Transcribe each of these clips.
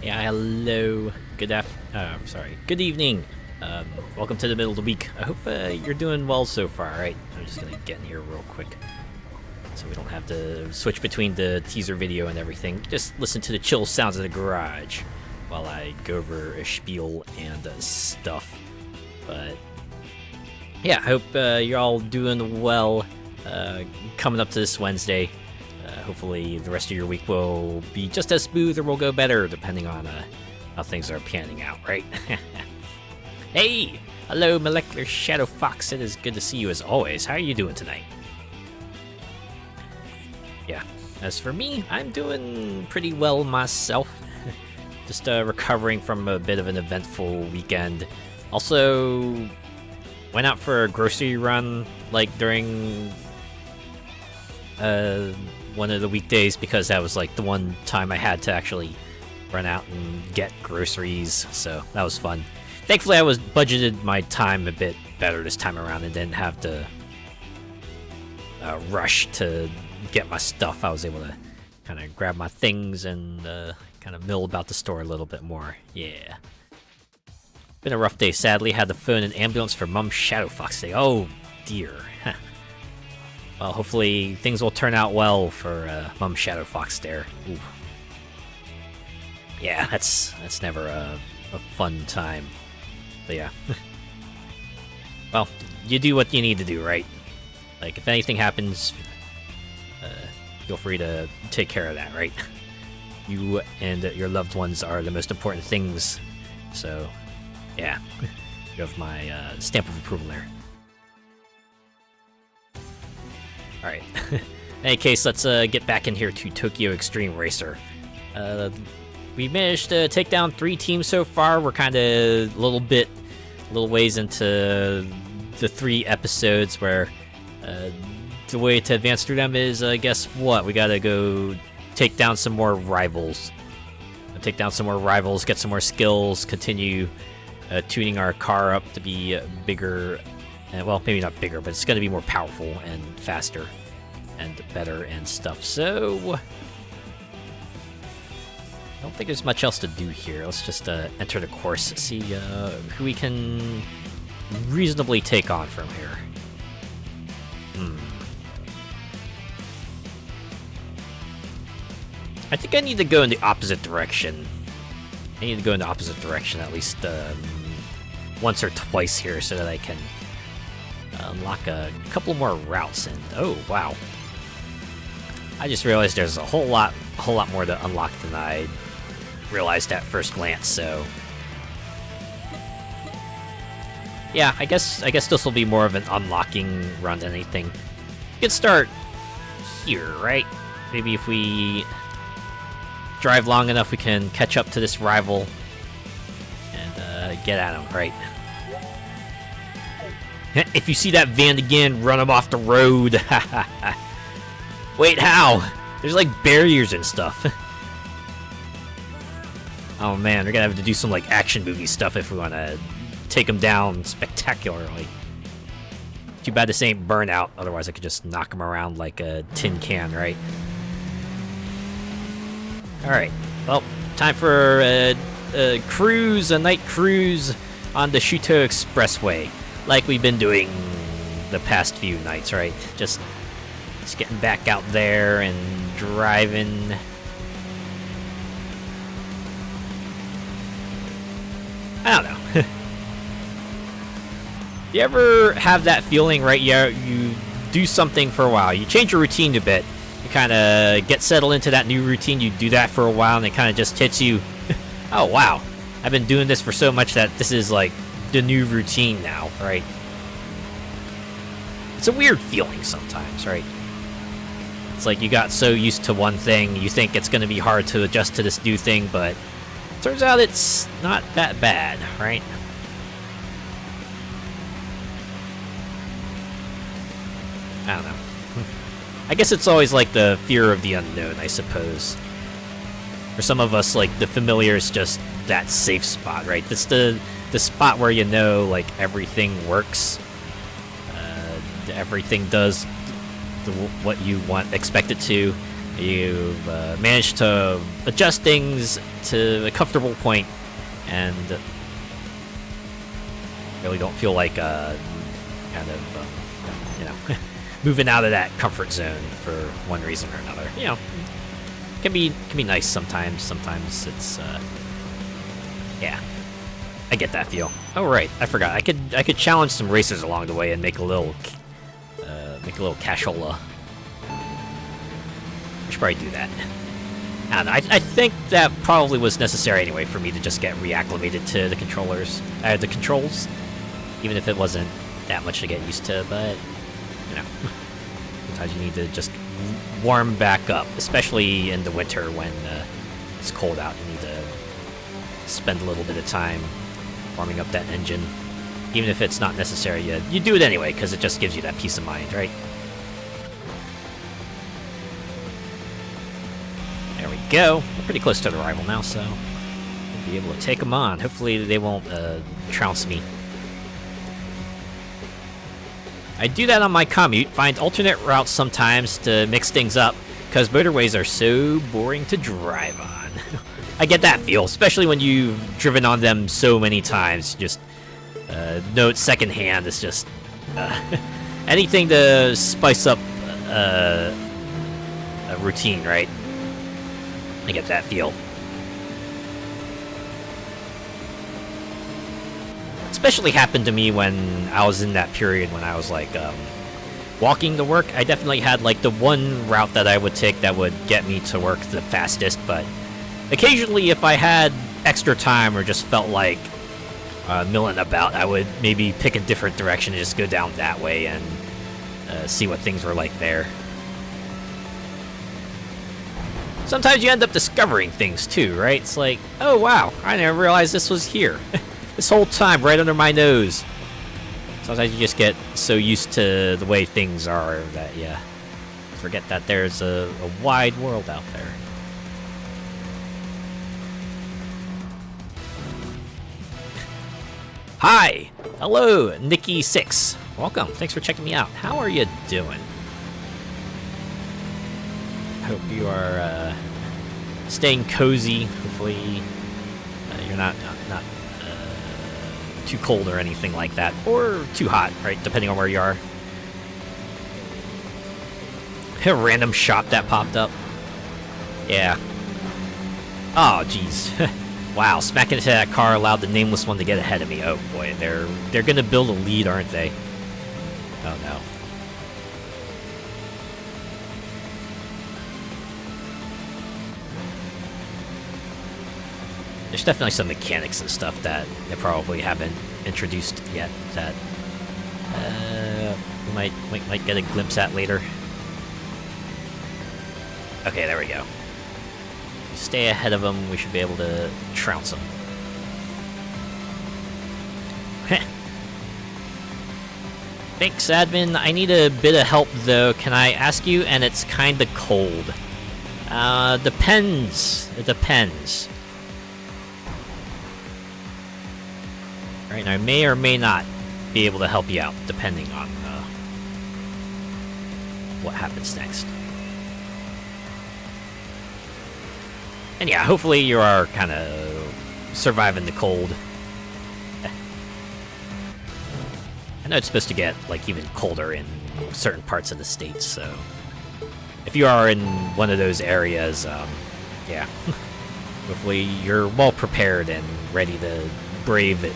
Yeah, hello. Good evening. Welcome to the middle of the week. I hope you're doing well so far. Right, I'm just gonna get in here real quick, so we don't have to switch between the teaser video and everything. Just listen to the chill sounds of the garage while I go over a spiel and stuff. But yeah, I hope you're all doing well. Coming up to this Wednesday. Hopefully the rest of your week will be just as smooth or will go better, depending on how things are panning out, right? Hey! Hello, Molecular Shadow Fox. It is good to see you as always. How are you doing tonight? Yeah, as for me, I'm doing pretty well myself. Just recovering from a bit of an eventful weekend. Also, went out for a grocery run, like, during one of the weekdays, because that was like the one time I had to actually run out and get groceries, so that was fun. Thankfully, I was budgeted my time a bit better this time around and didn't have to rush to get my stuff. I was able to kind of grab my things and kind of mill about the store a little bit more. Yeah. Been a rough day, sadly. Had to phone an ambulance for Mum's Shadow Fox today. Oh, dear. Well, hopefully things will turn out well for Mum Shadow Fox there. Ooh. Yeah, that's never a fun time. But yeah. Well, you do what you need to do, right? Like, if anything happens, feel free to take care of that, right? You and your loved ones are the most important things. So, yeah. You have my stamp of approval there. Alright, in any case, let's get back in here to Tokyo Xtreme Racer. We managed to take down 3 teams so far. We're kind of a little ways into the 3 episodes where the way to advance through them is, guess what? We gotta go take down some more rivals. Get some more skills, continue tuning our car up to be bigger. Well, maybe not bigger, but it's going to be more powerful and faster and better and stuff. So, I don't think there's much else to do here. Let's just enter the course, see who we can reasonably take on from here. I think I need to go in the opposite direction. I need to go in the opposite direction at least once or twice here so that I can unlock a couple more routes. And oh wow, I just realized there's a whole lot more to unlock than I realized at first glance. So yeah, I guess this will be more of an unlocking run than anything. We could start here, right? Maybe if we drive long enough, we can catch up to this rival and get at him, right? If you see that van again, run him off the road. Wait, how? There's like barriers and stuff. Oh man, we're gonna have to do some like action movie stuff if we want to take him down spectacularly. Too bad this ain't Burnout, otherwise I could just knock him around like a tin can, right? Alright, well, time for a night cruise on the Shuto Expressway. Like we've been doing the past few nights, right? Just getting back out there and driving. I don't know. You ever have that feeling, right? You do something for a while, you change your routine a bit, you kind of get settled into that new routine, you do that for a while, and it kind of just hits you, oh wow, I've been doing this for so much that this is like the new routine now, right? It's a weird feeling sometimes, right? It's like you got so used to one thing, you think it's going to be hard to adjust to this new thing, but turns out it's not that bad, right? I don't know. I guess it's always like the fear of the unknown, I suppose. For some of us, like, the familiar is just that safe spot, right? It's the spot where you know, like, everything works. Everything does what you expect it to. You've managed to adjust things to a comfortable point, and really don't feel like kind of, you know, moving out of that comfort zone for one reason or another. You know, can be nice sometimes. Sometimes it's, yeah, I get that feel. Oh right, I forgot. I could challenge some racers along the way and make a little cashola. I should probably do that. I don't know. I think that probably was necessary anyway for me to just get reacclimated to the controls, even if it wasn't that much to get used to. But you know, sometimes you need to just warm back up, especially in the winter when it's cold out. You need to spend a little bit of time warming up that engine, even if it's not necessary. You do it anyway because it just gives you that peace of mind, right? There we go. We're pretty close to the rival now, so we'll be able to take them on. Hopefully they won't trounce me. I do that on my commute, find alternate routes sometimes to mix things up, because motorways are so boring to drive on. I get that feel, especially when you've driven on them so many times. Just know it secondhand. It's just anything to spice up a routine, right? I get that feel. Especially happened to me when I was in that period when I was like walking to work. I definitely had like the one route that I would take that would get me to work the fastest, but occasionally if I had extra time or just felt like milling about, I would maybe pick a different direction and just go down that way and see what things were like there. Sometimes you end up discovering things too, right? It's like, oh wow, I never realized this was here. This whole time, right under my nose. Sometimes you just get so used to the way things are that you forget that there's a wide world out there. Hi! Hello, Nikki6. Welcome. Thanks for checking me out. How are you doing? I hope you are staying cozy. Hopefully you're not too cold or anything like that, or too hot, right? Depending on where you are. A random shop that popped up. Yeah. Oh, jeez. Wow, smacking into that car allowed the nameless one to get ahead of me. Oh boy, they're gonna build a lead, aren't they? Oh no. There's definitely some mechanics and stuff that they probably haven't introduced yet that we might get a glimpse at later. Okay, there we go. Stay ahead of them, we should be able to trounce them. Thanks, admin. I need a bit of help, though. Can I ask you? And it's kinda cold. Depends. It depends. Alright, I may or may not be able to help you out, depending on what happens next. And yeah, hopefully you are kind of surviving the cold. I know it's supposed to get, like, even colder in certain parts of the States, so if you are in one of those areas, yeah, hopefully you're well prepared and ready to brave it.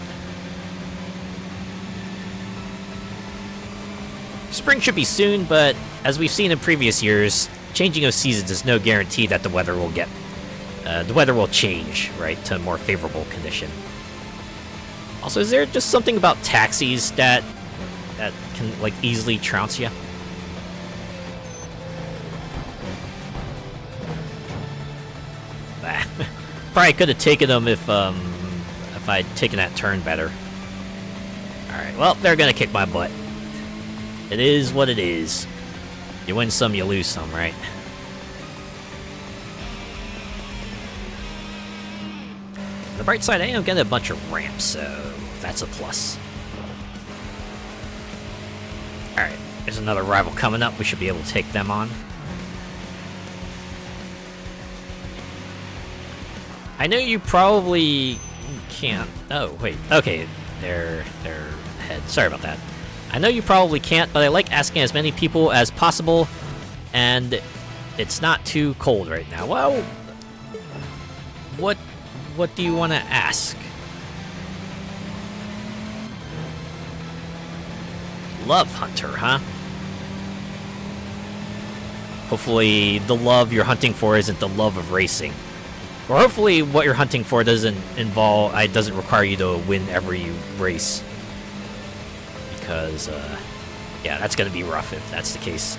Spring should be soon, but as we've seen in previous years, changing of seasons is no guarantee that the weather will change, right, to a more favorable condition. Also, is there just something about taxis that can, like, easily trounce you? Probably could have taken them if I'd taken that turn better. Alright, well, they're gonna kick my butt. It is what it is. You win some, you lose some, right? On the bright side, I am getting a bunch of ramps, so that's a plus. Alright, there's another rival coming up. We should be able to take them on. I know you probably can't. Oh, wait. Okay, they're ahead. Sorry about that. I know you probably can't, but I like asking as many people as possible, and it's not too cold right now. Well, what do you want to ask? Love hunter, huh? Hopefully the love you're hunting for isn't the love of racing. Or hopefully what you're hunting for doesn't require you to win every race. Because, yeah, that's gonna be rough if that's the case.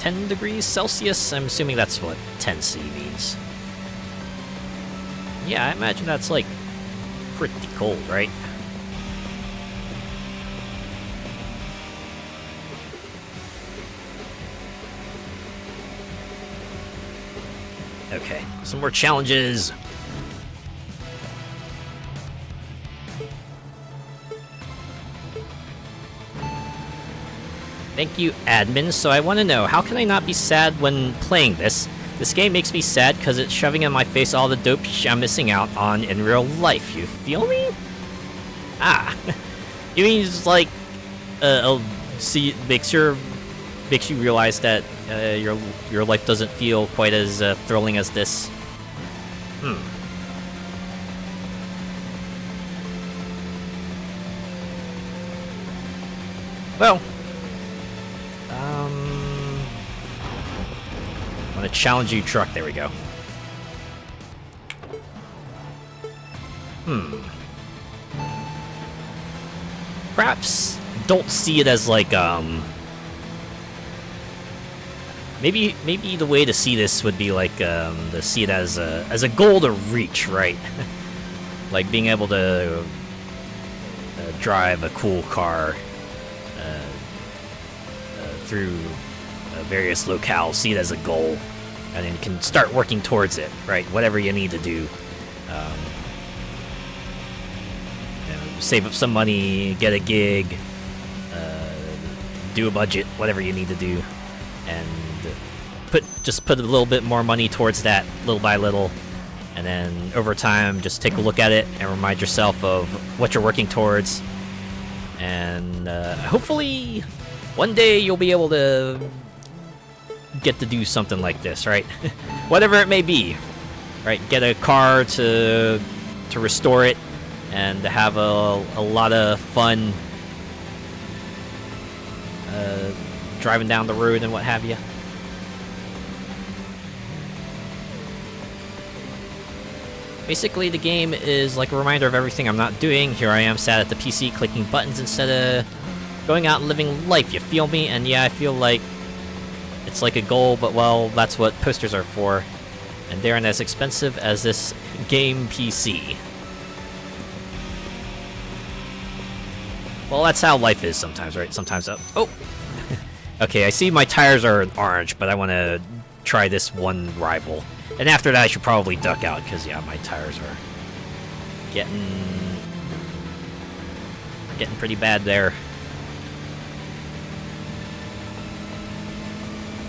$10°C? I'm assuming that's what 10°C means. Yeah, I imagine that's, like, pretty cold, right? Okay, some more challenges. Thank you, admin. So I want to know, how can I not be sad when playing this? This game makes me sad because it's shoving in my face all the dope I'm missing out on in real life. You feel me? Ah, you mean it's like, see, makes you realize that your life doesn't feel quite as thrilling as this. Well, I'm gonna challenge you, truck. There we go. Perhaps don't see it as like maybe the way to see this would be like to see it as a goal to reach, right? Like being able to drive a cool car through various locales, see it as a goal, and then you can start working towards it, right? Whatever you need to do. You know, save up some money, get a gig, do a budget, whatever you need to do, and just put a little bit more money towards that, little by little, and then over time, just take a look at it and remind yourself of what you're working towards, and hopefully one day you'll be able to get to do something like this, right? Whatever it may be, right? Get a car to restore it and to have a lot of fun driving down the road and what have you. Basically, the game is like a reminder of everything I'm not doing. Here I am, sat at the PC, clicking buttons instead of going out and living life, you feel me? And yeah, I feel like it's like a goal, but well, that's what posters are for. And they aren't as expensive as this game PC. Well, that's how life is sometimes, right? Sometimes, oh! Okay, I see my tires are orange, but I want to try this one rival. And after that, I should probably duck out, because yeah, my tires are getting pretty bad there.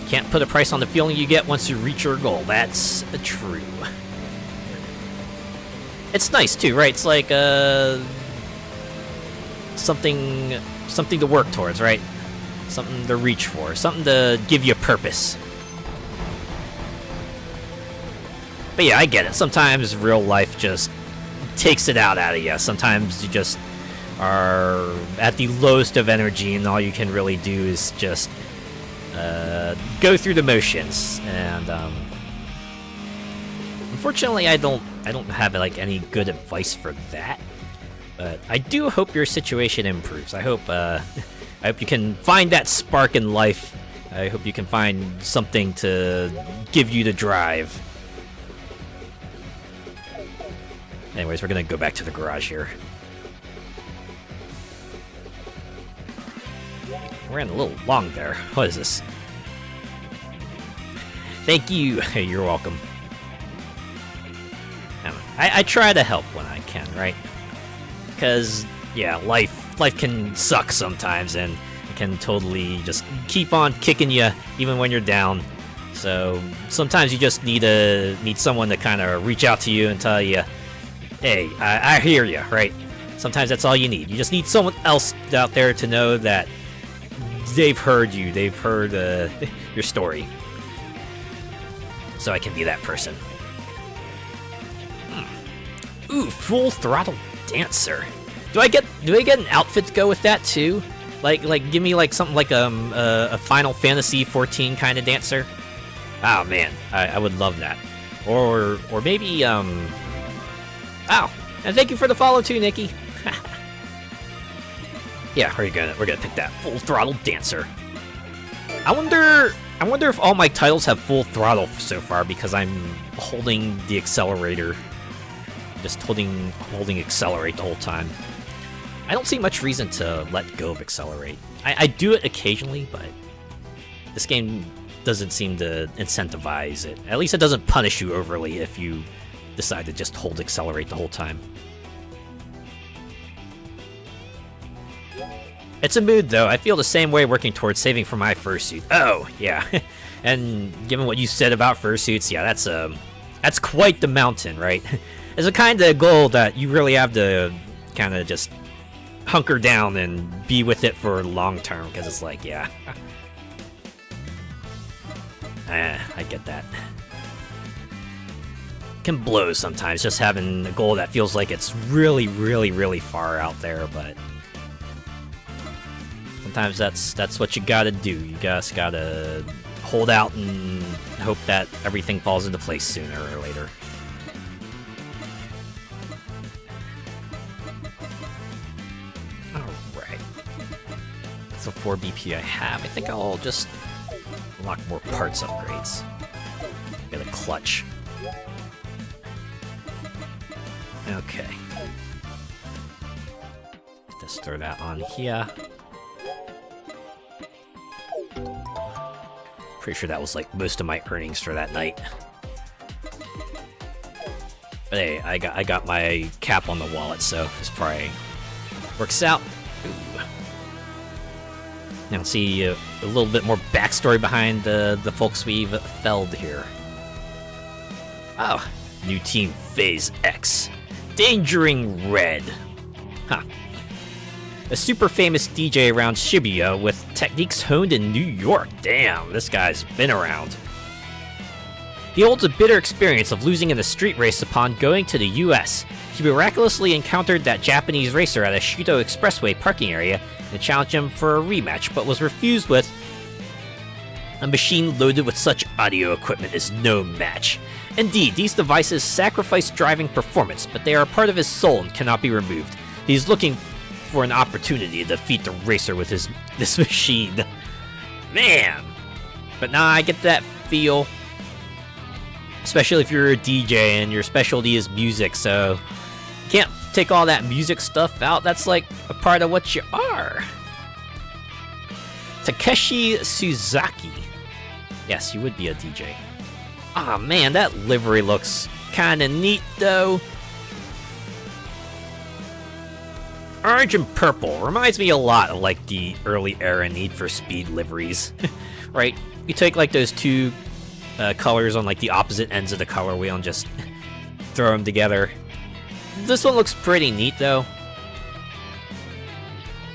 Can't put a price on the feeling you get once you reach your goal. That's true. It's nice too, right? It's like something to work towards, right? Something to reach for, something to give you a purpose. But yeah, I get it. Sometimes real life just takes it out of you. Sometimes you just are at the lowest of energy, and all you can really do is just go through the motions. And unfortunately, I don't have like any good advice for that. But I do hope your situation improves. I hope you can find that spark in life. I hope you can find something to give you the drive. Anyways, we're gonna go back to the garage here. Ran a little long there. What is this? Thank you. Hey, you're welcome. I try to help when I can, right? Because yeah, life can suck sometimes, and can totally just keep on kicking you even when you're down. So sometimes you just need someone to kind of reach out to you and tell you, hey, I hear you, right? Sometimes that's all you need. You just need someone else out there to know that they've heard you, they've heard your story. So I can be that person. Ooh, Full Throttle Dancer. Do I get an outfit to go with that too? Like give me like something like a Final Fantasy 14 kind of dancer. Oh man, I would love that. Or maybe Oh, and thank you for the follow too, Nikki. Yeah, we're gonna pick that Full Throttle Dancer. I wonder if all my titles have full throttle so far because I'm holding the accelerator. Just holding accelerate the whole time. I don't see much reason to let go of accelerate. I do it occasionally, but this game doesn't seem to incentivize it. At least it doesn't punish you overly if you decide to just hold accelerate the whole time. It's a mood, though. I feel the same way working towards saving for my fursuit. Oh, yeah. And given what you said about fursuits, yeah, that's quite the mountain, right? It's a kind of goal that you really have to kind of just hunker down and be with it for long term, because it's like, yeah. I get that. Can blow sometimes, just having a goal that feels like it's really, really, really far out there, but sometimes that's what you gotta do. You just gotta hold out and hope that everything falls into place sooner or later. Alright. That's the 4 BP I have. I think I'll just unlock more parts upgrades. Get a clutch. Okay. Just throw that on here. Pretty sure that was like most of my earnings for that night. But hey, I got my cap on the wallet, so this probably works out. Ooh. Now see a little bit more backstory behind the folks we've felled here. Oh, new team Phase X. Dangering Red. Huh. A super famous DJ around Shibuya with techniques honed in New York. Damn, this guy's been around. He holds a bitter experience of losing in a street race upon going to the US. He miraculously encountered that Japanese racer at a Shuto Expressway parking area and challenged him for a rematch, but was refused with a machine loaded with such audio equipment is no match. Indeed, these devices sacrifice driving performance, but they are a part of his soul and cannot be removed. He's looking for an opportunity to defeat the racer with this machine. Man! But nah, I get that feel. Especially if you're a DJ and your specialty is music, so can't take all that music stuff out. That's like a part of what you are. Takeshi Suzaki. Yes, you would be a DJ. Aw, man, that livery looks kinda neat, though. Orange and purple reminds me a lot of, like, the early era Need for Speed liveries. Right? You take, like, those two colors on, like, the opposite ends of the color wheel and just throw them together. This one looks pretty neat, though.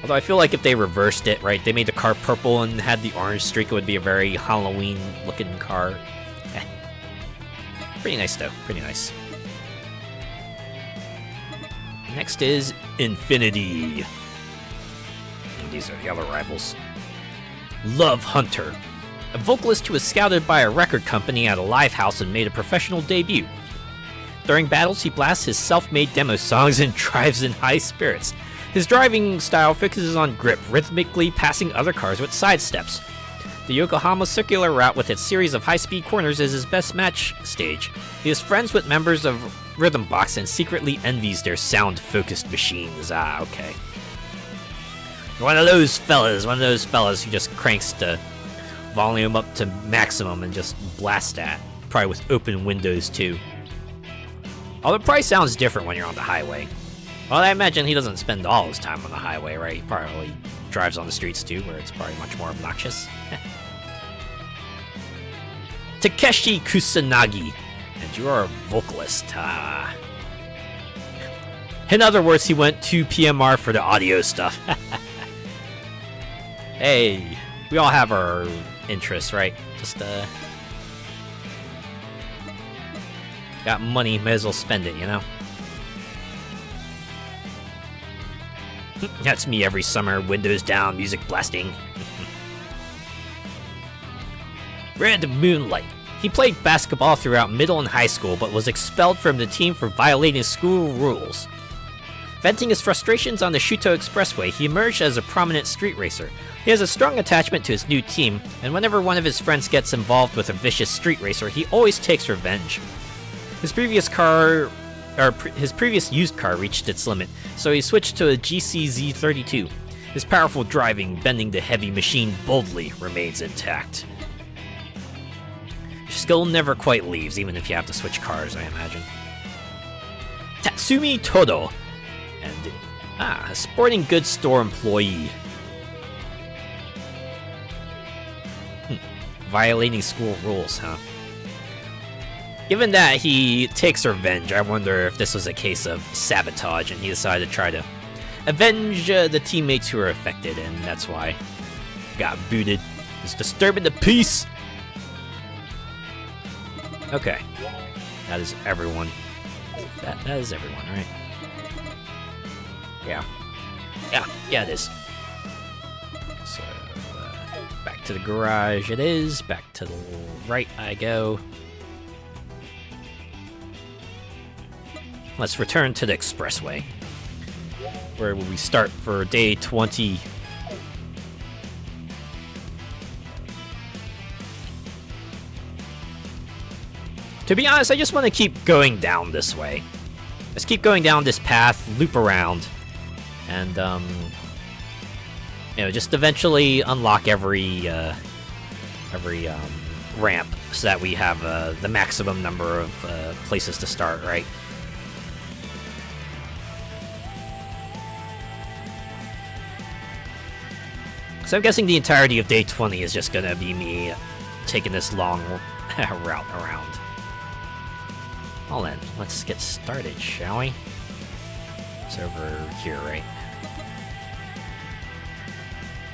Although I feel like if they reversed it, right, they made the car purple and had the orange streak, it would be a very Halloween-looking car. Pretty nice, though. Pretty nice. Next is Infinity. And these are the other rivals. Love Hunter. A vocalist who was scouted by a record company at a live house and made a professional debut. During battles, he blasts his self-made demo songs and drives in high spirits. His driving style focuses on grip, rhythmically passing other cars with side steps. The Yokohama circular route with its series of high-speed corners is his best match stage. He is friends with members of Rhythm Box and secretly envies their sound-focused machines. Ah, okay. One of those fellas who just cranks the volume up to maximum and just blasts that. Probably with open windows, too. Although it probably sounds different when you're on the highway. Well, I imagine he doesn't spend all his time on the highway, right? He probably drives on the streets too, where it's probably much more obnoxious. Takeshi Kusanagi, and you're a vocalist. In other words, he went to PMR for the audio stuff. Hey, we all have our interests, right? Just, got money, may as well spend it, you know? That's me every summer, windows down, music blasting. Red Moonlight. He played basketball throughout middle and high school, but was expelled from the team for violating school rules. Venting his frustrations on the Shuto Expressway, he emerged as a prominent street racer. He has a strong attachment to his new team, and whenever one of his friends gets involved with a vicious street racer, he always takes revenge. His previous used car reached its limit, so he switched to a GCZ32. His powerful driving, bending the heavy machine boldly, remains intact. Your skill never quite leaves, even if you have to switch cars, I imagine. Tatsumi Todo. And, a sporting goods store employee. Violating school rules, huh? Given that he takes revenge, I wonder if this was a case of sabotage and he decided to try to avenge the teammates who were affected, and that's why he got booted. He's disturbing the peace! Okay. That is everyone. That is everyone, right? Yeah. Yeah, it is. So, back to the garage it is. Back to the right I go. Let's return to the expressway. Where will we start for day 20? To be honest, I just want to keep going down this way. Let's keep going down this path, loop around, and just eventually unlock every ramp so that we have the maximum number of places to start, right? So I'm guessing the entirety of day 20 is just gonna be me taking this long route around. Well then, let's get started, shall we? It's over here, right?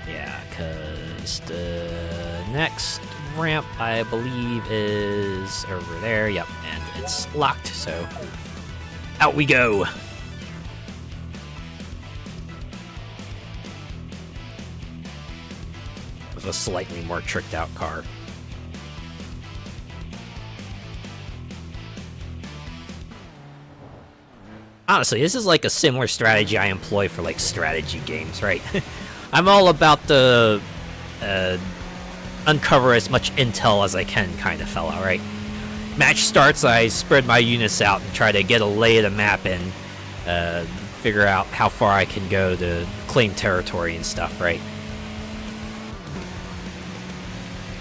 Yeah, because the next ramp, I believe, is over there. Yep, and it's locked, so out we go! With a slightly more tricked out car. Honestly, this is like a similar strategy I employ for like strategy games, right? I'm all about the uncover as much intel as I can kind of fella, right? Match starts, I spread my units out and try to get a lay of the map and figure out how far I can go to claim territory and stuff, right?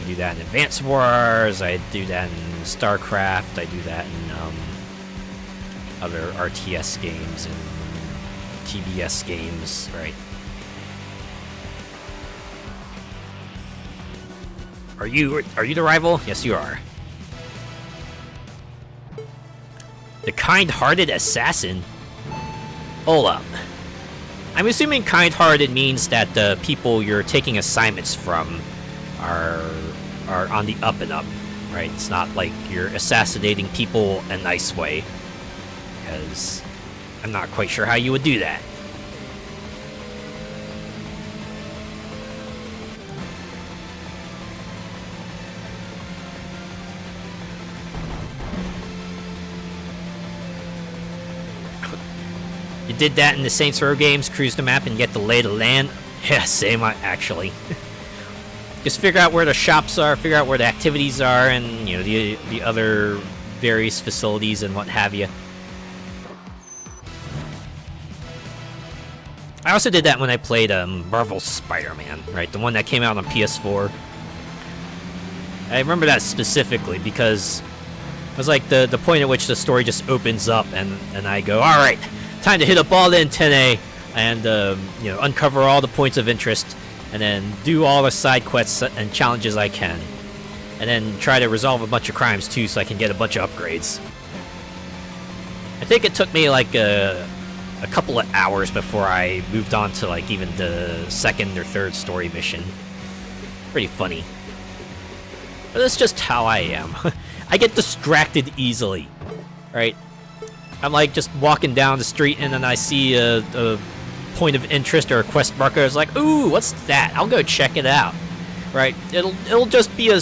I do that in Advance Wars, I do that in StarCraft, I do that in other RTS games and TBS games, right? Are you the rival? Yes, you are. The kind-hearted assassin? Hold up. I'm assuming kind-hearted means that the people you're taking assignments from are on the up and up, right? It's not like you're assassinating people a nice way. Because I'm not quite sure how you would do that. You did that in the Saints Row games, cruise the map and get the lay of the land? Yeah, same actually. Just figure out where the shops are, figure out where the activities are, and the other various facilities and what have you. I also did that when I played Marvel's Spider-Man, right? The one that came out on PS4. I remember that specifically because it was like the point at which the story just opens up and I go, alright, time to hit a ball in 10A. and you know, uncover all the points of interest, and then do all the side quests and challenges I can, and then try to resolve a bunch of crimes too, so I can get a bunch of upgrades. I think it took me like a couple of hours before I moved on to like even the second or third story mission. Pretty funny. But that's just how I am. I get distracted easily, right? I'm like just walking down the street and then I see a point of interest or a quest marker. It's like, ooh, what's that? I'll go check it out, right? It'll just be a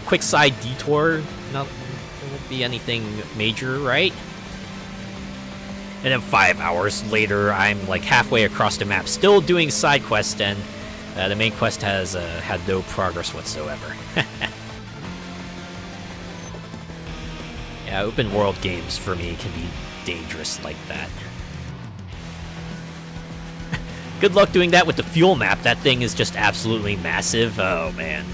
quick side detour. Not, it won't be anything major, right? And then 5 hours later, I'm like halfway across the map, still doing side quests, and the main quest has had no progress whatsoever. Yeah, open world games for me can be dangerous like that. Good luck doing that with the fuel map. That thing is just absolutely massive. Oh man.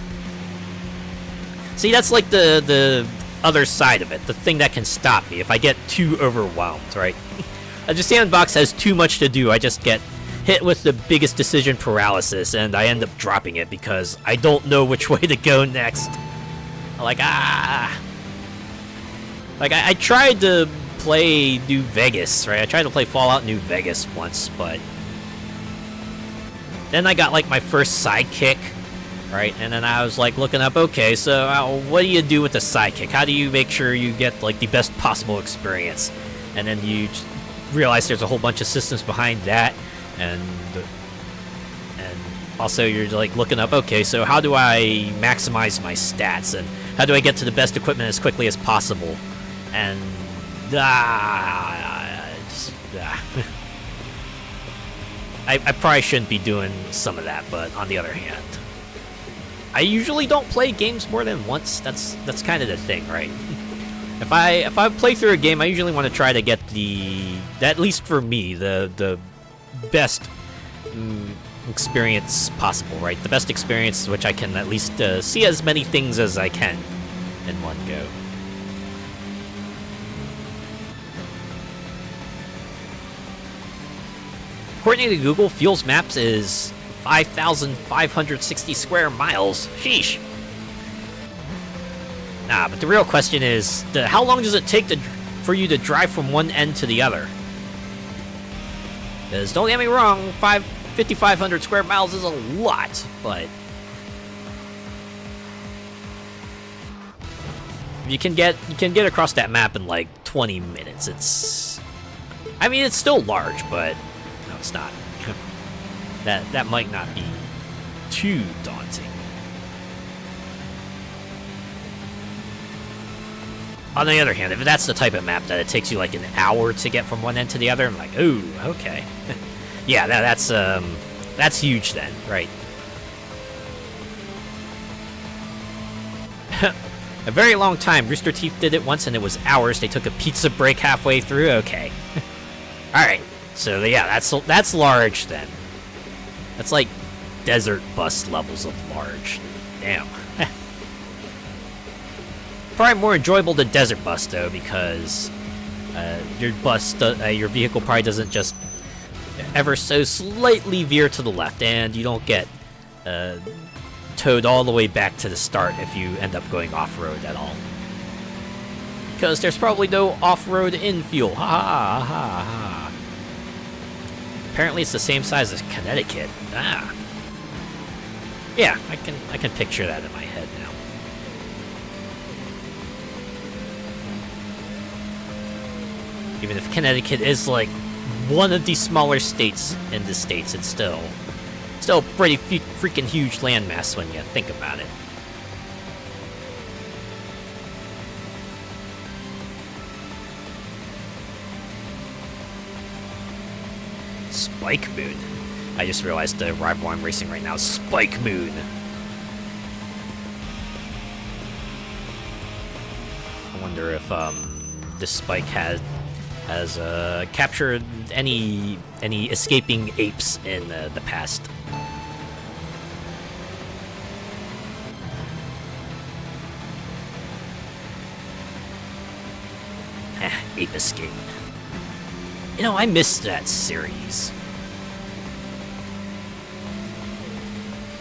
See, that's like the other side of it, the thing that can stop me if I get too overwhelmed, right? The sandbox has too much to do. I just get hit with the biggest decision paralysis, and I end up dropping it because I don't know which way to go next. I'm like, Like, I tried to play New Vegas, right? I tried to play Fallout New Vegas once, but then I got, like, my first sidekick, right? And then I was, like, looking up, okay, so what do you do with the sidekick? How do you make sure you get, like, the best possible experience? And then you realize there's a whole bunch of systems behind that, and also you're, like, looking up, okay, so how do I maximize my stats? And how do I get to the best equipment as quickly as possible? And I probably shouldn't be doing some of that, but on the other hand, I usually don't play games more than once. That's kind of the thing, right? If I play through a game, I usually want to try to get at least for me, the best experience possible, right? The best experience which I can at least see as many things as I can in one go. According to Google, Fuel's maps is 5,560 square miles. Sheesh. Nah, but the real question is, how long does it take for you to drive from one end to the other? Because don't get me wrong, 5,500 square miles is a lot, but you can get across that map in like 20 minutes. I mean, it's still large, but no, it's not. that might not be too daunting. On the other hand, if that's the type of map that it takes you like an hour to get from one end to the other, I'm like, ooh, okay. Yeah, that's huge then, right? A very long time. Rooster Teeth did it once and it was hours. They took a pizza break halfway through. Okay. Alright, so yeah, that's large then. That's like desert bus levels of large. Damn. Probably more enjoyable than desert bus though, because your vehicle probably doesn't just ever so slightly veer to the left, and you don't get towed all the way back to the start if you end up going off-road at all. Because there's probably no off-road in Fuel. Ha ha ha ha. Apparently it's the same size as Connecticut. Ah. Yeah, I can picture that in my head now. Even if Connecticut is like one of the smaller states in the States, it's still pretty freaking huge landmass when you think about it. Spike Moon. I just realized the rival I'm racing right now is Spike Moon. I wonder if this Spike has captured any escaping apes in the past. Ape Escape. You know, I missed that series.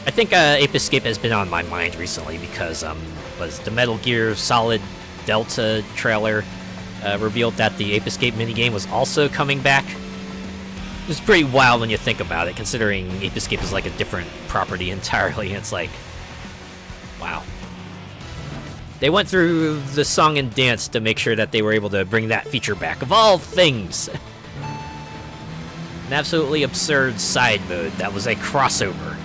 I think Ape Escape has been on my mind recently because was the Metal Gear Solid Delta trailer revealed that the Ape Escape minigame was also coming back. It's pretty wild when you think about it, considering Ape Escape is like a different property entirely. It's like, wow. They went through the song and dance to make sure that they were able to bring that feature back, of all things. An absolutely absurd side mode that was a crossover.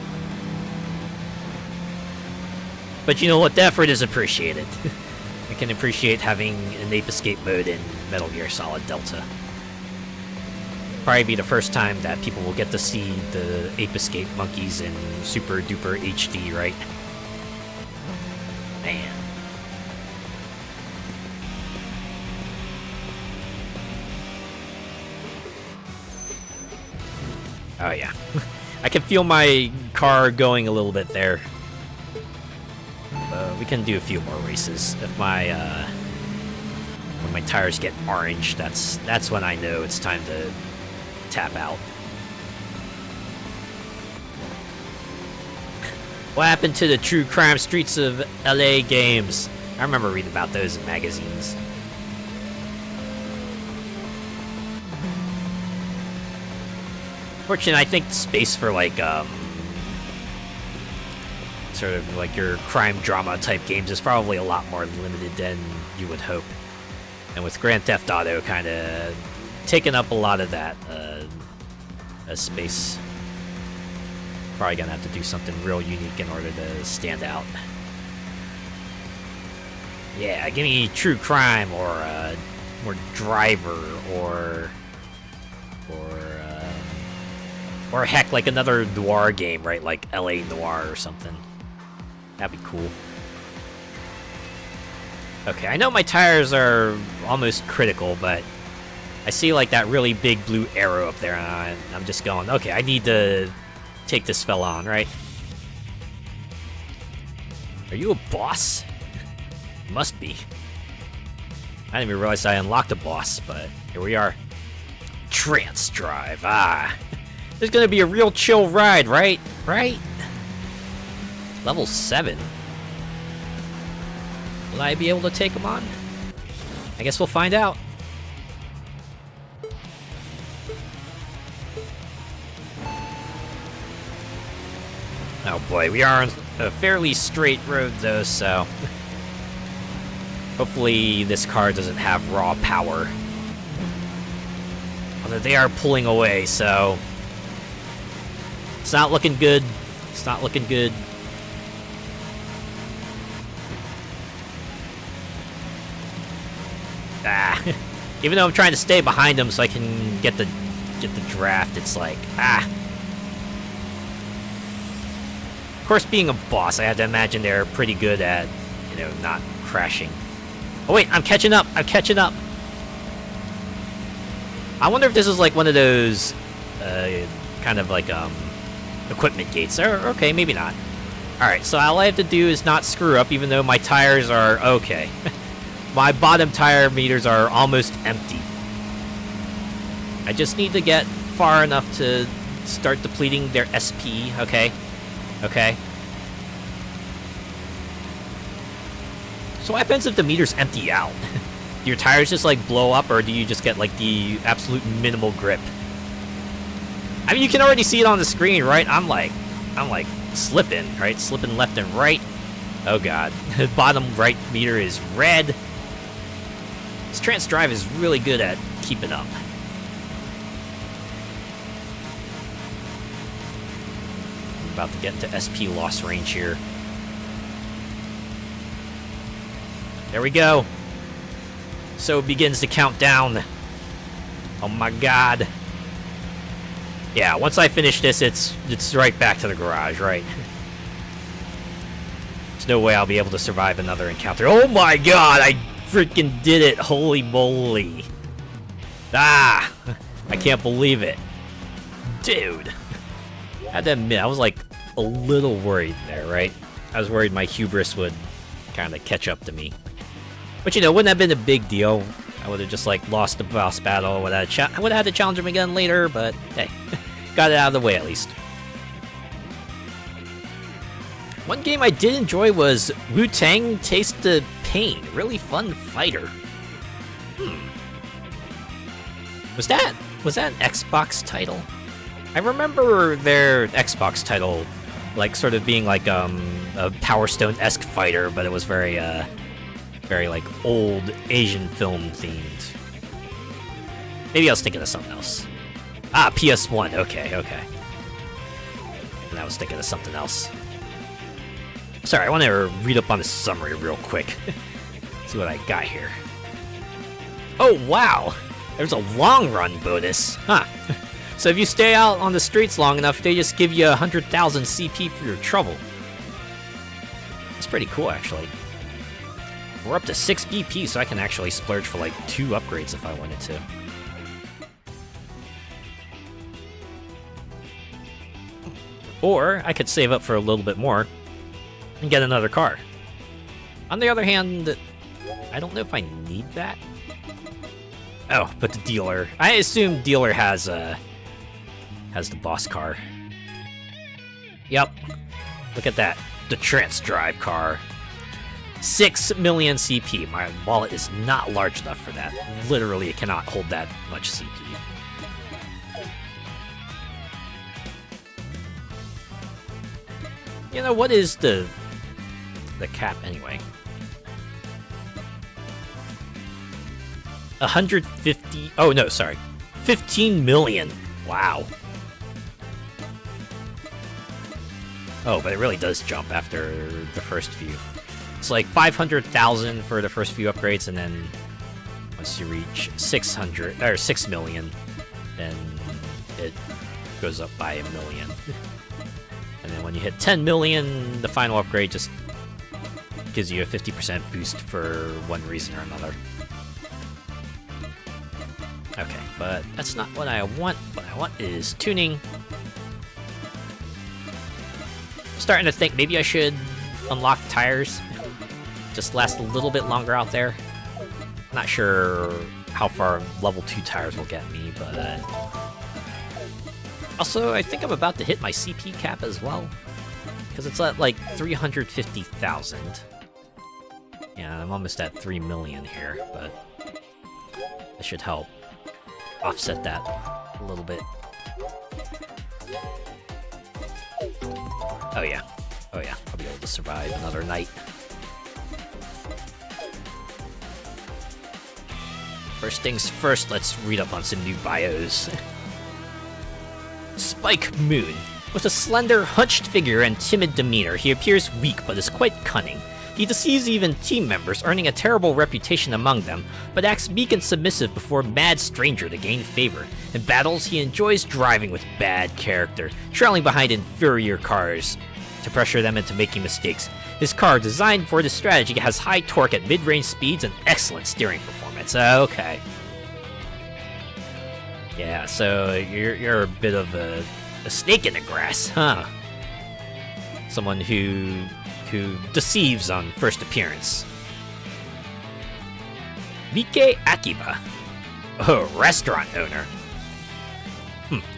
But you know what? The effort is appreciated. I can appreciate having an Ape Escape mode in Metal Gear Solid Delta. Probably be the first time that people will get to see the Ape Escape monkeys in super duper HD, right? Man. Oh yeah. I can feel my car going a little bit there. We can do a few more races. If my when my tires get orange, that's when I know it's time to tap out. What happened to the true crime streets of LA games? I remember reading about those in magazines. Fortunately, I think the space for like sort of like your crime drama type games is probably a lot more limited than you would hope. And with Grand Theft Auto kind of taking up a lot of that space, probably gonna have to do something real unique in order to stand out. Yeah, give me true crime or driver or heck, like another noir game, right? Like LA Noir or something. That'd be cool. Okay, I know my tires are almost critical, but I see like that really big blue arrow up there, and I'm just going, okay, I need to take this fella on, right? Are you a boss? Must be. I didn't even realize I unlocked a boss, but here we are. Trance Drive, There's gonna be a real chill ride, right? Right? Level 7. Will I be able to take him on? I guess we'll find out. Oh boy, we are on a fairly straight road though, so hopefully this car doesn't have raw power. Although they are pulling away, so it's not looking good. It's not looking good. Even though I'm trying to stay behind them so I can get the draft, it's like, Of course, being a boss, I had to imagine they're pretty good at, not crashing. Oh wait, I'm catching up. I'm catching up. I wonder if this is like one of those kind of like equipment gates. Or, okay, maybe not. Alright, so all I have to do is not screw up, even though my tires are okay. My bottom tire meters are almost empty. I just need to get far enough to start depleting their SP, okay? Okay. So what happens if the meters empty out? Do your tires just like blow up, or do you just get like the absolute minimal grip? I mean, you can already see it on the screen, right? I'm like slipping, right? Slipping left and right. Oh god. The bottom right meter is red. This Trance Drive is really good at keeping up. I'm about to get into SP loss range here. There we go. So begins the countdown. Oh my god. Yeah, once I finish this, it's right back to the garage, right? There's no way I'll be able to survive another encounter. Oh my god, I freaking did it. Holy moly. I can't believe it. Dude. I had to admit, I was like a little worried there, right? I was worried my hubris would kind of catch up to me. But wouldn't have been a big deal. I would have just like lost the boss battle. I would have had to challenge him again later, but hey, got it out of the way at least. One game I did enjoy was Wu-Tang Taste the Pain. Really fun fighter. Was that an Xbox title? I remember their Xbox title, like sort of being like a Power Stone-esque fighter, but it was very like old Asian film themed. Maybe I was thinking of something else. Ah, PS1. Okay. And I was thinking of something else. Sorry, I want to read up on the summary real quick. See what I got here. Oh, wow! There's a long run bonus. Huh. So if you stay out on the streets long enough, they just give you 100,000 CP for your trouble. That's pretty cool, actually. We're up to 6 BP, so I can actually splurge for like 2 upgrades if I wanted to. Or I could save up for a little bit more and get another car. On the other hand, I don't know if I need that. Oh, but the dealer. I assume dealer has the boss car. Yep. Look at that. The Trance Drive car. 6 million CP. My wallet is not large enough for that. Literally, it cannot hold that much CP. You know, what is the cap anyway? 150... Oh, no, sorry. 15 million. Wow. Oh, but it really does jump after the first few. It's like 500,000 for the first few upgrades, and then once you reach 6 million, then it goes up by 1 million. And then when you hit 10 million, the final upgrade just gives you a 50% boost for one reason or another. Okay, but that's not what I want. What I want is tuning. I'm starting to think maybe I should unlock tires. Just last a little bit longer out there. Not sure how far level 2 tires will get me, but... Also, I think I'm about to hit my CP cap as well. Because it's at like 350,000. Yeah, I'm almost at 3 million here, but... that should help offset that a little bit. Oh yeah. Oh yeah, I'll be able to survive another night. First things first, let's read up on some new bios. Spike Moon. With a slender, hunched figure and timid demeanor, he appears weak but is quite cunning. He deceives even team members, earning a terrible reputation among them, but acts meek and submissive before mad stranger to gain favor. In battles, he enjoys driving with bad character, trailing behind inferior cars to pressure them into making mistakes. His car, designed for this strategy, has high torque at mid-range speeds and excellent steering performance. Okay. Yeah, so you're a bit of a snake in the grass, huh? Someone who deceives on first appearance. Mike Akiba, a restaurant owner.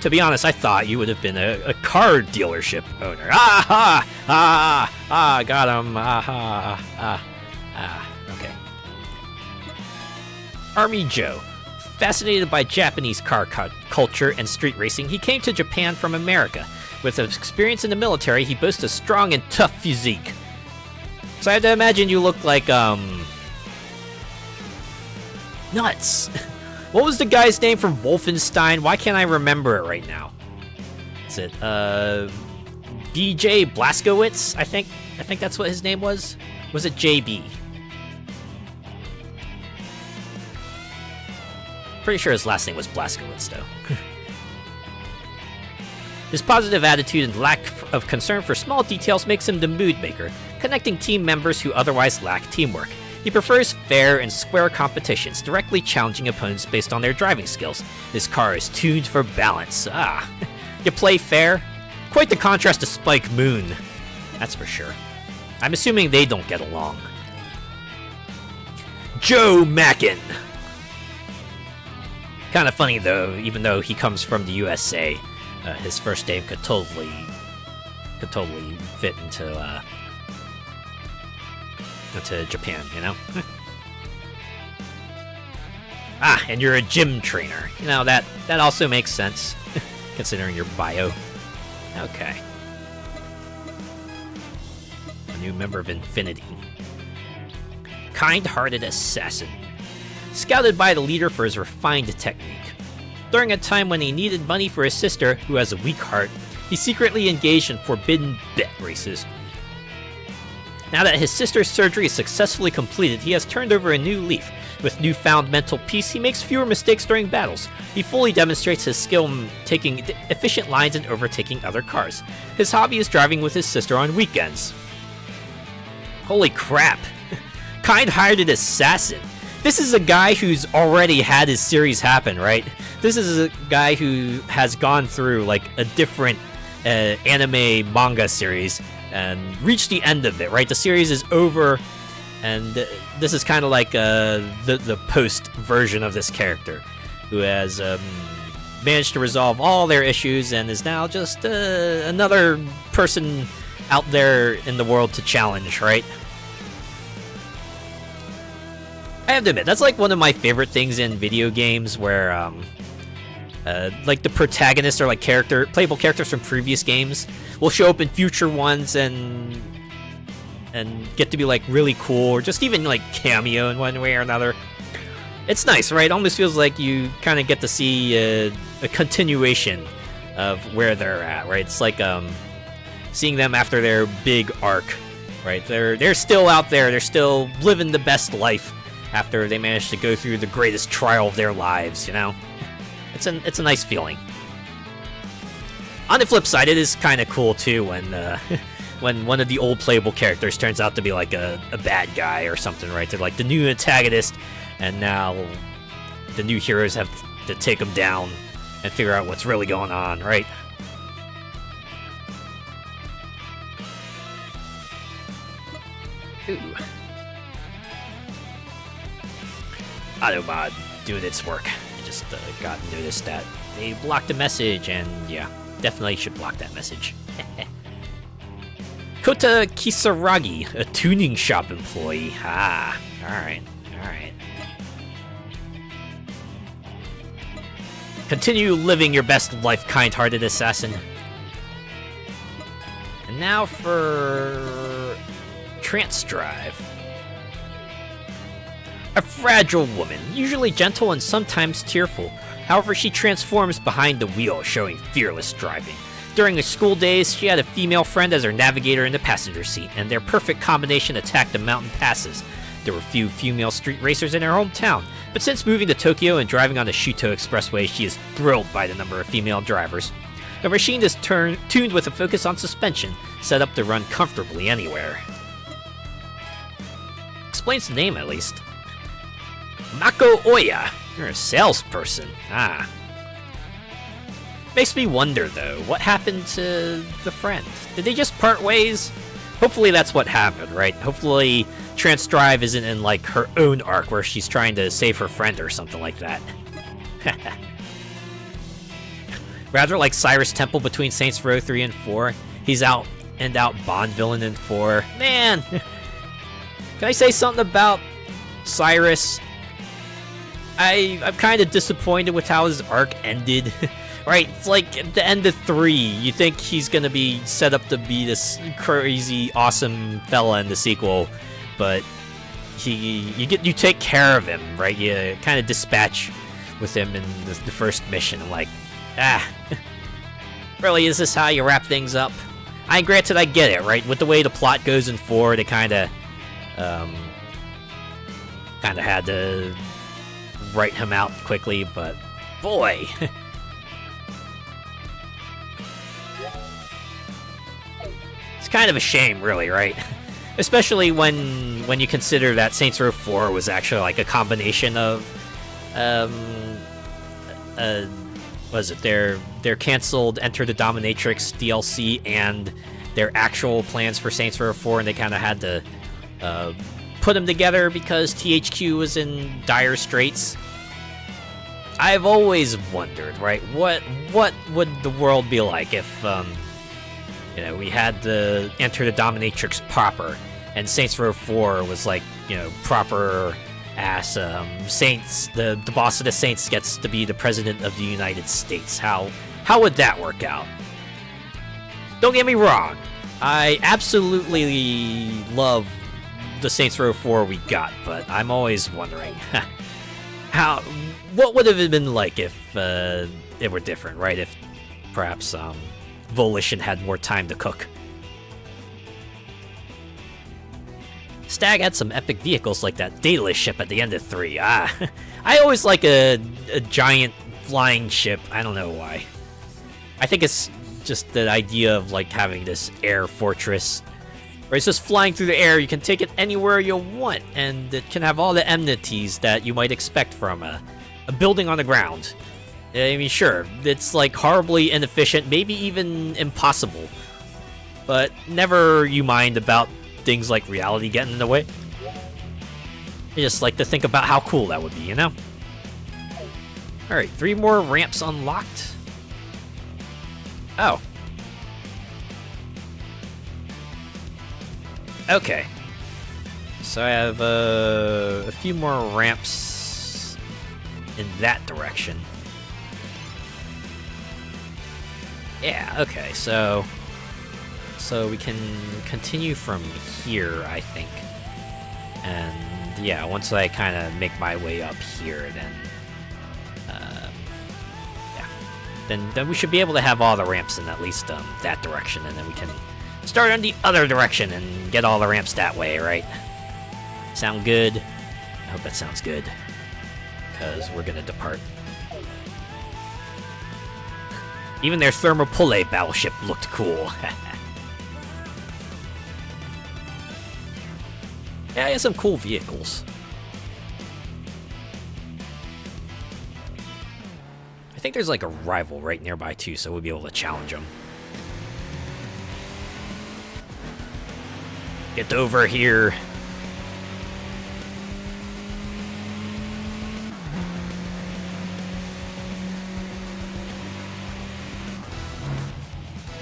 To be honest, I thought you would have been a car dealership owner. Got him. Okay. Army Joe. Fascinated by Japanese car culture and street racing, he came to Japan from America. With his experience in the military, he boasts a strong and tough physique. So I have to imagine you look like, nuts. What was the guy's name from Wolfenstein? Why can't I remember it right now? Is it, BJ Blazkowicz, I think that's what his name was? Was it JB? Pretty sure his last name was Blazkowicz, though. His positive attitude and lack of concern for small details makes him the mood maker, connecting team members who otherwise lack teamwork. He prefers fair and square competitions, directly challenging opponents based on their driving skills. His car is tuned for balance. You play fair? Quite the contrast to Spike Moon. That's for sure. I'm assuming they don't get along. Joe Mackin. Kind of funny though, even though he comes from the USA, his first name could totally could totally fit into Japan, you know? Ah, and you're a gym trainer. You know, that also makes sense, considering your bio. Okay. A new member of Infinity. Kind-hearted assassin. Scouted by the leader for his refined technique. During a time when he needed money for his sister, who has a weak heart, he secretly engaged in forbidden bet races. Now that his sister's surgery is successfully completed, he has turned over a new leaf. With newfound mental peace, he makes fewer mistakes during battles. He fully demonstrates his skill in taking efficient lines and overtaking other cars. His hobby is driving with his sister on weekends. Holy crap! Kind-hearted assassin. This is a guy who's already had his series happen, right? This is a guy who has gone through like a different anime manga series and reached the end of it, right? The series is over, and this is kind of like the post version of this character, who has managed to resolve all their issues and is now just another person out there in the world to challenge, right? I have to admit, that's like one of my favorite things in video games, where like the protagonists or like playable characters from previous games will show up in future ones and get to be like really cool, or just even like cameo in one way or another. It's nice, right? It almost feels like you kind of get to see a continuation of where they're at, right? It's like seeing them after their big arc, right? They're still out there, they're still living the best life after they managed to go through the greatest trial of their lives, you know? It's a nice feeling. On the flip side, it is kind of cool too when when one of the old playable characters turns out to be like a bad guy or something, right? They're like the new antagonist, and now the new heroes have to take them down and figure out what's really going on, right? Ooh. Automod doing its work. I just got noticed that they blocked a message, and yeah, definitely should block that message. Kota Kisaragi, a tuning shop employee. Ah, alright. Continue living your best life, kind-hearted assassin. And now for Trance Drive. A fragile woman, usually gentle and sometimes tearful. However, she transforms behind the wheel, showing fearless driving. During her school days, she had a female friend as her navigator in the passenger seat, and their perfect combination attacked the mountain passes. There were few female street racers in her hometown, but since moving to Tokyo and driving on the Shuto Expressway, she is thrilled by the number of female drivers. The machine is tuned with a focus on suspension, set up to run comfortably anywhere. Explains the name, at least. Mako Oya. You're a salesperson. Ah. Makes me wonder, though, what happened to the friend? Did they just part ways? Hopefully that's what happened, right? Hopefully Trance Drive isn't in, like, her own arc where she's trying to save her friend or something like that. Rather like Cyrus Temple between Saints Row 3 and 4. He's out and out Bond villain in 4. Man! Can I say something about Cyrus? I'm kind of disappointed with how his arc ended. Right, it's like at the end of 3, you think he's gonna be set up to be this crazy, awesome fella in the sequel, but you take care of him, right? You kind of dispatch with him in the first mission. I'm like, really, is this how you wrap things up? Granted, I get it, right? With the way the plot goes in 4, they kind of had to write him out quickly, but boy. It's kind of a shame, really, right? Especially when you consider that Saints Row 4 was actually like a combination of was it their canceled Enter the Dominatrix DLC and their actual plans for Saints Row 4, and they kind of had to put them together because THQ was in dire straits. I've always wondered, right, what would the world be like if You know, we had the Enter the Dominatrix proper, and Saints Row 4 was like, you know, proper ass. Saints, the boss of the Saints gets to be the president of the United States. How would that work out? Don't get me wrong, I absolutely love the Saints Row 4 we got, but I'm always wondering what would have been like if it were different, right? If perhaps Volition had more time to cook. Stag had some epic vehicles like that Daedalus ship at the end of 3. I always like a giant flying ship. I don't know why. I think it's just the idea of like having this air fortress where it's just flying through the air. You can take it anywhere you want, and it can have all the amenities that you might expect from a building on the ground. I mean, sure, it's like horribly inefficient, maybe even impossible, but never you mind about things like reality getting in the way. I just like to think about how cool that would be, you know? Alright, 3 more ramps unlocked. Oh. Okay. So I have a few more ramps in that direction. Yeah, okay, so we can continue from here, I think. And yeah, once I kind of make my way up here, then then we should be able to have all the ramps in at least that direction, and then we can start on the other direction and get all the ramps that way, right? Sound good? I hope that sounds good, because we're gonna depart. Even their Thermopylae battleship looked cool. Yeah, he has some cool vehicles. I think there's like a rival right nearby too, so we'll be able to challenge him. Get over here.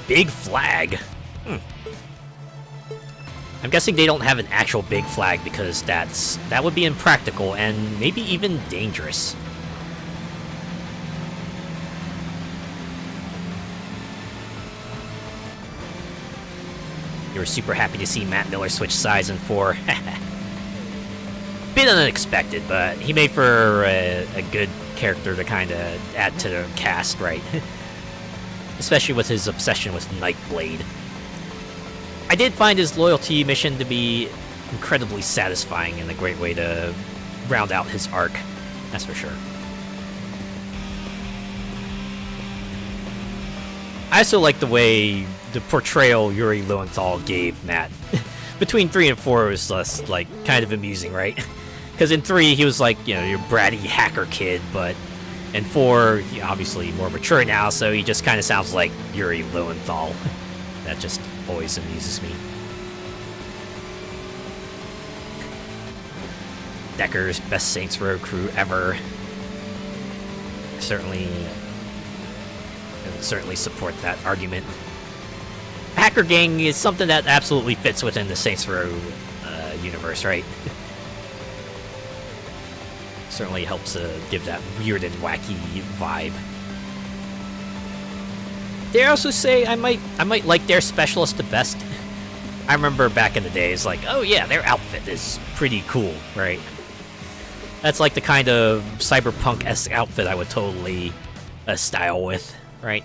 Big flag. I'm guessing they don't have an actual big flag because that would be impractical and maybe even dangerous. You were super happy to see Matt Miller switch sides in 4. Bit unexpected, but he made for a good character to kind of add to the cast, right? Especially with his obsession with Nightblade. I did find his loyalty mission to be incredibly satisfying and a great way to round out his arc, that's for sure. I also like the way the portrayal Yuri Lowenthal gave Matt. Between 3 and 4 was just, like, kind of amusing, right? Because in 3, he was like, you know, your bratty hacker kid, but in 4, he's obviously more mature now, so he just kind of sounds like Yuri Lowenthal. That just always amuses me. Decker's best Saints Row crew ever. Certainly support that argument. Hacker gang is something that absolutely fits within the Saints Row universe, right? Certainly helps give that weird and wacky vibe. They also say I might like their specialist the best. I remember back in the days, like, oh yeah, their outfit is pretty cool, right? That's like the kind of cyberpunk-esque outfit I would totally style with, right?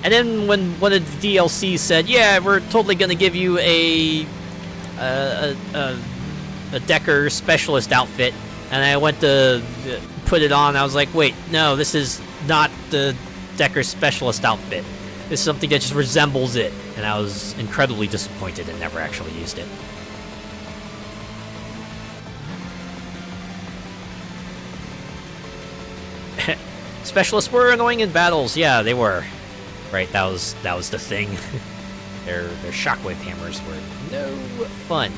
And then when one of the DLCs said, yeah, we're totally gonna give you a Decker specialist outfit, and I went to put it on, I was like, wait, no, this is not the Decker specialist outfit. This is something that just resembles it, and I was incredibly disappointed and never actually used it. Specialists were annoying in battles, yeah, they were. Right, that was the thing. Their shockwave hammers were no fun.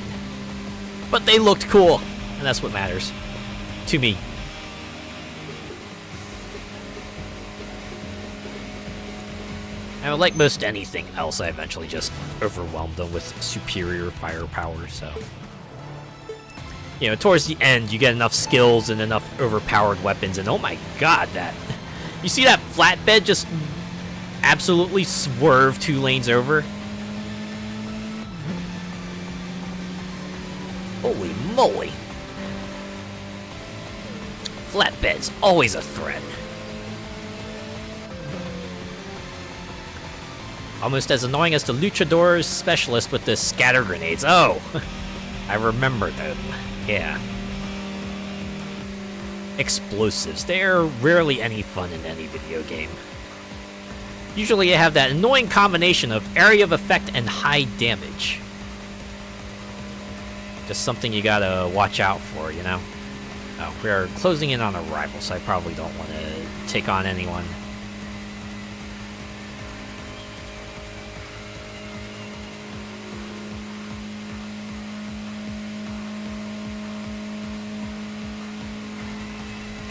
But they looked cool, and that's what matters. To me. And like most anything else, I eventually just overwhelmed them with superior firepower, so... You know, towards the end, you get enough skills and enough overpowered weapons, and oh my god, that... You see that flatbed just absolutely swerve 2 lanes over? Holy moly. Flatbed's always a threat. Almost as annoying as the Luchador's specialist with the scatter grenades. Oh! I remember them. Yeah. Explosives. They're rarely any fun in any video game. Usually you have that annoying combination of area of effect and high damage. Just something you gotta watch out for, you know? Oh, we're closing in on a rival, so I probably don't want to take on anyone.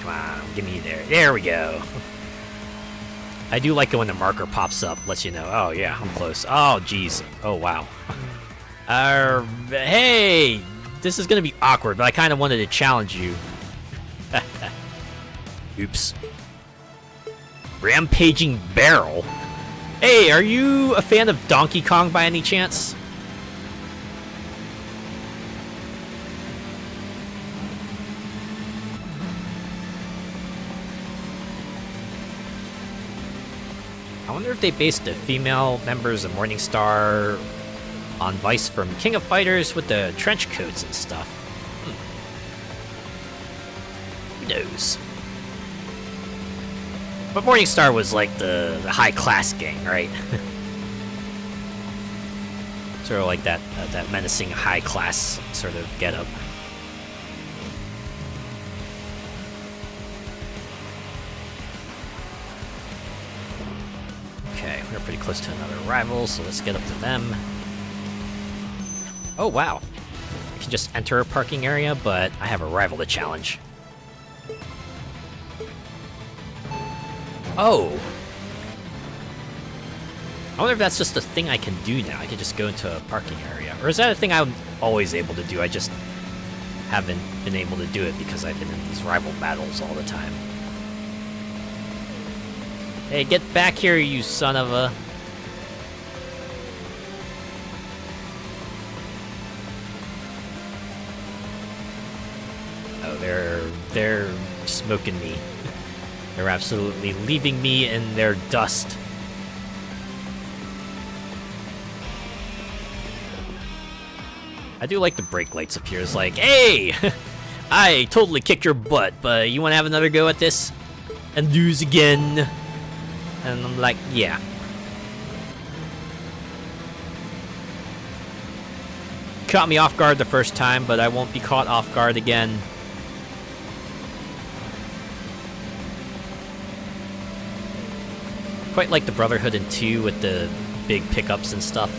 Come on, give me there. There we go. I do like it when the marker pops up, lets you know, oh yeah, I'm close. Oh, jeez. Oh, wow. Hey! This is gonna be awkward, but I kind of wanted to challenge you. Oops. Rampaging Barrel? Hey, are you a fan of Donkey Kong by any chance? I wonder if they based the female members of Morningstar on Vice from King of Fighters with the trench coats and stuff. Who knows? But Morningstar was like the high-class gang, right? Sort of like that menacing high-class sort of getup. Okay, we're pretty close to another rival, so let's get up to them. Oh, wow. I can just enter a parking area, but I have a rival to challenge. Oh! I wonder if that's just a thing I can do now. I can just go into a parking area. Or is that a thing I'm always able to do? I just haven't been able to do it because I've been in these rival battles all the time. Hey, get back here, you son of a... Oh, they're smoking me. They're absolutely leaving me in their dust. I do like the brake lights up here. It's like, hey! I totally kicked your butt, but you want to have another go at this? And lose again? And I'm like, yeah. Caught me off guard the first time, but I won't be caught off guard again. Quite like the Brotherhood in 2 with the big pickups and stuff.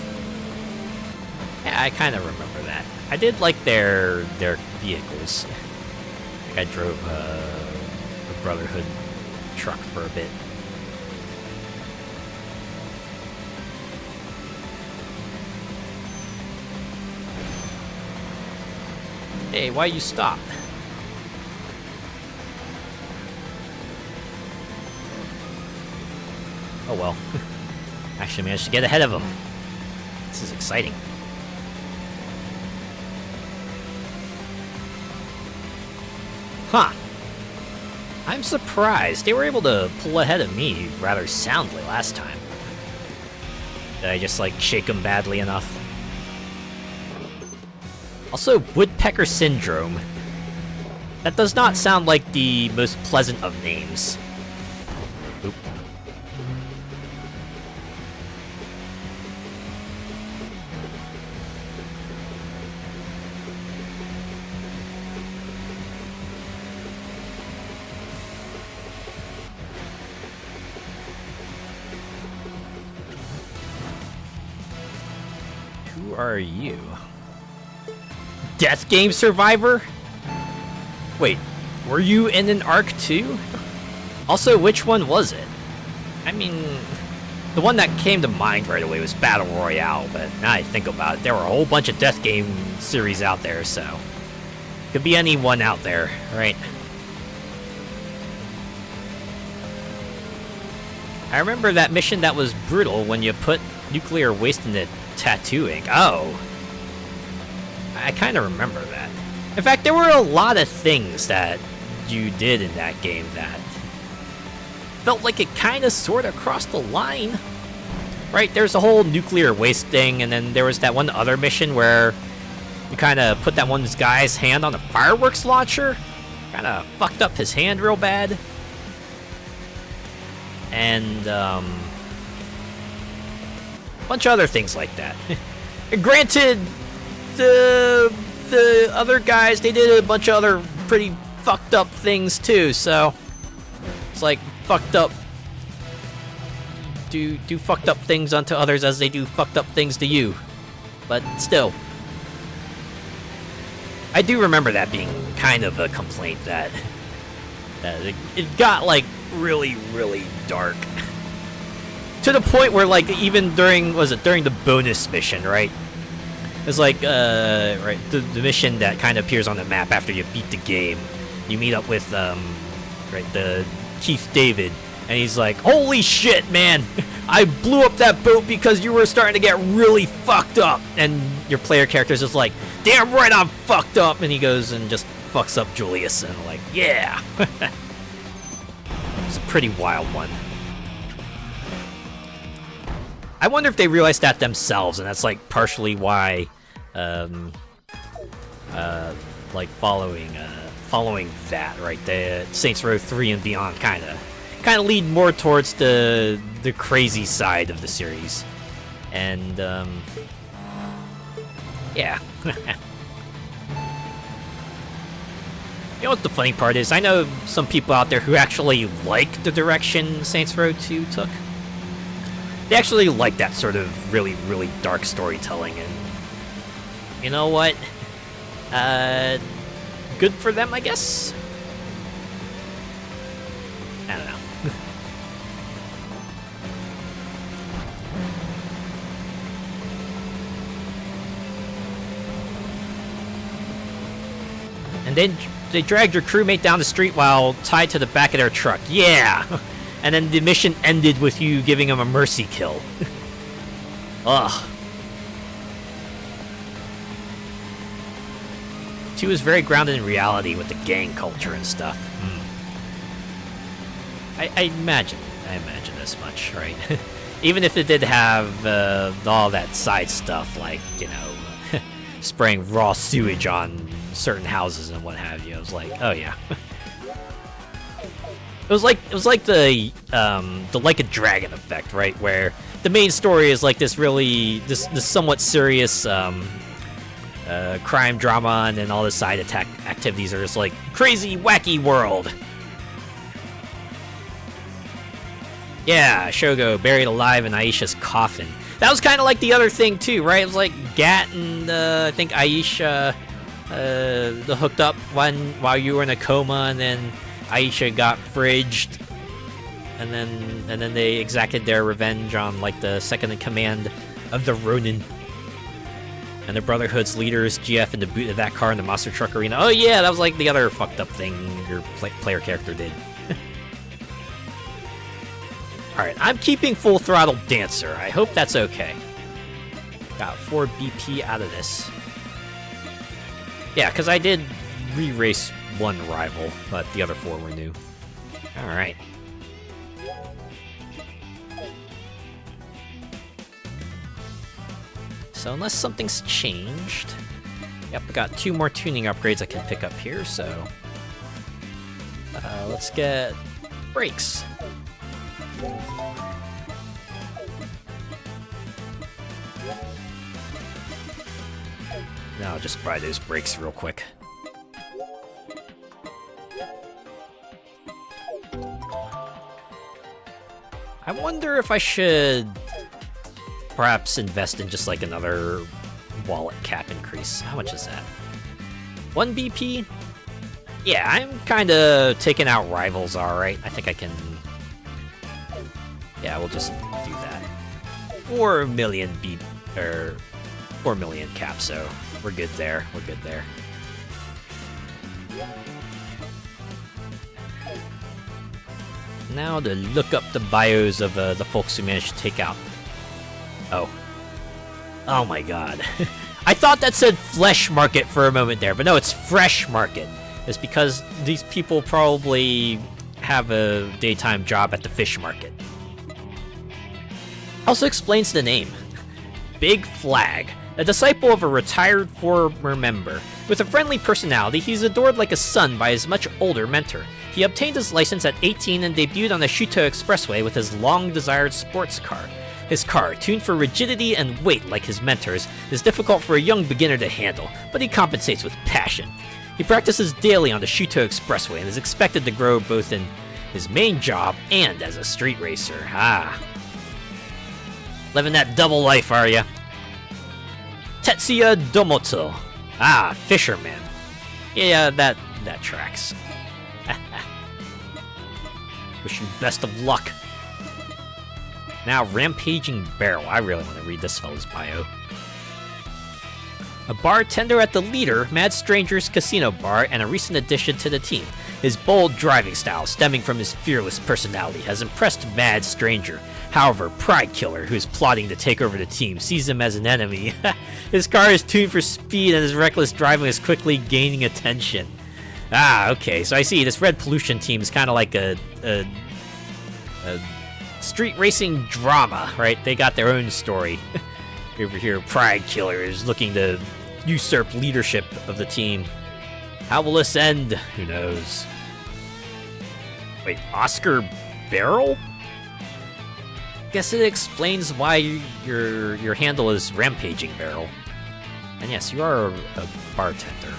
Yeah, I kind of remember that. I did like their vehicles. I drove a Brotherhood truck for a bit. Hey, why you stop? Oh well. Actually managed to get ahead of him. This is exciting. Huh. I'm surprised. They were able to pull ahead of me rather soundly last time. Did I just, like, shake them badly enough? Also, Woodpecker Syndrome. That does not sound like the most pleasant of names. Oop. Who are you? Death Game Survivor? Wait, were you in an arc too? Also, which one was it? I mean, The one that came to mind right away was Battle Royale, but now I think about it, there were a whole bunch of death game series out there, so could be anyone out there, right? I remember that mission that was brutal when you put nuclear waste in the tattoo ink. Oh, I kind of remember that. In fact, there were a lot of things that you did in that game that felt like it kind of sort of crossed the line. Right, there's a whole nuclear waste thing, and then there was that one other mission where you kind of put that one guy's hand on a fireworks launcher. Kind of fucked up his hand real bad. And, a bunch of other things like that. Granted, the other guys, they did a bunch of other pretty fucked up things too, so it's like fucked up. Do fucked up things unto others as they do fucked up things to you. But still, I do remember that being kind of a complaint that it got like really, really dark. To the point where like even during the bonus mission, right? It's like right, the mission that kind of appears on the map after you beat the game. You meet up with right, the Keith David, and he's like, "Holy shit, man! I blew up that boat because you were starting to get really fucked up." And your player character's just like, "Damn right, I'm fucked up." And he goes and just fucks up Julius, and I'm like, yeah. It's a pretty wild one. I wonder if they realized that themselves, and that's like partially why, like following that, right? The Saints Row 3 and beyond kind of lead more towards the crazy side of the series, and yeah. You know what the funny part is? I know some people out there who actually like the direction Saints Row 2 took. They actually like that sort of really, really dark storytelling, and you know what? Good for them, I guess? I don't know. And then they dragged your crewmate down the street while tied to the back of their truck. Yeah! And then the mission ended with you giving him a mercy kill. Ugh. 2 is very grounded in reality with the gang culture and stuff. I imagine as much, right? Even if it did have all that side stuff, like, you know, spraying raw sewage on certain houses and what have you. I was like, oh yeah. It was like the Like a Dragon effect, right? Where the main story is like this somewhat serious crime drama, and then all the side activities are just like crazy, wacky world. Yeah, Shogo buried alive in Aisha's coffin. That was kind of like the other thing too, right? It was like Gat and I think Aisha hooked up while you were in a coma, and then Aisha got fridged, and then they exacted their revenge on like the second in command of the Ronin. And the Brotherhood's leaders, GF, in the boot of that car in the monster truck arena. Oh yeah, that was like the other fucked up thing your player character did. Alright, I'm keeping full throttle Dancer. I hope that's okay. Got 4 BP out of this. Yeah, because I did re-race one rival, but the other 4 were new. Alright. So unless something's changed... Yep, I got 2 more tuning upgrades I can pick up here, so... let's get... brakes. Now I'll just buy those brakes real quick. I wonder if I should perhaps invest in just like another wallet cap increase. How much is that? 1 BP? Yeah, I'm kind of taking out rivals, alright. I think I can... Yeah, we'll just do that. 4 million beep, or 4 million cap, so we're good there. We're good there. Now to look up the bios of the folks who managed to take out. Oh. Oh my god. I thought that said flesh market for a moment there, but no, it's fresh market. It's because these people probably have a daytime job at the fish market. Also explains the name. Big Flag, a disciple of a retired former member. With a friendly personality, he's adored like a son by his much older mentor. He obtained his license at 18 and debuted on the Shuto Expressway with his long-desired sports car. His car, tuned for rigidity and weight like his mentor's, is difficult for a young beginner to handle, but he compensates with passion. He practices daily on the Shuto Expressway and is expected to grow both in his main job and as a street racer. Ah. Living that double life, are ya? Tetsuya Domoto. Ah, fisherman. Yeah, that tracks. Wish you best of luck. Now, Rampaging Barrel. I really want to read this fellow's bio. A bartender at the Leader, Mad Stranger's Casino Bar, and a recent addition to the team. His bold driving style, stemming from his fearless personality, has impressed Mad Stranger. However, Pride Killer, who is plotting to take over the team, sees him as an enemy. His car is tuned for speed, and his reckless driving is quickly gaining attention. Ah, okay, so I see. This Red Pollution team is kind of like a street racing drama, right? They got their own story. Over here, Pride Killer is looking to usurp leadership of the team. How will this end? Who knows? Wait, Oscar Barrel? Guess it explains why your handle is Rampaging Barrel. And yes, you are a bartender.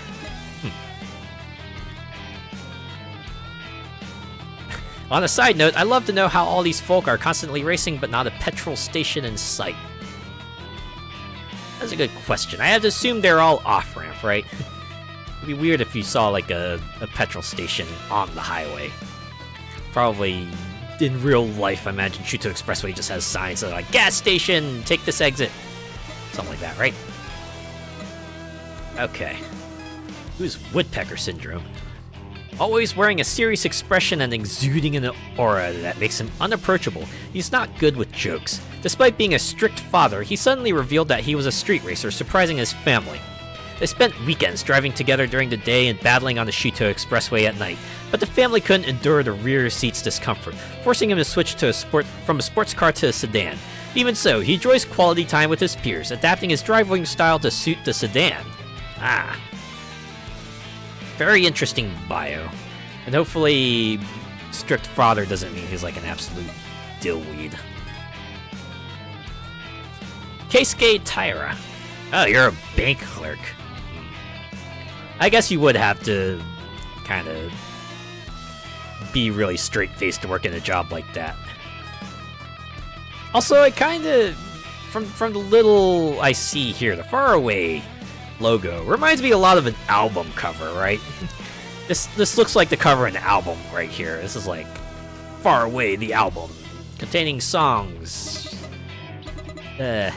On a side note, I love to know how all these folk are constantly racing but not a petrol station in sight. That's a good question. I have to assume they're all off-ramp, right? It'd be weird if you saw like a petrol station on the highway. Probably in real life, I imagine Shuto Expressway just has signs that are like, gas station, take this exit. Something like that, right? Okay. Who's Woodpecker Syndrome? Always wearing a serious expression and exuding an aura that makes him unapproachable, he's not good with jokes. Despite being a strict father, he suddenly revealed that he was a street racer, surprising his family. They spent weekends driving together during the day and battling on the Shuto Expressway at night, but the family couldn't endure the rear seat's discomfort, forcing him to switch to from a sports car to a sedan. Even so, he enjoys quality time with his peers, adapting his driving style to suit the sedan. Ah. Very interesting bio. And hopefully, strict father doesn't mean he's like an absolute dillweed. Keisuke Taira. Oh, you're a bank clerk. I guess you would have to kind of be really straight-faced to work in a job like that. Also, it kind of, from the little I see here, the faraway logo reminds me a lot of an album cover, right? This looks like the cover of an album right here. This is like Far Away, the album, containing songs. Yeah,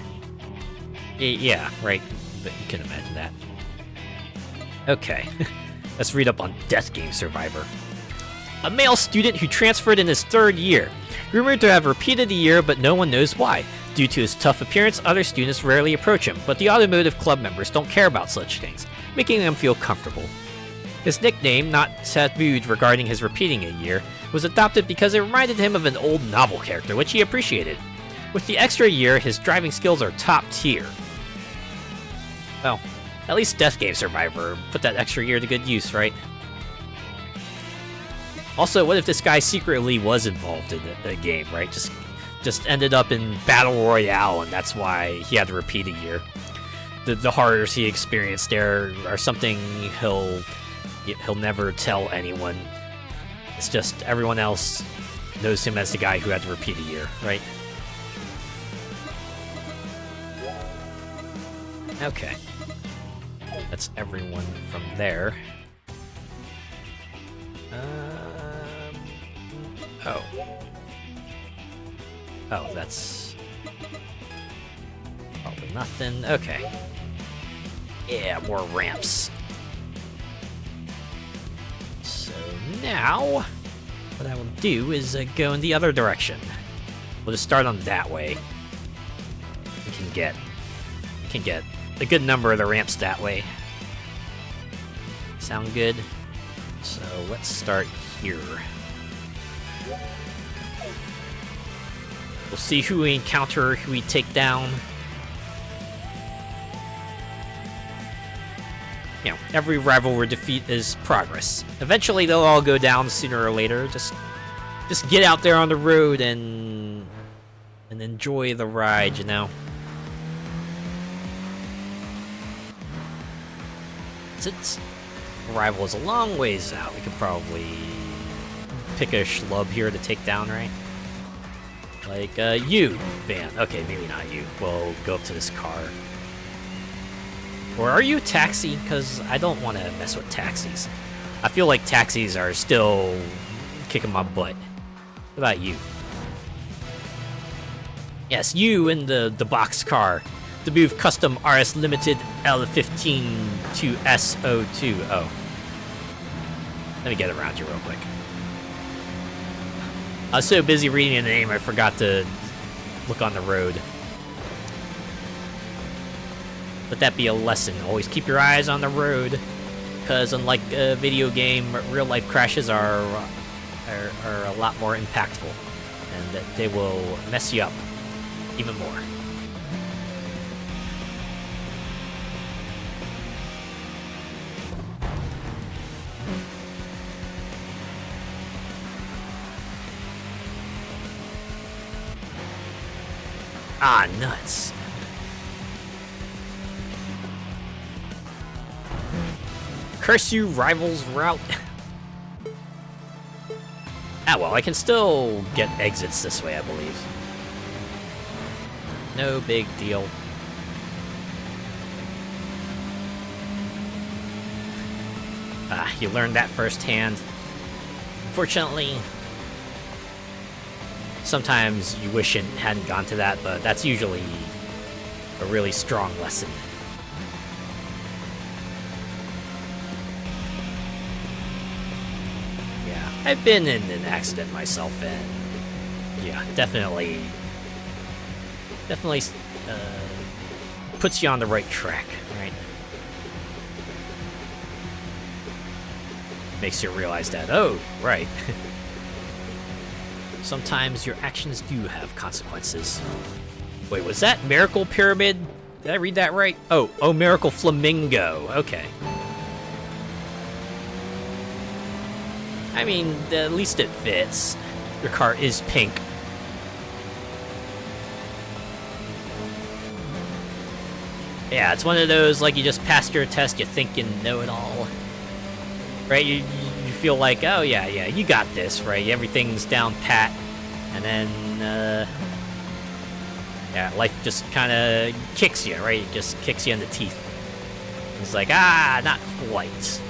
right. But you can imagine that. Okay, let's read up on Death Game Survivor. A male student who transferred in his 3rd year. Rumored to have repeated a year, but no one knows why. Due to his tough appearance, other students rarely approach him, but the automotive club members don't care about such things, making them feel comfortable. His nickname, not tabooed regarding his repeating a year, was adopted because it reminded him of an old novel character, which he appreciated. With the extra year, his driving skills are top tier. Well, at least Death Game Survivor put that extra year to good use, right? Also, what if this guy secretly was involved in the game, right? Just ended up in Battle Royale, and that's why he had to repeat a year. The horrors he experienced there are something he'll never tell anyone. It's just everyone else knows him as the guy who had to repeat a year, right? Okay. That's everyone from there. Oh. Oh, that's probably nothing. Okay. Yeah, more ramps. So now, what I will do is go in the other direction. We'll just start on that way. We can get a good number of the ramps that way. Sound good? So let's start here. We'll see who we encounter, who we take down. You know, every rival we defeat is progress. Eventually they'll all go down sooner or later. Just get out there on the road and enjoy the ride, you know. Since the rival is a long ways out, we could probably pick a schlub here to take down, right? Like, you, Van. Okay, maybe not you. We'll go up to this car. Or are you Taxi? Because I don't want to mess with taxis. I feel like taxis are still kicking my butt. What about you? Yes, you in the box car. The Move Custom RS Limited L15 to SO2. Oh. Let me get around you real quick. I was so busy reading the name, I forgot to look on the road. Let that be a lesson. Always keep your eyes on the road, because unlike a video game, real-life crashes are a lot more impactful, and that they will mess you up even more. Ah, nuts. Curse you, Rivals route. Ah, well, I can still get exits this way, I believe. No big deal. Ah, you learned that firsthand. Unfortunately, sometimes you wish it hadn't gone to that, but that's usually a really strong lesson. Yeah, I've been in an accident myself, and yeah, definitely puts you on the right track, right? Makes you realize that, oh, right. Sometimes your actions do have consequences. Wait, was that Miracle Pyramid? Did I read that right? Oh, Miracle Flamingo. Okay. I mean, at least it fits. Your car is pink. Yeah, it's one of those, like, you just passed your test, you think you know it all. Right? You feel like, oh, yeah, you got this, right? Everything's down pat. And then, yeah, life just kind of kicks you, right? It just kicks you in the teeth. It's like, ah, not quite.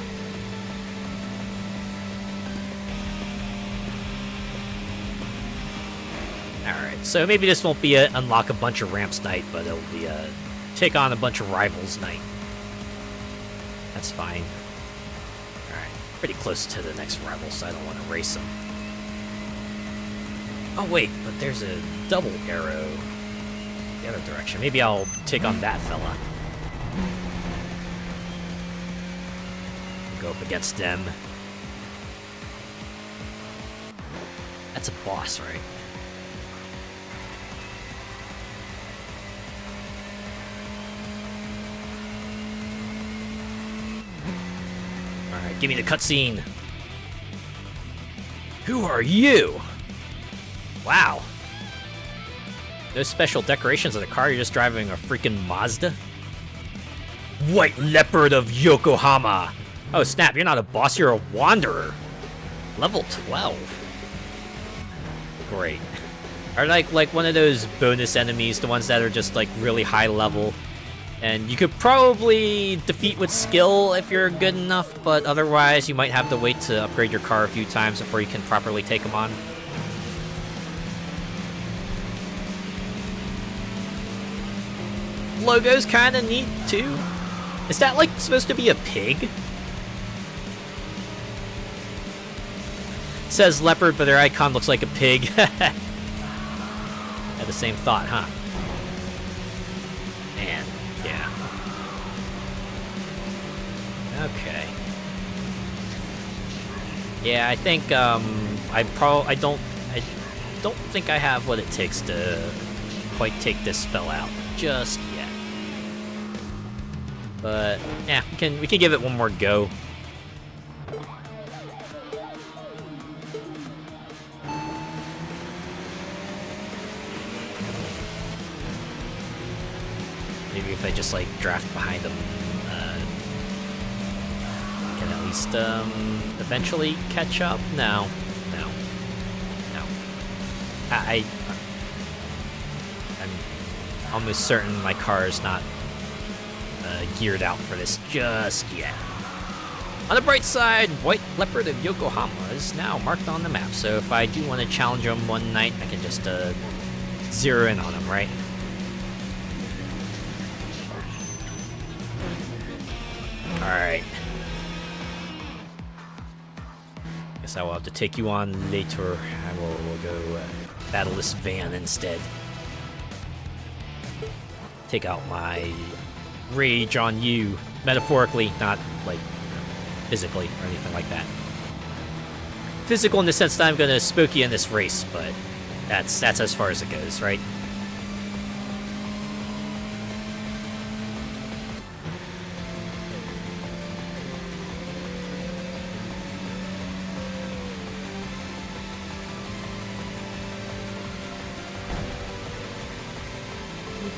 Alright, so maybe this won't be a unlock a bunch of ramps night, but it'll be a take on a bunch of rivals night. That's fine. Alright, pretty close to the next rival, so I don't want to race them. Oh wait, but there's a double arrow the other direction. Maybe I'll take on that fella. Go up against them. That's a boss, right? Alright, give me the cutscene. Who are you? Wow. No special decorations of the car, you're just driving a freaking Mazda? White Leopard of Yokohama! Oh snap, you're not a boss, you're a wanderer. Level 12. Great. Are like one of those bonus enemies, the ones that are just like really high level. And you could probably defeat with skill if you're good enough, but otherwise you might have to wait to upgrade your car a few times before you can properly take them on. logo's kind of neat too. Is that like supposed to be a pig? It says leopard, but their icon looks like a pig. Had the same thought, huh? Man, yeah. Okay. Yeah, I think I don't think I have what it takes to quite take this spell out just yet. But yeah, we can give it one more go. Maybe if I just like draft behind them, can at least eventually catch up. No. I'm almost certain my car is not geared out for this just yet. On the bright side, White Leopard of Yokohama is now marked on the map, so if I do want to challenge him one night, I can just zero in on him, right? Alright. Guess I will have to take you on later. We'll go battle this van instead. Take out my rage on you, metaphorically, not like physically or anything like that. Physical in the sense that I'm gonna spook you in this race, but that's as far as it goes, right?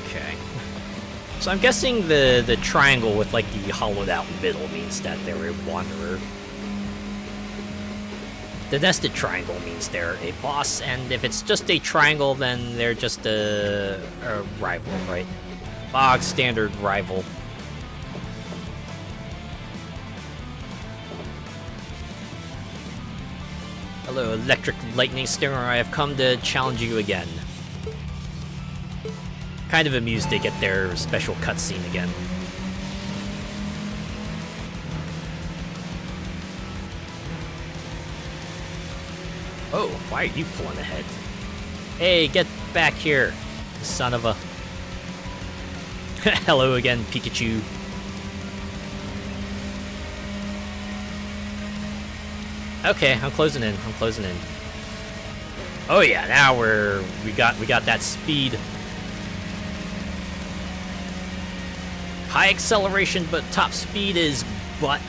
Okay. So I'm guessing the triangle with like the hollowed out middle means that they're a wanderer. The nested triangle means they're a boss, and if it's just a triangle, then they're just a rival, right? Bog standard rival. Hello, Electric Lightning Stinger. I have come to challenge you again. Kind of amused they get their special cutscene again. Oh, why are you pulling ahead? Hey, get back here, son of a... Hello again, Pikachu. Okay, I'm closing in. Oh yeah, now we got that speed. High acceleration, but top speed is butt.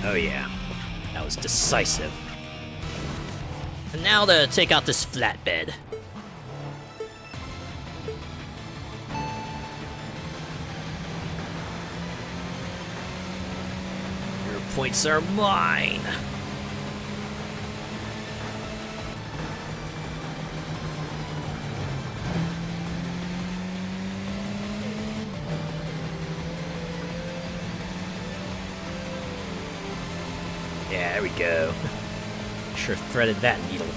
Oh yeah, that was decisive. And now to take out this flatbed. Your points are mine. Yeah, there we go. Sure threaded that needle.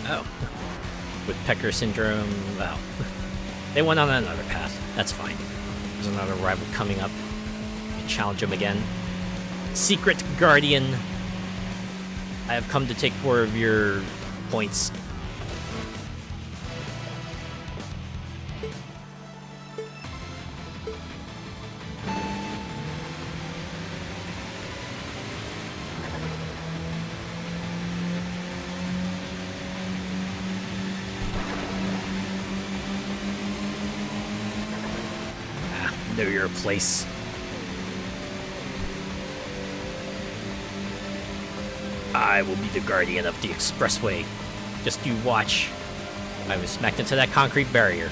Oh. With Pecker syndrome, well, they went on another path. That's fine. There's another rival coming up. You challenge him again. Secret Guardian. I have come to take 4 of your points. Know your place. I will be the guardian of the expressway. Just you watch. I was smacked into that concrete barrier.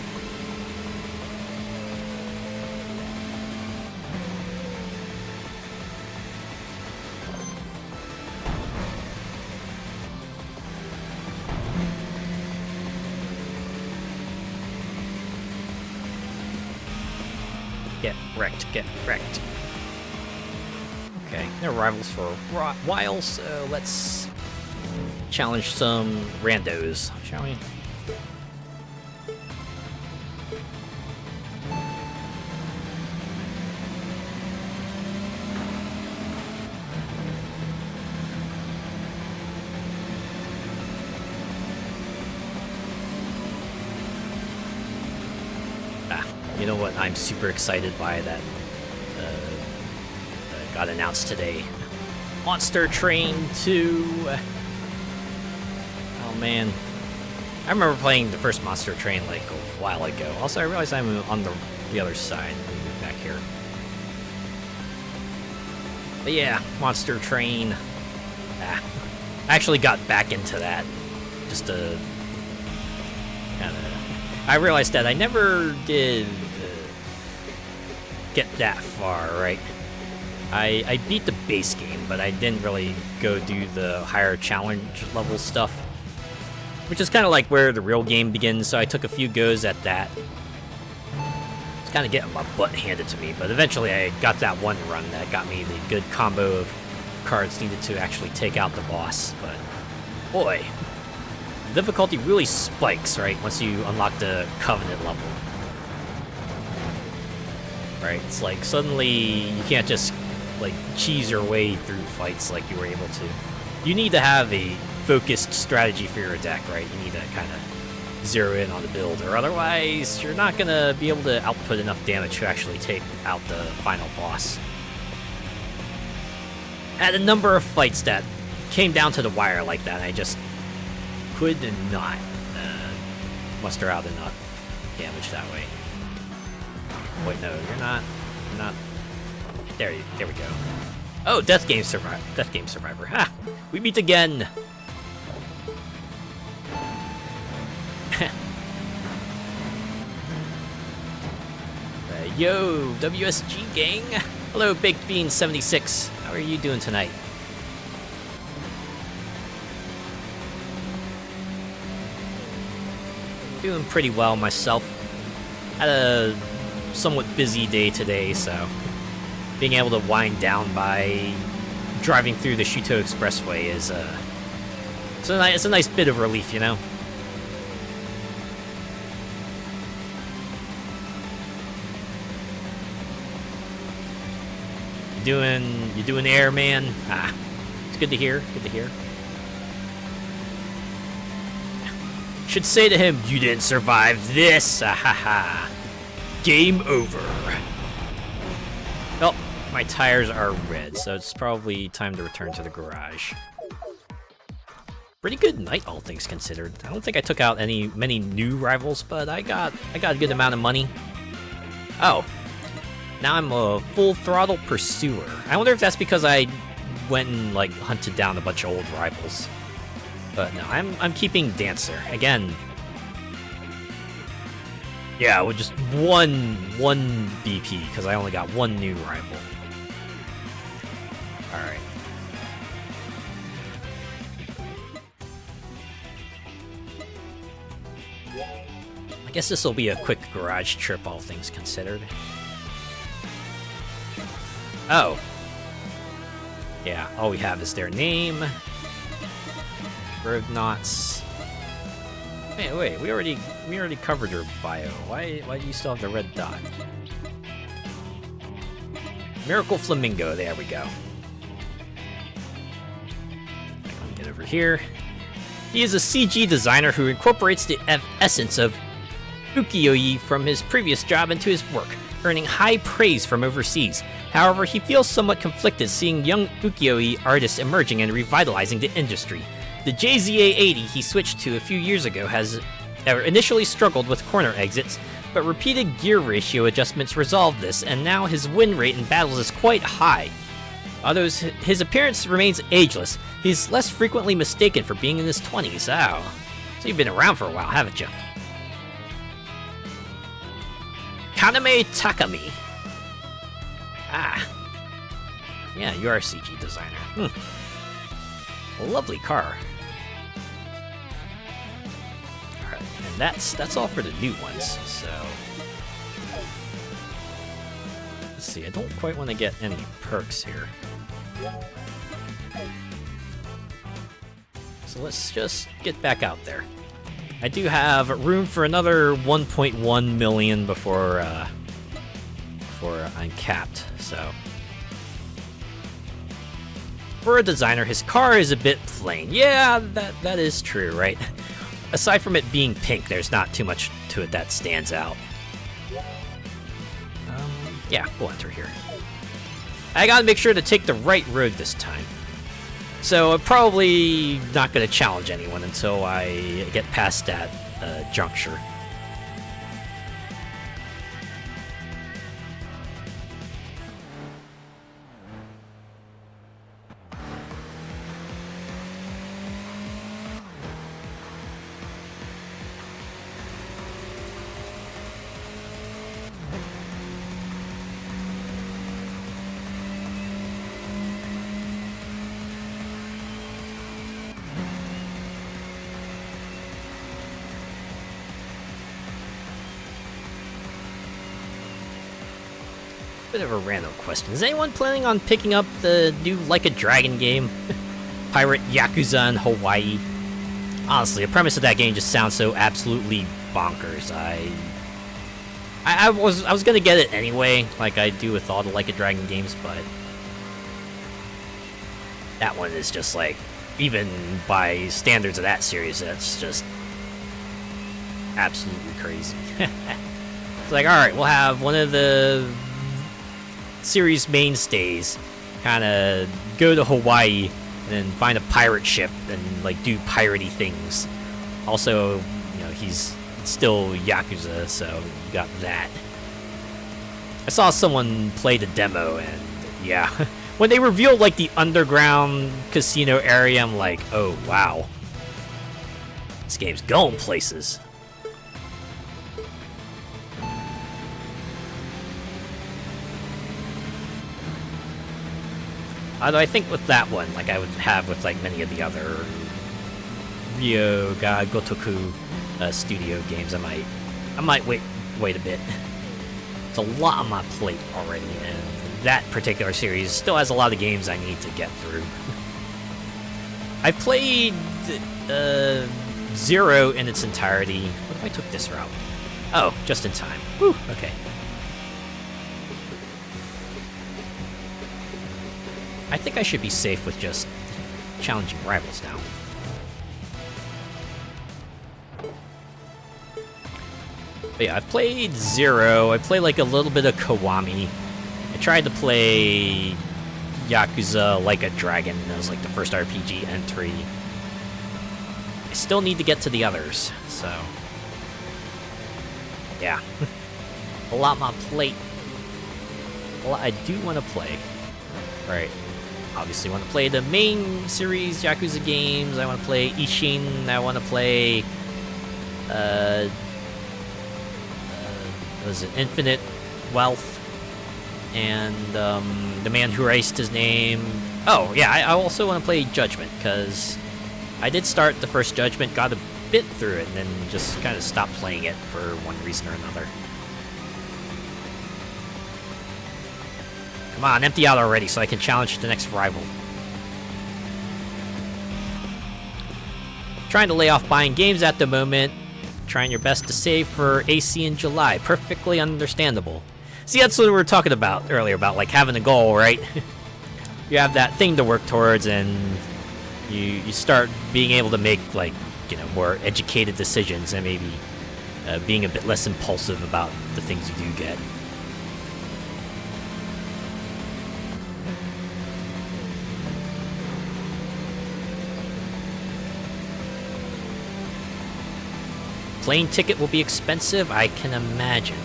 Get wrecked, get wrecked. Okay, no rivals for a while, so let's challenge some randos, shall we? You know what I'm super excited by that got announced today? Monster Train 2! Oh man. I remember playing the first Monster Train like a while ago. Also, I realized I'm on the other side. Let me move back here. But yeah, Monster Train. I actually got back into that. Just to kind of... I realized that I never did get that far, right? I beat the base game, but I didn't really go do the higher challenge level stuff, which is kind of like where the real game begins, so I took a few goes at that. It's kind of getting my butt handed to me, but eventually I got that one run that got me the good combo of cards needed to actually take out the boss, but boy, the difficulty really spikes, right, once you unlock the Covenant level. Right, it's like suddenly you can't just like cheese your way through fights like you were able to. You need to have a focused strategy for your deck, right? You need to kind of zero in on the build, or otherwise you're not gonna be able to output enough damage to actually take out the final boss. I had a number of fights that came down to the wire like that, and I just could not muster out enough damage that way. Wait, no, you're not. You're not. There we go. Oh, Death Game Survivor. Ha! We meet again. Yo, WSG gang. Hello, Baked Bean 76. How are you doing tonight? Doing pretty well myself. Had a somewhat busy day today, so being able to wind down by driving through the Shuto Expressway is it's a nice bit of relief, you know. You doing air, man? Ah, it's good to hear. Good to hear. Should say to him, "You didn't survive this." Ah ha ha. Game over. Well, my tires are red, so it's probably time to return to the garage. Pretty good night, all things considered. I don't think I took out many new rivals, but I got a good amount of money. Oh, now I'm a full throttle pursuer. I wonder if that's because I went and like hunted down a bunch of old rivals. But no, I'm keeping Dancer again. Yeah, with just one BP, because I only got one new rival. Alright. I guess this will be a quick garage trip, all things considered. Oh. Yeah, all we have is their name. Roadnauts. Wait, we already covered your bio. Why do you still have the red dot? Miracle Flamingo, there we go. I'm gonna get over here. He is a CG designer who incorporates the essence of ukiyo-e from his previous job into his work, earning high praise from overseas. However, he feels somewhat conflicted seeing young ukiyo-e artists emerging and revitalizing the industry. The JZA-80 he switched to a few years ago has initially struggled with corner exits, but repeated gear ratio adjustments resolved this, and now his win rate in battles is quite high. Although his appearance remains ageless, He's less frequently mistaken for being in his 20s. Oh, so you've been around for a while, haven't you? Kaname Takami. Ah. Yeah, you are a CG designer. A lovely car. Alright, and that's all for the new ones, so... Let's see, I don't quite want to get any perks here. So let's just get back out there. I do have room for another 1.1 million before I'm capped, so... For a designer, his car is a bit plain. Yeah, that is true, right? Aside from it being pink, there's not too much to it that stands out. Yeah, we'll enter here. I gotta make sure to take the right road this time. So I'm probably not gonna challenge anyone until I get past that juncture. Bit of a random question. Is anyone planning on picking up the new Like a Dragon game? Pirate Yakuza in Hawaii. Honestly, the premise of that game just sounds so absolutely bonkers. I was gonna get it anyway, like I do with all the Like a Dragon games, but that one is just like, even by standards of that series, that's just absolutely crazy. It's like, alright, we'll have one of the series mainstays kind of go to Hawaii and then find a pirate ship and like do piratey things. Also, you know, he's still Yakuza, so you got that. I saw someone play the demo and yeah, when they revealed like the underground casino area, I'm like, oh wow, this game's going places. Although I think with that one, like I would have with like many of the other Ryoga Gotoku studio games, I might wait a bit. It's a lot on my plate already, and that particular series still has a lot of games I need to get through. I played Zero in its entirety. What if I took this route? Oh, just in time. Whew, okay. I think I should be safe with just challenging rivals now. But yeah, I've played Zero. I played like a little bit of Kiwami. I tried to play Yakuza Like a Dragon. That was like the first RPG entry. I still need to get to the others, so... yeah. A lot on my plate. Well, I do want to play. Right. Obviously want to play the main series Yakuza games. I want to play Ishin. I want to play was it Infinite Wealth and the man who erased his name. Oh yeah, I also want to play Judgment, because I did start the first Judgment, got a bit through it, and then just kind of stopped playing it for one reason or another. Come on, empty out already so I can challenge the next rival. Trying to lay off buying games at the moment. Trying your best to save for AC in July. Perfectly understandable. See, that's what we were talking about earlier, about like having a goal, right? You have that thing to work towards, and you start being able to make, like, you know, more educated decisions, and maybe being a bit less impulsive about the things you do get. Plane ticket will be expensive, I can imagine.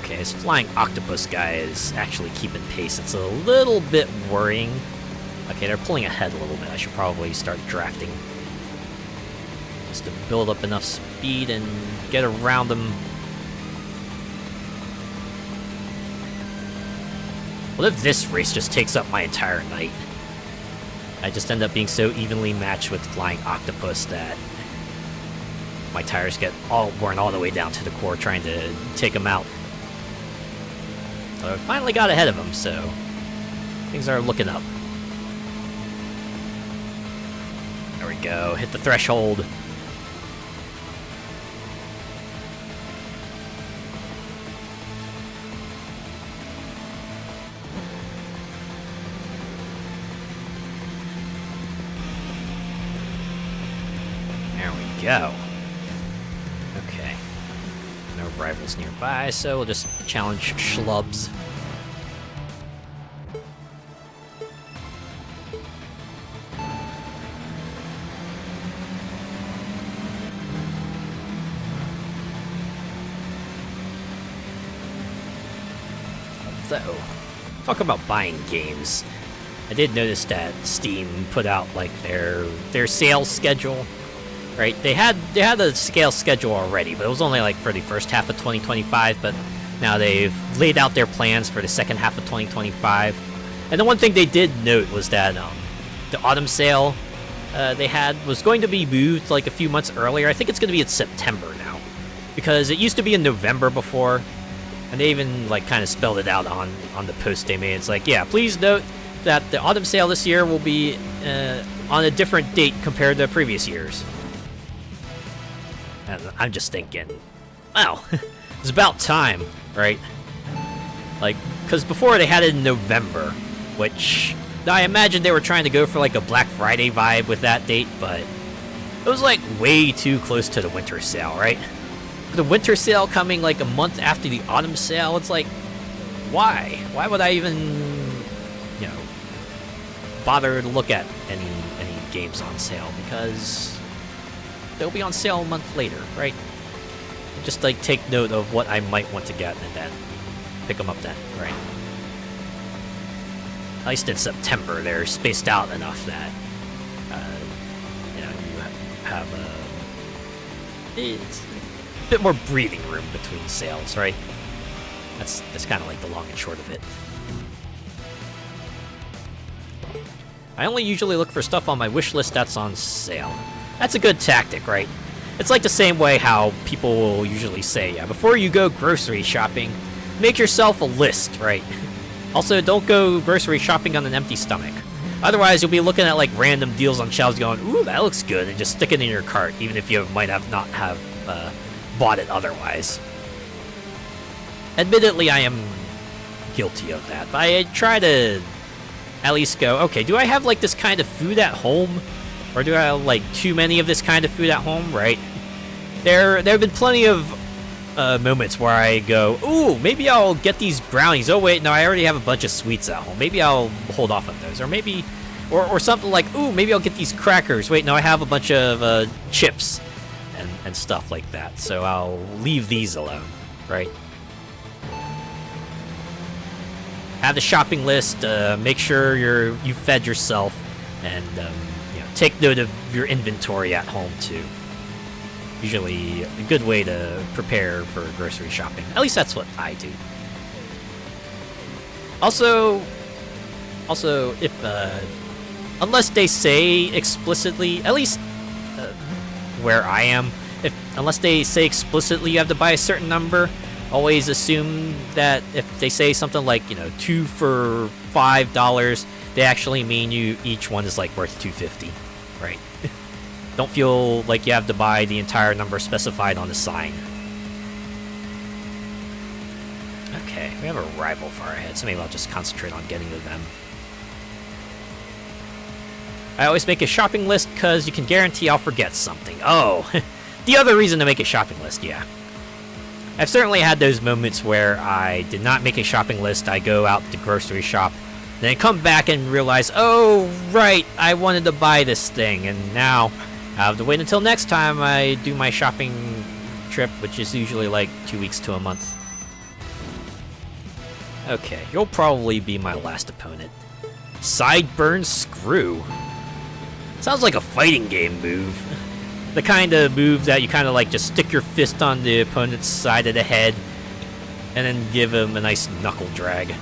Okay, this flying octopus guy is actually keeping pace. It's a little bit worrying. Okay, they're pulling ahead a little bit. I should probably start drafting. Just to build up enough speed and get around them. What if this race just takes up my entire night? I just end up being so evenly matched with flying octopus that my tires get all worn all the way down to the core trying to take them out. So I finally got ahead of them, so things are looking up. There we go, hit the threshold. There we go. Okay. No rivals nearby, so we'll just challenge schlubs. So, talk about buying games. I did notice that Steam put out like their sales schedule. Right, they had a sales schedule already, but it was only like for the first half of 2025. But now they've laid out their plans for the second half of 2025. And the one thing they did note was that the autumn sale they had was going to be moved like a few months earlier. I think it's going to be in September now, because it used to be in November before, and they even like kind of spelled it out on the post they made. It's like, yeah, please note that the autumn sale this year will be on a different date compared to previous years. And I'm just thinking, well, it's about time, right? Like, because before they had it in November, which I imagine they were trying to go for like a Black Friday vibe with that date, but it was like way too close to the winter sale, right? The winter sale coming like a month after the autumn sale, it's like, why? Why would I even, you know, bother to look at any games on sale? Because they'll be on sale a month later, right? Just like take note of what I might want to get and then pick them up then, right? At least in September, they're spaced out enough that you know, you have it's a bit more breathing room between sales, right? That's kind of like the long and short of it. I only usually look for stuff on my wish list that's on sale. That's a good tactic, right? It's like the same way how people will usually say, yeah, before you go grocery shopping, make yourself a list, right? Also, don't go grocery shopping on an empty stomach. Otherwise, you'll be looking at like random deals on shelves going, ooh, that looks good, and just stick it in your cart, even if you might have not have bought it otherwise. Admittedly, I am guilty of that, but I try to at least go, okay, do I have like this kind of food at home? Or do I have, like, too many of this kind of food at home, right? There have been plenty of moments where I go, ooh, maybe I'll get these brownies. Oh, wait, no, I already have a bunch of sweets at home. Maybe I'll hold off on those. Or maybe, or something like, ooh, maybe I'll get these crackers. Wait, no, I have a bunch of chips and stuff like that. So I'll leave these alone, right? Have the shopping list, make sure you fed yourself, and take note of your inventory at home too. Usually a good way to prepare for grocery shopping. At least that's what I do. Also, if unless they say explicitly, at least where I am, unless they say explicitly you have to buy a certain number, always assume that if they say something like, 2 for $5, they actually mean each one is like worth $2.50. Right. Don't feel like you have to buy the entire number specified on the sign. Okay, we have a rival far ahead, so maybe I'll just concentrate on getting to them. I always make a shopping list because you can guarantee I'll forget something. Oh, the other reason to make a shopping list, yeah. I've certainly had those moments where I did not make a shopping list. I go out to grocery shop, then come back and realize, oh, right, I wanted to buy this thing, and now I have to wait until next time I do my shopping trip, which is usually like 2 weeks to a month. Okay, you'll probably be my last opponent. Sideburn Screw. Sounds like a fighting game move. The kind of move that you kind of like just stick your fist on the opponent's side of the head and then give him a nice knuckle drag.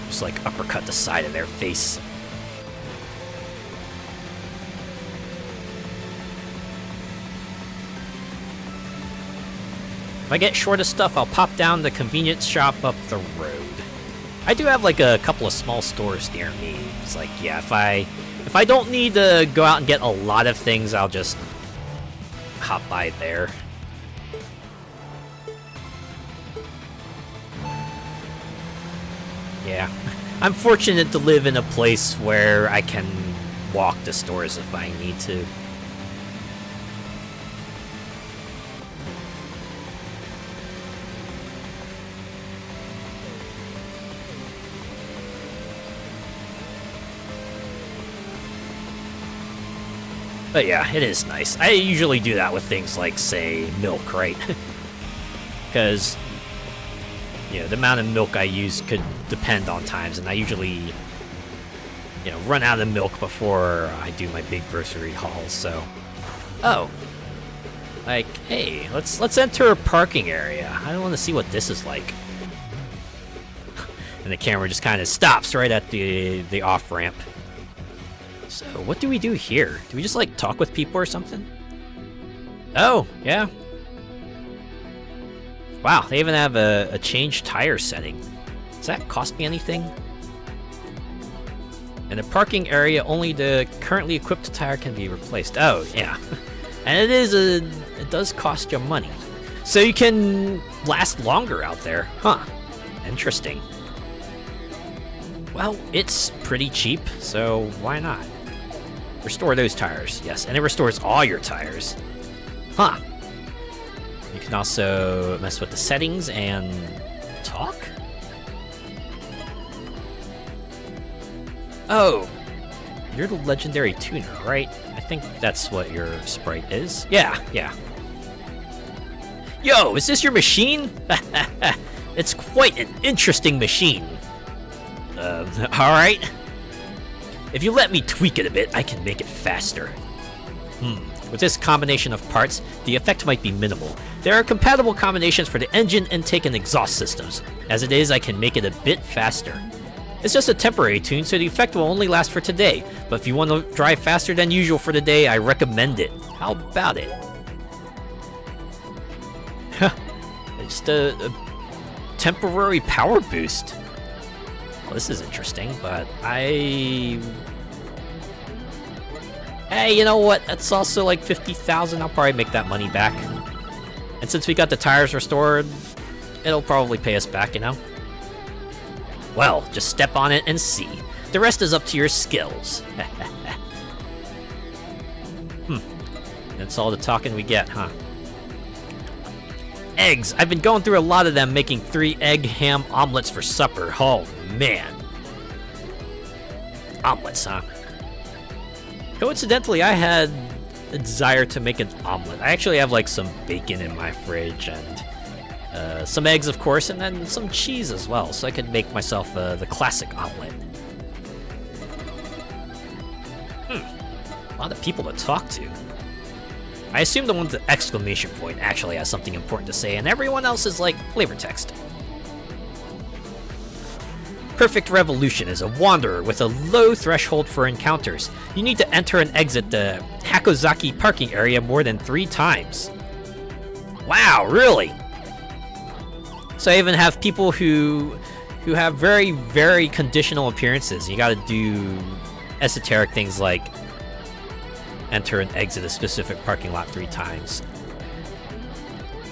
Just like uppercut the side of their face. If I get short of stuff, I'll pop down the convenience shop up the road. I do have like a couple of small stores near me. It's like, yeah, if I don't need to go out and get a lot of things, I'll just hop by there. Yeah, I'm fortunate to live in a place where I can walk to stores if I need to. But yeah, it is nice. I usually do that with things like, say, milk, right? Because, you know, the amount of milk I use could depend on times, and I usually, you know, run out of milk before I do my big grocery hauls, so... Oh. Like, hey, let's enter a parking area. I don't want to see what this is like. And the camera just kind of stops right at the off-ramp. So, what do we do here? Do we just, like, talk with people or something? Oh, yeah. Wow, they even have a change tire setting. Does that cost me anything? In a parking area, only the currently equipped tire can be replaced. Oh, yeah. And it does cost you money. So you can last longer out there. Huh. Interesting. Well, it's pretty cheap, so why not? Restore those tires, yes, and it restores all your tires. Huh. You can also mess with the settings and talk? Oh, you're the legendary tuner, right? I think that's what your sprite is. Yeah. Yo, is this your machine? It's quite an interesting machine. Alright. If you let me tweak it a bit, I can make it faster. With this combination of parts, the effect might be minimal. There are compatible combinations for the engine, intake, and exhaust systems. As it is, I can make it a bit faster. It's just a temporary tune, so the effect will only last for today. But if you want to drive faster than usual for the day, I recommend it. How about it? It's just a temporary power boost. Well, this is interesting, but hey, you know what? That's also like 50,000. I'll probably make that money back. And since we got the tires restored, it'll probably pay us back, you know? Well, just step on it and see. The rest is up to your skills. That's all the talking we get, huh? Eggs. I've been going through a lot of them, making 3 egg ham omelets for supper. Oh, man. Omelets, huh? Coincidentally, I had a desire to make an omelet. I actually have, like, some bacon in my fridge, and some eggs, of course, and then some cheese as well, so I could make myself the classic omelet. A lot of people to talk to. I assume the one with the exclamation point actually has something important to say, and everyone else is like flavor text. Perfect Revolution is a wanderer with a low threshold for encounters. You need to enter and exit the Hakozaki parking area more than 3 times. Wow, really? So I even have people who have very, very conditional appearances. You gotta do esoteric things like enter and exit a specific parking lot 3 times.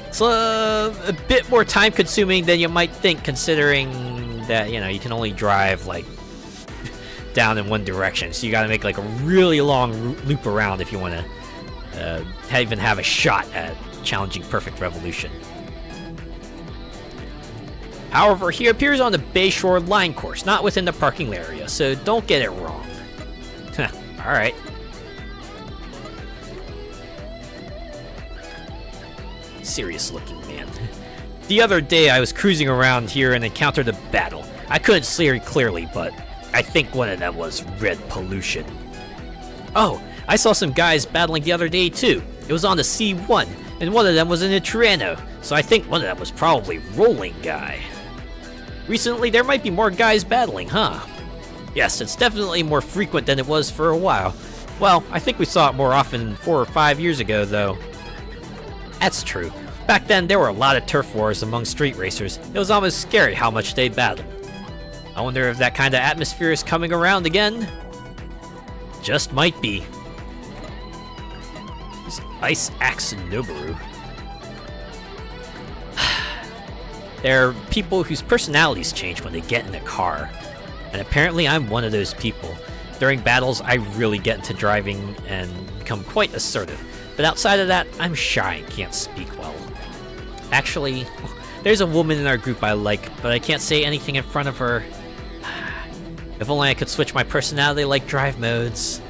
It's a bit more time consuming than you might think, considering that, you know, you can only drive like down in one direction, so you gotta make like a really long loop around if you want to even have a shot at challenging Perfect Revolution. However, he appears on the Bayshore line course, not within the parking area, so don't get it wrong. Alright. Serious looking man. The other day I was cruising around here and encountered a battle. I couldn't see it clearly, but I think one of them was red pollution. Oh, I saw some guys battling the other day too. It was on the C1, and one of them was in a Tirano, so I think one of them was probably Rolling Guy. Recently, there might be more guys battling, huh? Yes, it's definitely more frequent than it was for a while. Well, I think we saw it more often 4 or 5 years ago, though. That's true. Back then, there were a lot of turf wars among street racers. It was almost scary how much they battled. I wonder if that kind of atmosphere is coming around again? Just might be. This Ice Axe Noboru. There are people whose personalities change when they get in a car. And apparently I'm one of those people. During battles, I really get into driving and become quite assertive. But outside of that, I'm shy and can't speak well. Actually, there's a woman in our group I like, but I can't say anything in front of her. If only I could switch my personality like drive modes.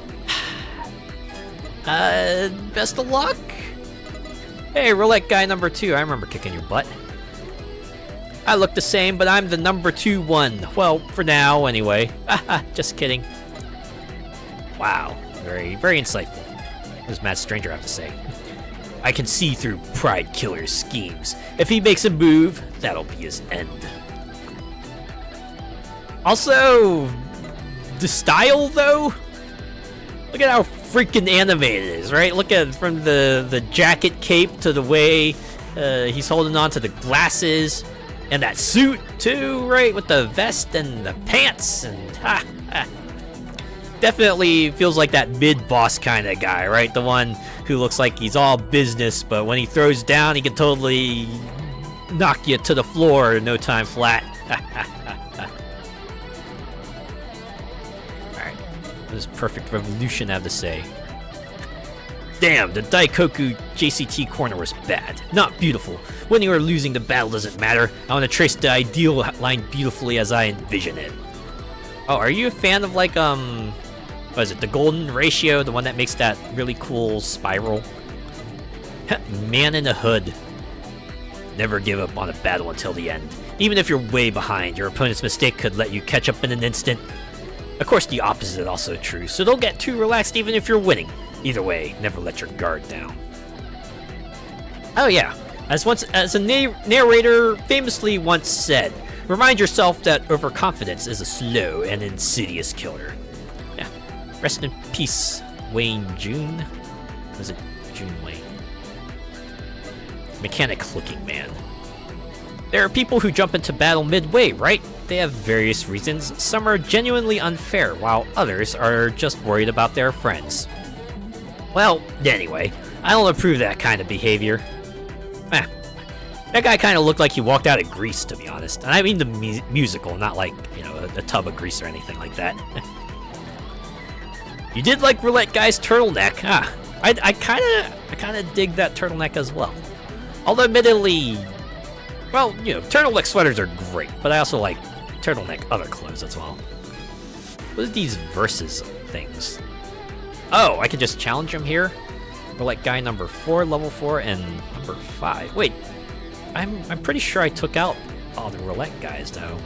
Best of luck? Hey, roulette guy number 2, I remember kicking your butt. I look the same, but I'm the number 2 one. Well, for now, anyway. Just kidding. Wow, very, very insightful. What does Matt Stranger have to say? I can see through Pride Killer's schemes. If he makes a move, that'll be his end. Also, the style, though? Look at how freaking animated it is, right? Look at from the jacket cape to the way he's holding on to the glasses. And that suit, too, right? With the vest and the pants and Definitely feels like that mid-boss kind of guy, right? The one who looks like he's all business, but when he throws down, he can totally knock you to the floor in no time flat. Alright, what does Perfect Revolution have to say? Damn, the Daikoku JCT corner was bad. Not beautiful. Winning or losing the battle doesn't matter. I want to trace the ideal line beautifully as I envision it. Oh, are you a fan of like, what is it, the golden ratio? The one that makes that really cool spiral? Man in the hood. Never give up on a battle until the end. Even if you're way behind, your opponent's mistake could let you catch up in an instant. Of course, the opposite is also true, so don't get too relaxed even if you're winning. Either way, never let your guard down. Oh yeah, as a narrator famously once said, remind yourself that overconfidence is a slow and insidious killer. Yeah, rest in peace, Wayne June. Was it June Wayne? Mechanic looking man. There are people who jump into battle midway, right? They have various reasons. Some are genuinely unfair, while others are just worried about their friends. Well, anyway, I don't approve that kind of behavior. That guy kind of looked like he walked out of Grease, to be honest. And I mean the musical, not like, you know, a tub of grease or anything like that. You did like Roulette Guy's turtleneck, huh? I kind of dig that turtleneck as well. Although, admittedly, well, you know, turtleneck sweaters are great, but I also like turtleneck other clothes as well. What are these versus things? Oh, I can just challenge him here? Roulette Guy number 4, level 4, and number 5. Wait, I'm pretty sure I took out all the roulette guys, though.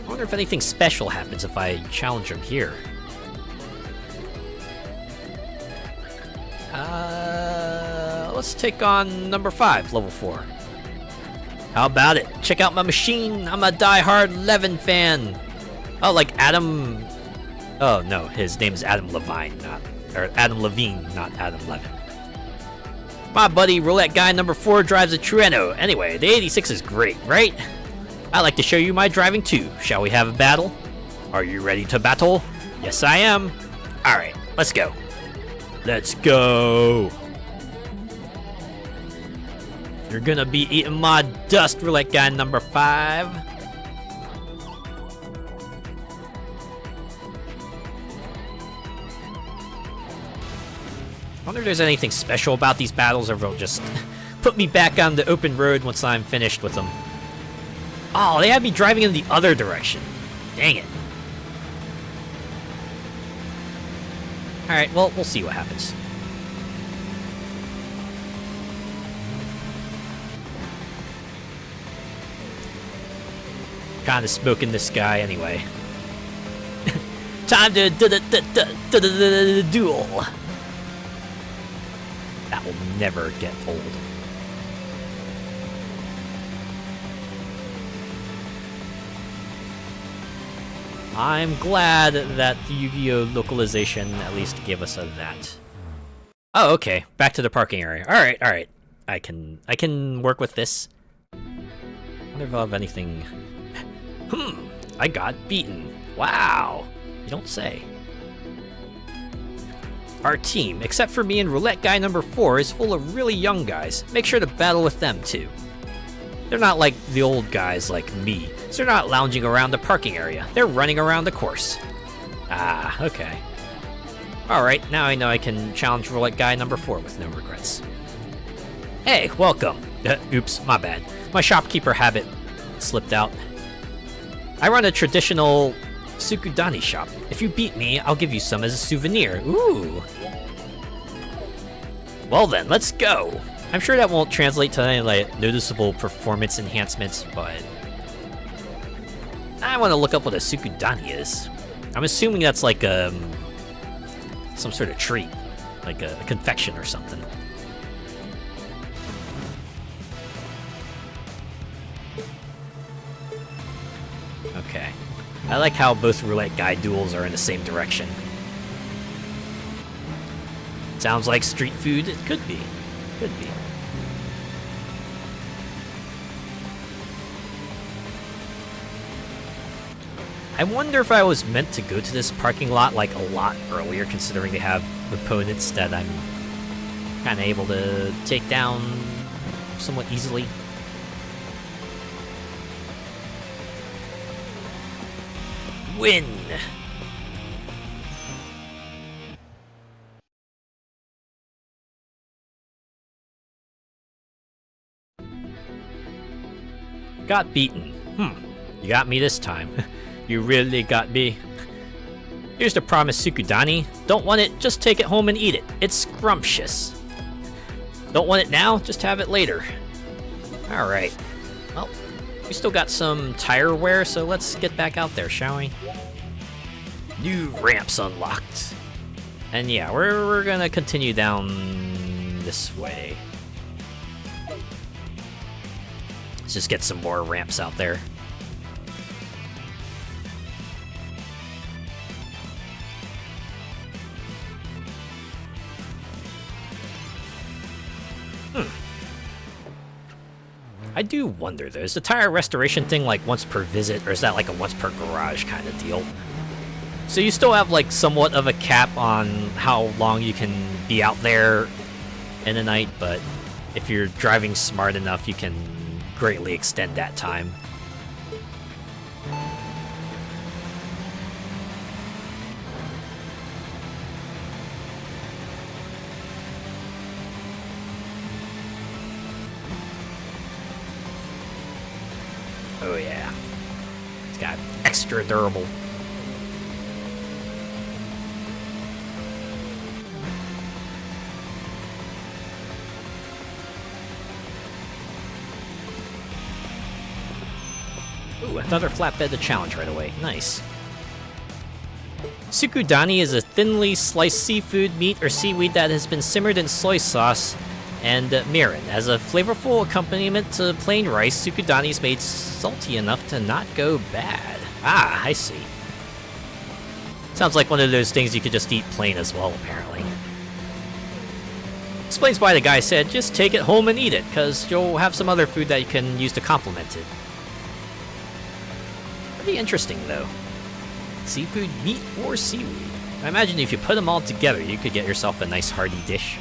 I wonder if anything special happens if I challenge him here. Let's take on number 5, level 4. How about it? Check out my machine. I'm a die-hard Levin fan. Oh, like Adam... Oh, no, his name is Adam Levine, or Adam Levine, not Adam Levin. My buddy Roulette Guy number 4 drives a Tirano. Anyway, the 86 is great, right? I'd like to show you my driving too. Shall we have a battle? Are you ready to battle? Yes, I am. Alright, let's go. Let's go. You're gonna be eating my dust, Roulette Guy number 5. I wonder if there's anything special about these battles, or if they'll just put me back on the open road once I'm finished with them. Oh, they had me driving in the other direction. Dang it. Alright, well, we'll see what happens. Kinda smoking this guy anyway. Time to duel. That will never get old. I'm glad that the Yu-Gi-Oh! Localization at least gave us that. Oh, okay. Back to the parking area. Alright, alright. I can work with this. I wonder if I'll have anything... I got beaten. Wow. You don't say. Our team, except for me and roulette guy number 4, is full of really young guys. Make sure to battle with them, too. They're not like the old guys like me, so they're not lounging around the parking area. They're running around the course. Ah, okay. Alright, now I know I can challenge roulette guy number 4 with no regrets. Hey, welcome. Oops, my bad. My shopkeeper habit slipped out. I run a traditional Tsukudani shop. If you beat me, I'll give you some as a souvenir. Ooh. Well then, let's go. I'm sure that won't translate to any like noticeable performance enhancements, but I want to look up what a Tsukudani is. I'm assuming that's like some sort of treat, like a confection or something. Okay. I like how both roulette guy duels are in the same direction. Sounds like street food. It could be. Could be. I wonder if I was meant to go to this parking lot like a lot earlier, considering they have opponents that I'm kind of able to take down somewhat easily. Win! Got beaten. You got me this time. You really got me. Here's the promised Tsukudani. Don't want it, just take it home and eat it. It's scrumptious. Don't want it now, just have it later. Alright. Well, we still got some tire wear, so let's get back out there, shall we? New ramps unlocked. And yeah, we're gonna continue down this way. Let's just get some more ramps out there. I do wonder though, is the tire restoration thing like once per visit, or is that like a once per garage kind of deal? So you still have like somewhat of a cap on how long you can be out there in a night, but if you're driving smart enough, you can greatly extend that time. Oh yeah, it's got extra durable. Ooh, another flatbed to challenge right away. Nice. Tsukudani is a thinly sliced seafood, meat, or seaweed that has been simmered in soy sauce and mirin. As a flavorful accompaniment to plain rice, Tsukudani is made salty enough to not go bad. Ah, I see. Sounds like one of those things you could just eat plain as well, apparently. Explains why the guy said, just take it home and eat it, because you'll have some other food that you can use to complement it. Pretty interesting, though. Seafood, meat, or seaweed. I imagine if you put them all together, you could get yourself a nice hearty dish.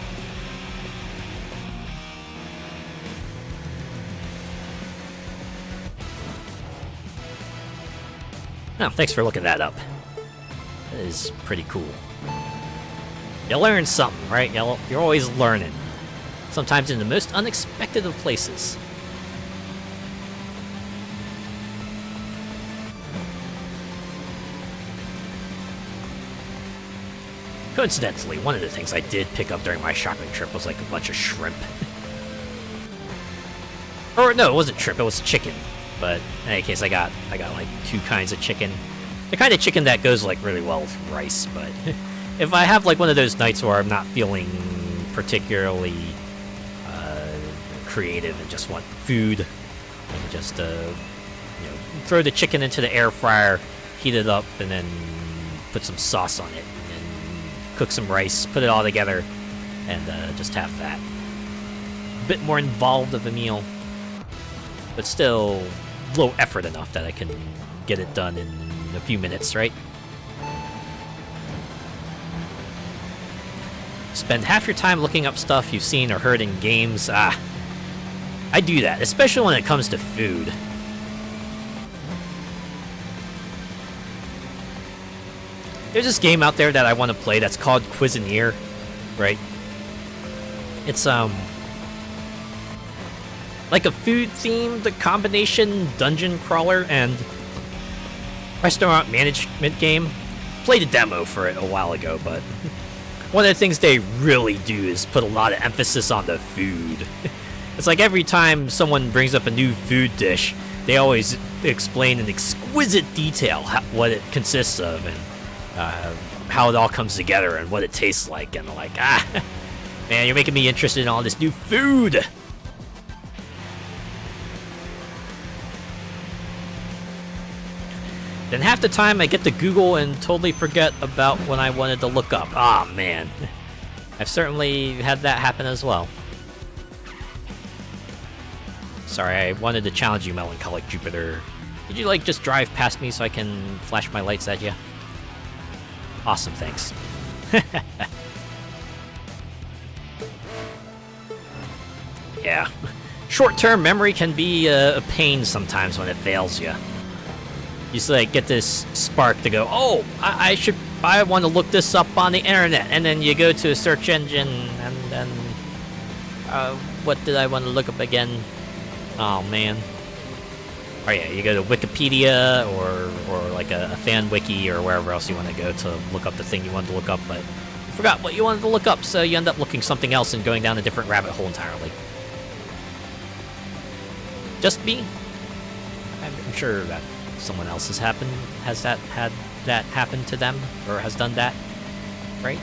Oh, thanks for looking that up. That is pretty cool. You learn something, right? You're always learning. sometimes in the most unexpected of places. Coincidentally, one of the things I did pick up during my shopping trip was like a bunch of shrimp. Or no, it wasn't shrimp, it was chicken. But in any case, I got like 2 kinds of chicken. The kind of chicken that goes like really well with rice, but if I have like one of those nights where I'm not feeling particularly creative and just want food, I can just throw the chicken into the air fryer, heat it up, and then put some sauce on it, and then cook some rice, put it all together, and just have that. A bit more involved of a meal, but still low effort enough that I can get it done in a few minutes, right? Spend half your time looking up stuff you've seen or heard in games. I do that, especially when it comes to food. There's this game out there that I want to play that's called Cuisinier, right? It's like a food-themed combination dungeon crawler and restaurant management game. Played a demo for it a while ago, but one of the things they really do is put a lot of emphasis on the food. It's like every time someone brings up a new food dish, they always explain in exquisite detail what it consists of and how it all comes together and what it tastes like. And like, man, you're making me interested in all this new food. Then half the time I get to Google and totally forget about what I wanted to look up. Ah, man. I've certainly had that happen as well. Sorry, I wanted to challenge you, Melancholic Jupiter. Did you, like, just drive past me so I can flash my lights at you? Awesome, thanks. Yeah. Short-term memory can be a pain sometimes when it fails you. You just, like, get this spark to go, oh, I want to look this up on the internet, and then you go to a search engine, and then, what did I want to look up again? Oh, man. Oh, yeah, you go to Wikipedia, or like a fan wiki, or wherever else you want to go to look up the thing you wanted to look up, but you forgot what you wanted to look up, so you end up looking something else and going down a different rabbit hole entirely. Just me? I'm sure that someone else has had that happen to them, or has done that, right?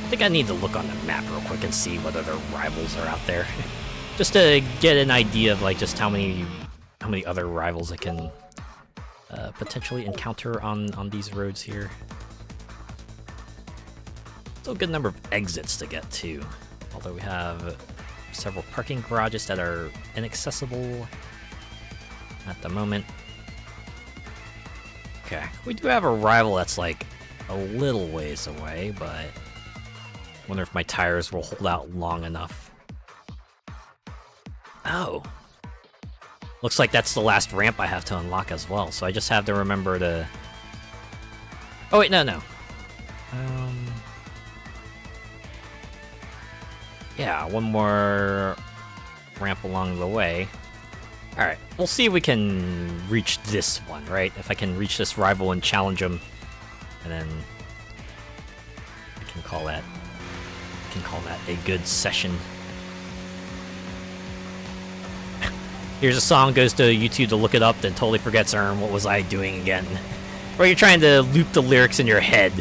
I think I need to look on the map real quick and see what other rivals are out there. Just to get an idea of like just how many other rivals I can potentially encounter on these roads here. Still a good number of exits to get to, although we have several parking garages that are inaccessible at the moment. Okay, we do have a rival that's like a little ways away, but wonder if my tires will hold out long enough. Oh. Looks like that's the last ramp I have to unlock as well, so I just have to remember to... Oh wait, no. Yeah, one more ramp along the way. Alright, we'll see if we can reach this one, right? If I can reach this rival and challenge him, and then I can call that a good session. Here's a song, goes to YouTube to look it up, then totally forgets, what was I doing again? Or you're trying to loop the lyrics in your head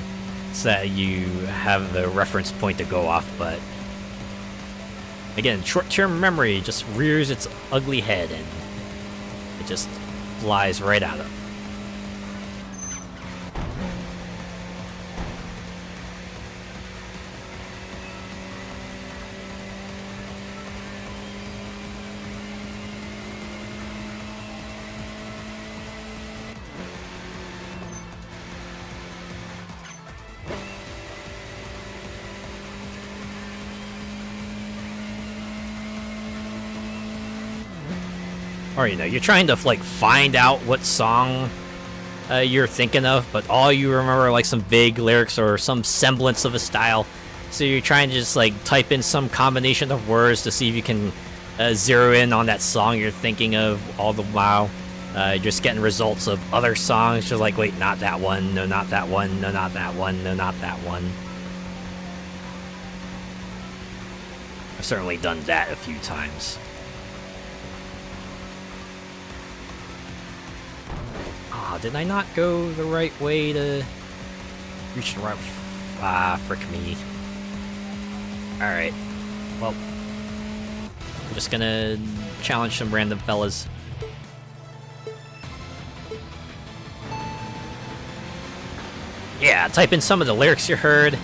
so that you have the reference point to go off, but again, short-term memory just rears its ugly head and it just flies right out of it. or you're trying to like find out what song you're thinking of, but all you remember are like some vague lyrics or some semblance of a style. So you're trying to just like type in some combination of words to see if you can zero in on that song you're thinking of all the while. Just getting results of other songs, just like, wait, not that one, no, not that one, no, not that one, no, not that one. I've certainly done that a few times. Ah, did I not go the right way to reach the right... Ah, frick me. Alright. Well, I'm just gonna challenge some random fellas. Yeah, type in some of the lyrics you heard.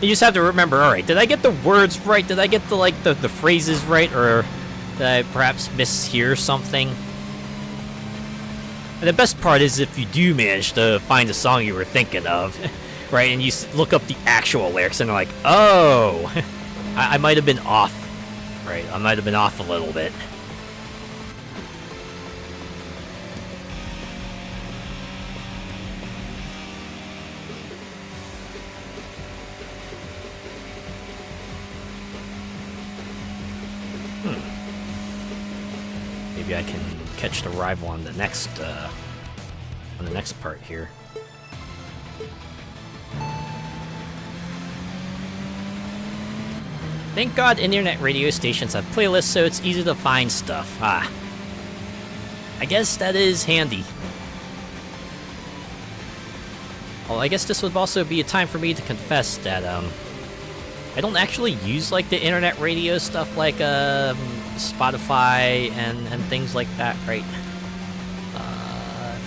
You just have to remember, alright, did I get the words right? Did I get the phrases right? Or did I perhaps mishear something? And the best part is if you do manage to find the song you were thinking of, right, and you look up the actual lyrics and they're like, oh, I might have been off, right? I might have been off a little bit. Maybe I can catch the rival on the next part here. Thank God internet radio stations have playlists so it's easy to find stuff. Ah. I guess that is handy. Well, I guess this would also be a time for me to confess that, I don't actually use, like, the internet radio stuff like, Spotify and things like that, right?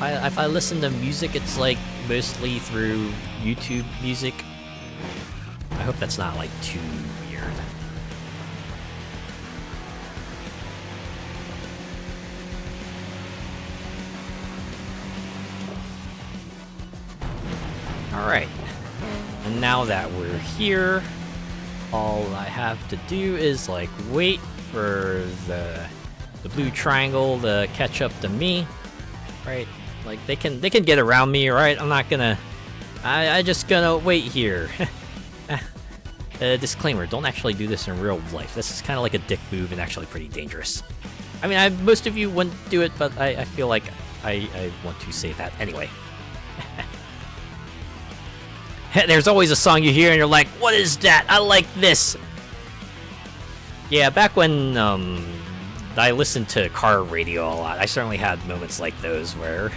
If I listen to music, it's, like, mostly through YouTube Music. I hope that's not, like, too weird. Alright. And now that we're here, all I have to do is, like, wait for the blue triangle to catch up to me, right? Like, they can get around me, right? I'm not gonna... I just gonna wait here. Disclaimer, don't actually do this in real life. This is kind of like a dick move and actually pretty dangerous. I mean, most of you wouldn't do it, but I feel like I want to say that anyway. There's always a song you hear and you're like, what is that? I like this! Yeah, back when I listened to car radio a lot, I certainly had moments like those where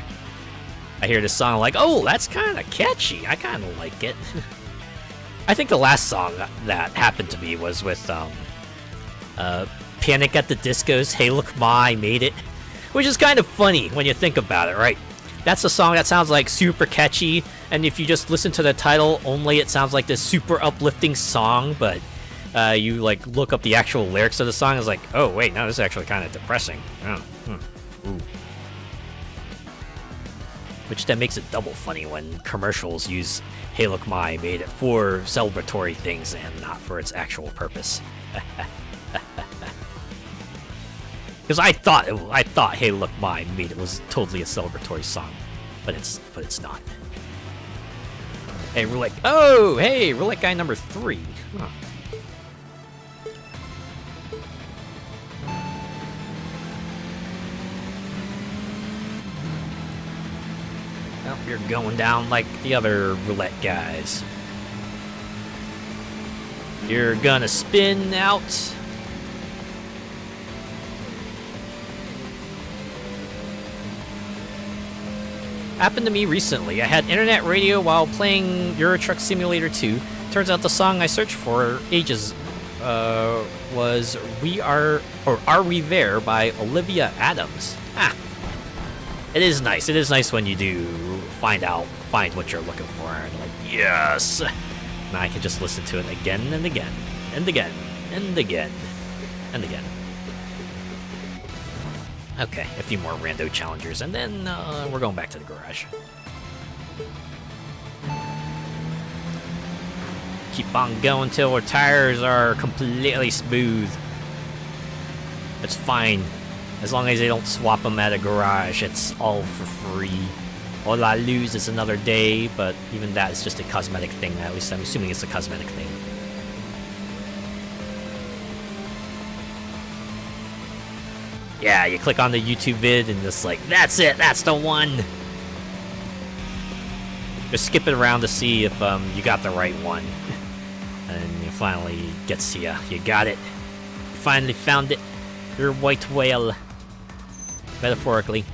I hear this song like, oh, that's kind of catchy. I kind of like it. I think the last song that happened to me was with Panic at the Disco's Hey Look Ma, I Made It, which is kind of funny when you think about it, right? That's a song that sounds like super catchy, and if you just listen to the title only, it sounds like this super uplifting song, but you like look up the actual lyrics of the song, it's like, oh wait, no, this is actually kind of depressing. Oh, ooh. Which then makes it double funny when commercials use Hey Look Ma, I Made It for celebratory things and not for its actual purpose. Because I thought Hey Look Ma, I Made It was totally a celebratory song, but it's not. Hey, roulette. Oh, hey, roulette guy number 3. Huh. Well, you're going down like the other roulette guys. You're gonna spin out. Happened to me recently. I had internet radio while playing Euro Truck Simulator 2. Turns out the song I searched for ages was Are We There by Olivia Adams. Ah. It is nice. It is nice when you do find what you're looking for and like, yes! And I can just listen to it again and again and again and again and again. Okay, a few more rando challengers, and then we're going back to the garage. Keep on going till our tires are completely smooth. It's fine. As long as they don't swap them at a garage, it's all for free. All I lose is another day, but even that is just a cosmetic thing. At least I'm assuming it's a cosmetic thing. Yeah, you click on the YouTube vid and just like, that's it, that's the one. Just skip it around to see if you got the right one. And it finally gets to you. You got it. You finally found it. Your white whale. Metaphorically.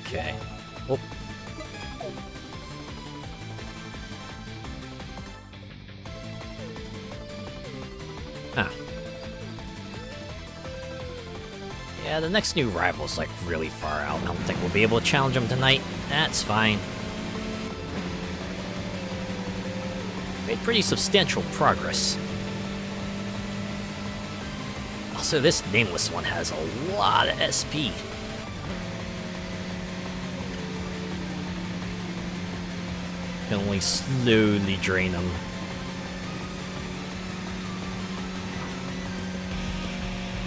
Okay. Oh. Huh. Yeah, the next new rival's like really far out. I don't think we'll be able to challenge him tonight. That's fine. Made pretty substantial progress. Also, this nameless one has a lot of SP. Can only slowly drain them.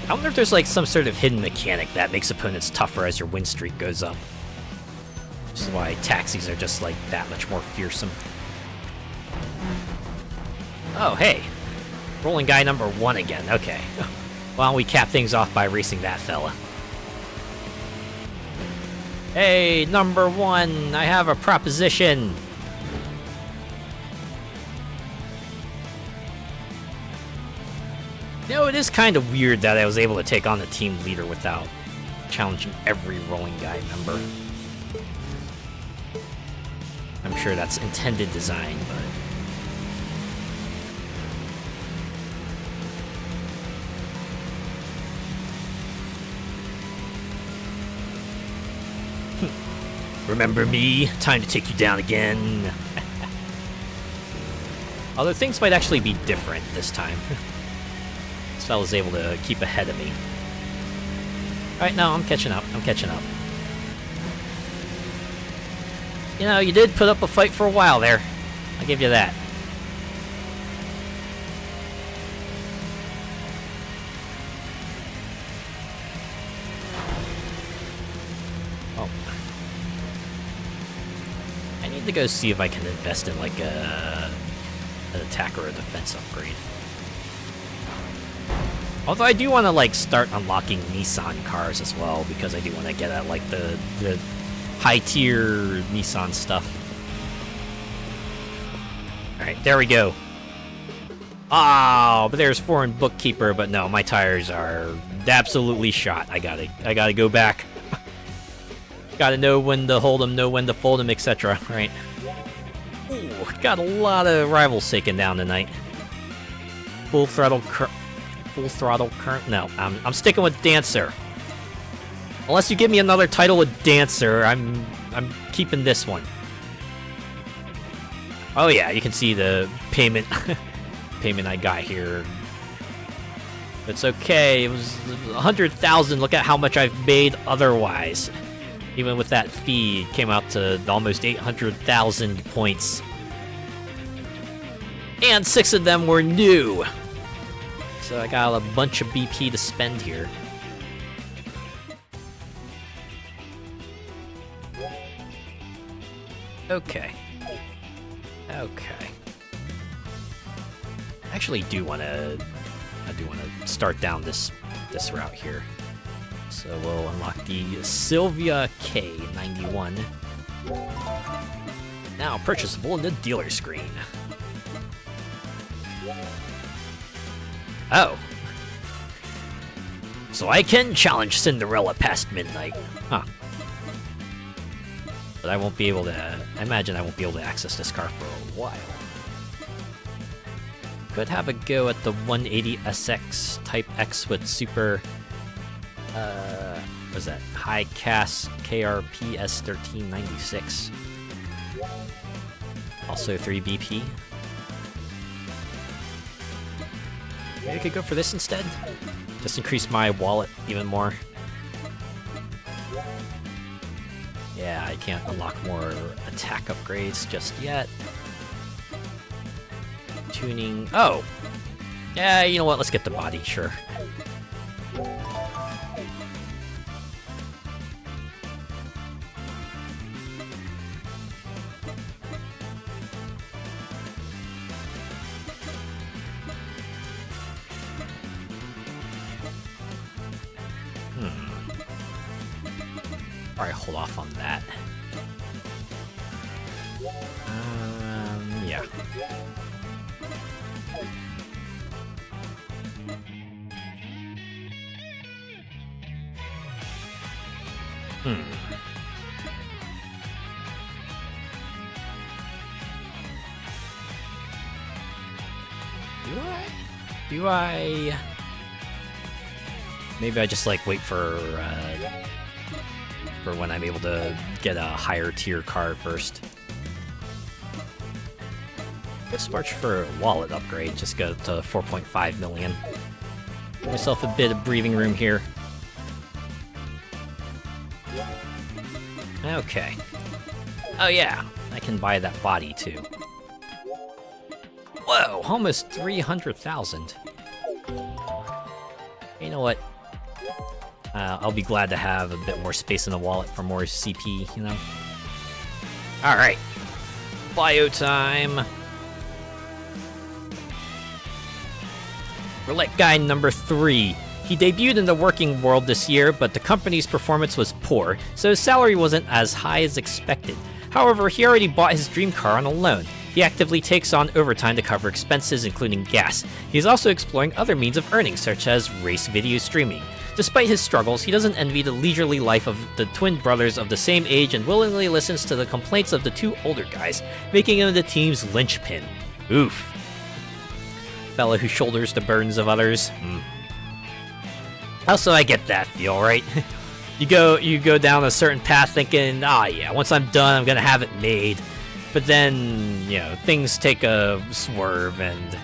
I wonder if there's like some sort of hidden mechanic that makes opponents tougher as your win streak goes up. Which is why taxis are just like that much more fearsome. Oh, hey. Rolling guy number 1 again. Okay. Why don't we cap things off by racing that fella? Hey, number 1, I have a proposition. You know, it is kind of weird that I was able to take on the team leader without challenging every rolling guy member. I'm sure that's intended design, but... Remember me? Time to take you down again. Although things might actually be different this time. This fella's able to keep ahead of me. Alright, no, I'm catching up. I'm catching up. You know, you did put up a fight for a while there. I'll give you that. Oh. I need to go see if I can invest in, like, an attack or a defense upgrade. Although I do want to, like, start unlocking Nissan cars as well, because I do want to get at, like, the high-tier Nissan stuff. Alright, there we go. Oh, but there's foreign bookkeeper, but no, my tires are absolutely shot. I gotta go back. Gotta know when to hold them, know when to fold them, etc. Right? Ooh, got a lot of rivals taken down tonight. Full throttle current. No, I'm sticking with Dancer. Unless you give me another title with Dancer, I'm keeping this one. Oh yeah, you can see the payment I got here. It's okay. It was 100,000. Look at how much I've made otherwise. Even with that fee, it came out to almost 800,000 points. And 6 of them were new. So I got a bunch of BP to spend here. Okay. Okay. I actually do want to start down this route here. So we'll unlock the Sylvia K91. Now purchasable in the dealer screen. Oh. So I can challenge Cinderella past midnight. Huh. But I won't be able to... I imagine I won't be able to access this car for a while. Could have a go at the 180 SX Type X with super... what is that? High CAS KRP S1396. Also 3 BP. Maybe I could go for this instead? Just increase my wallet even more. Yeah, I can't unlock more attack upgrades just yet. Tuning. Oh! Yeah, you know what? Let's get the body, sure. Alright, hold off on that. Yeah. Do I... Maybe I just, like, wait for when I'm able to get a higher tier car first. Let's march for a wallet upgrade, just go to 4.5 million. Give myself a bit of breathing room here. Okay. Oh yeah, I can buy that body too. Whoa, almost 300,000. You know what? I'll be glad to have a bit more space in the wallet for more CP, you know? Alright. Bio time. Roulette guy number 3. He debuted in the working world this year, but the company's performance was poor, so his salary wasn't as high as expected. However, he already bought his dream car on a loan. He actively takes on overtime to cover expenses, including gas. He is also exploring other means of earning, such as race video streaming. Despite his struggles, he doesn't envy the leisurely life of the twin brothers of the same age and willingly listens to the complaints of the 2 older guys, making him the team's linchpin. Oof. Fellow who shoulders the burdens of others. Also, I get that feel, right? You go down a certain path thinking, yeah, once I'm done, I'm gonna have it made. But then, you know, things take a swerve and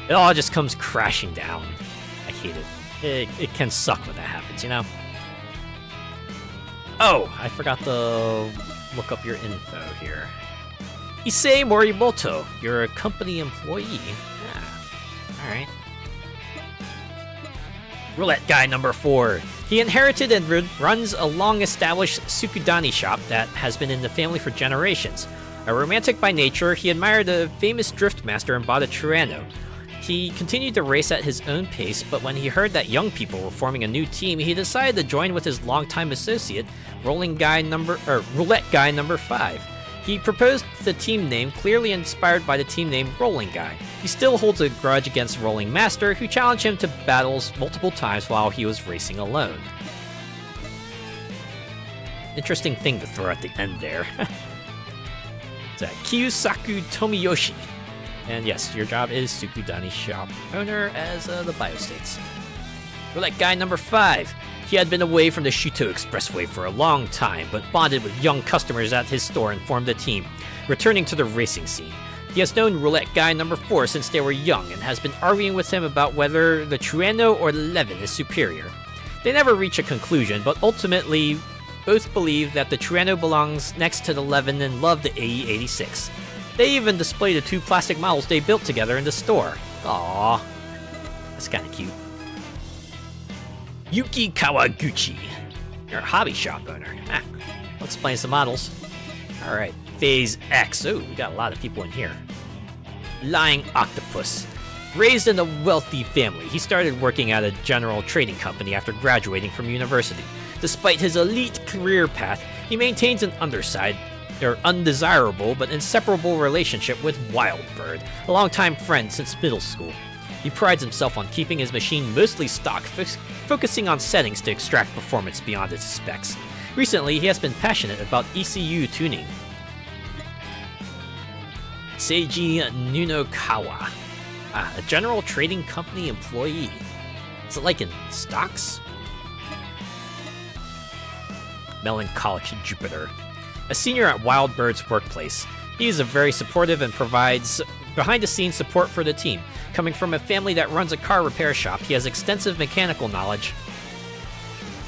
it all just comes crashing down. I hate it. It can suck when that happens, you know? Oh, I forgot to look up your info here. Issei Morimoto, you're a company employee. Yeah. Alright. Roulette guy number 4. He inherited and runs a long-established Tsukudani shop that has been in the family for generations. A romantic by nature, he admired a famous drift master and bought a Turano. He continued to race at his own pace, but when he heard that young people were forming a new team, he decided to join with his longtime associate, Roulette guy number 5. He proposed the team name clearly inspired by the team name Rolling Guy. He still holds a grudge against Rolling Master, who challenged him to battles multiple times while he was racing alone. Interesting thing to throw at the end there. It's Kiyosaku Tomiyoshi. And yes, your job is Tsukudani shop owner, as the bio states. Roulette guy number 5. He had been away from the Shuto Expressway for a long time, but bonded with young customers at his store and formed a team, returning to the racing scene. He has known Roulette guy number 4 since they were young and has been arguing with him about whether the Trueno or the Levin is superior. They never reach a conclusion, but ultimately both believe that the Trueno belongs next to the Levin and love the AE86. They even display the 2 plastic models they built together in the store. Aww. That's kinda cute. Yuki Kawaguchi. You're a hobby shop owner. I'll explain some models. Alright, Phase X. Oh, we got a lot of people in here. Lying Octopus. Raised in a wealthy family, he started working at a general trading company after graduating from university. Despite his elite career path, he maintains an undesirable but inseparable relationship with Wildbird, a longtime friend since middle school. He prides himself on keeping his machine mostly stock, focusing on settings to extract performance beyond its specs. Recently, he has been passionate about ECU tuning. Seiji Nunokawa, a general trading company employee. Is it like in stocks? Melancholic Jupiter, a senior at Wildbird's workplace. He is very supportive and provides behind-the-scenes support for the team. Coming from a family that runs a car repair shop, he has extensive mechanical knowledge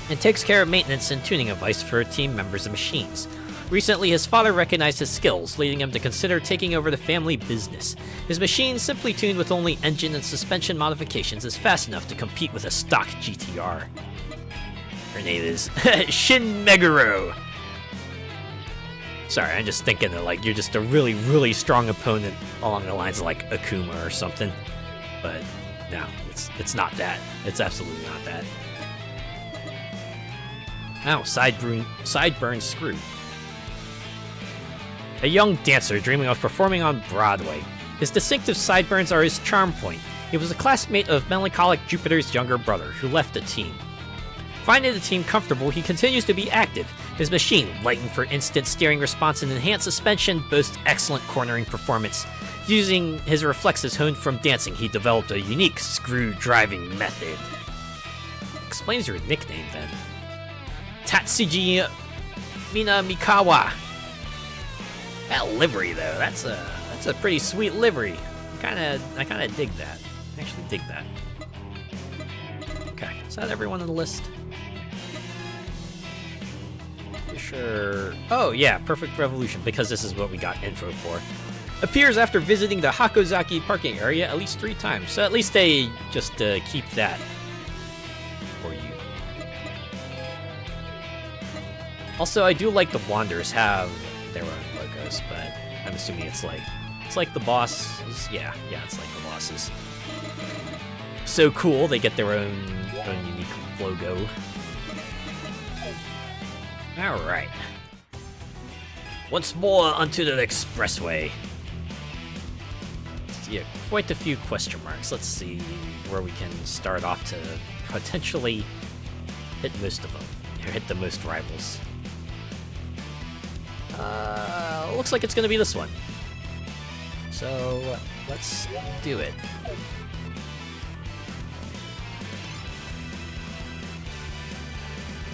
and takes care of maintenance and tuning advice for team members and machines. Recently, his father recognized his skills, leading him to consider taking over the family business. His machine, simply tuned with only engine and suspension modifications, is fast enough to compete with a stock GTR. Her name is Shin Meguro. Sorry, I'm just thinking that, like, you're just a really, really strong opponent along the lines of, like, Akuma or something. But, no, it's not that. It's absolutely not that. Oh, sideburn screw. A young dancer dreaming of performing on Broadway. His distinctive sideburns are his charm point. He was a classmate of melancholic Jupiter's younger brother, who left the team. Finding the team comfortable, he continues to be active. His machine, lightened for instant steering response and enhanced suspension, boasts excellent cornering performance. Using his reflexes honed from dancing, he developed a unique screw-driving method. Explains your nickname, then. Tatsuji Minamikawa. That livery, though, that's a pretty sweet livery. I kinda dig that. I actually dig that. Okay, is that everyone on the list? Sure. Oh yeah, Perfect Revolution, because this is what we got info for. Appears after visiting the Hakozaki parking area at least 3 times, so at least they just keep that for you. Also, I do like the Wanderers have their own logos, but I'm assuming it's like the bosses. Yeah, it's like the bosses. So cool, they get their own unique logo. Alright. Once more Untitled Expressway. Yeah, quite a few question marks. Let's see where we can start off to potentially hit most of them. Or hit the most rivals. Looks like it's gonna be this one. So, let's do it.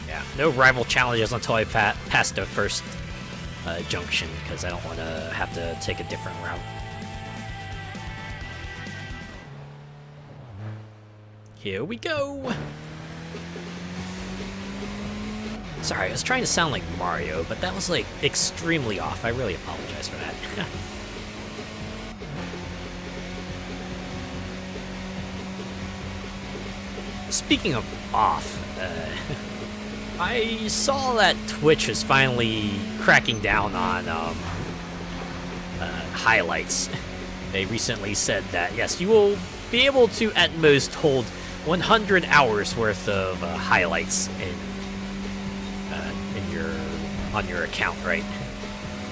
Yeah, no rival challenges until I pass the first junction, because I don't want to have to take a different route. Here we go! Sorry, I was trying to sound like Mario, but that was, like, extremely off. I really apologize for that. Speaking of off, I saw that Twitch is finally cracking down on highlights. They recently said that, yes, you will be able to at most hold 100 hours worth of highlights on your account, right?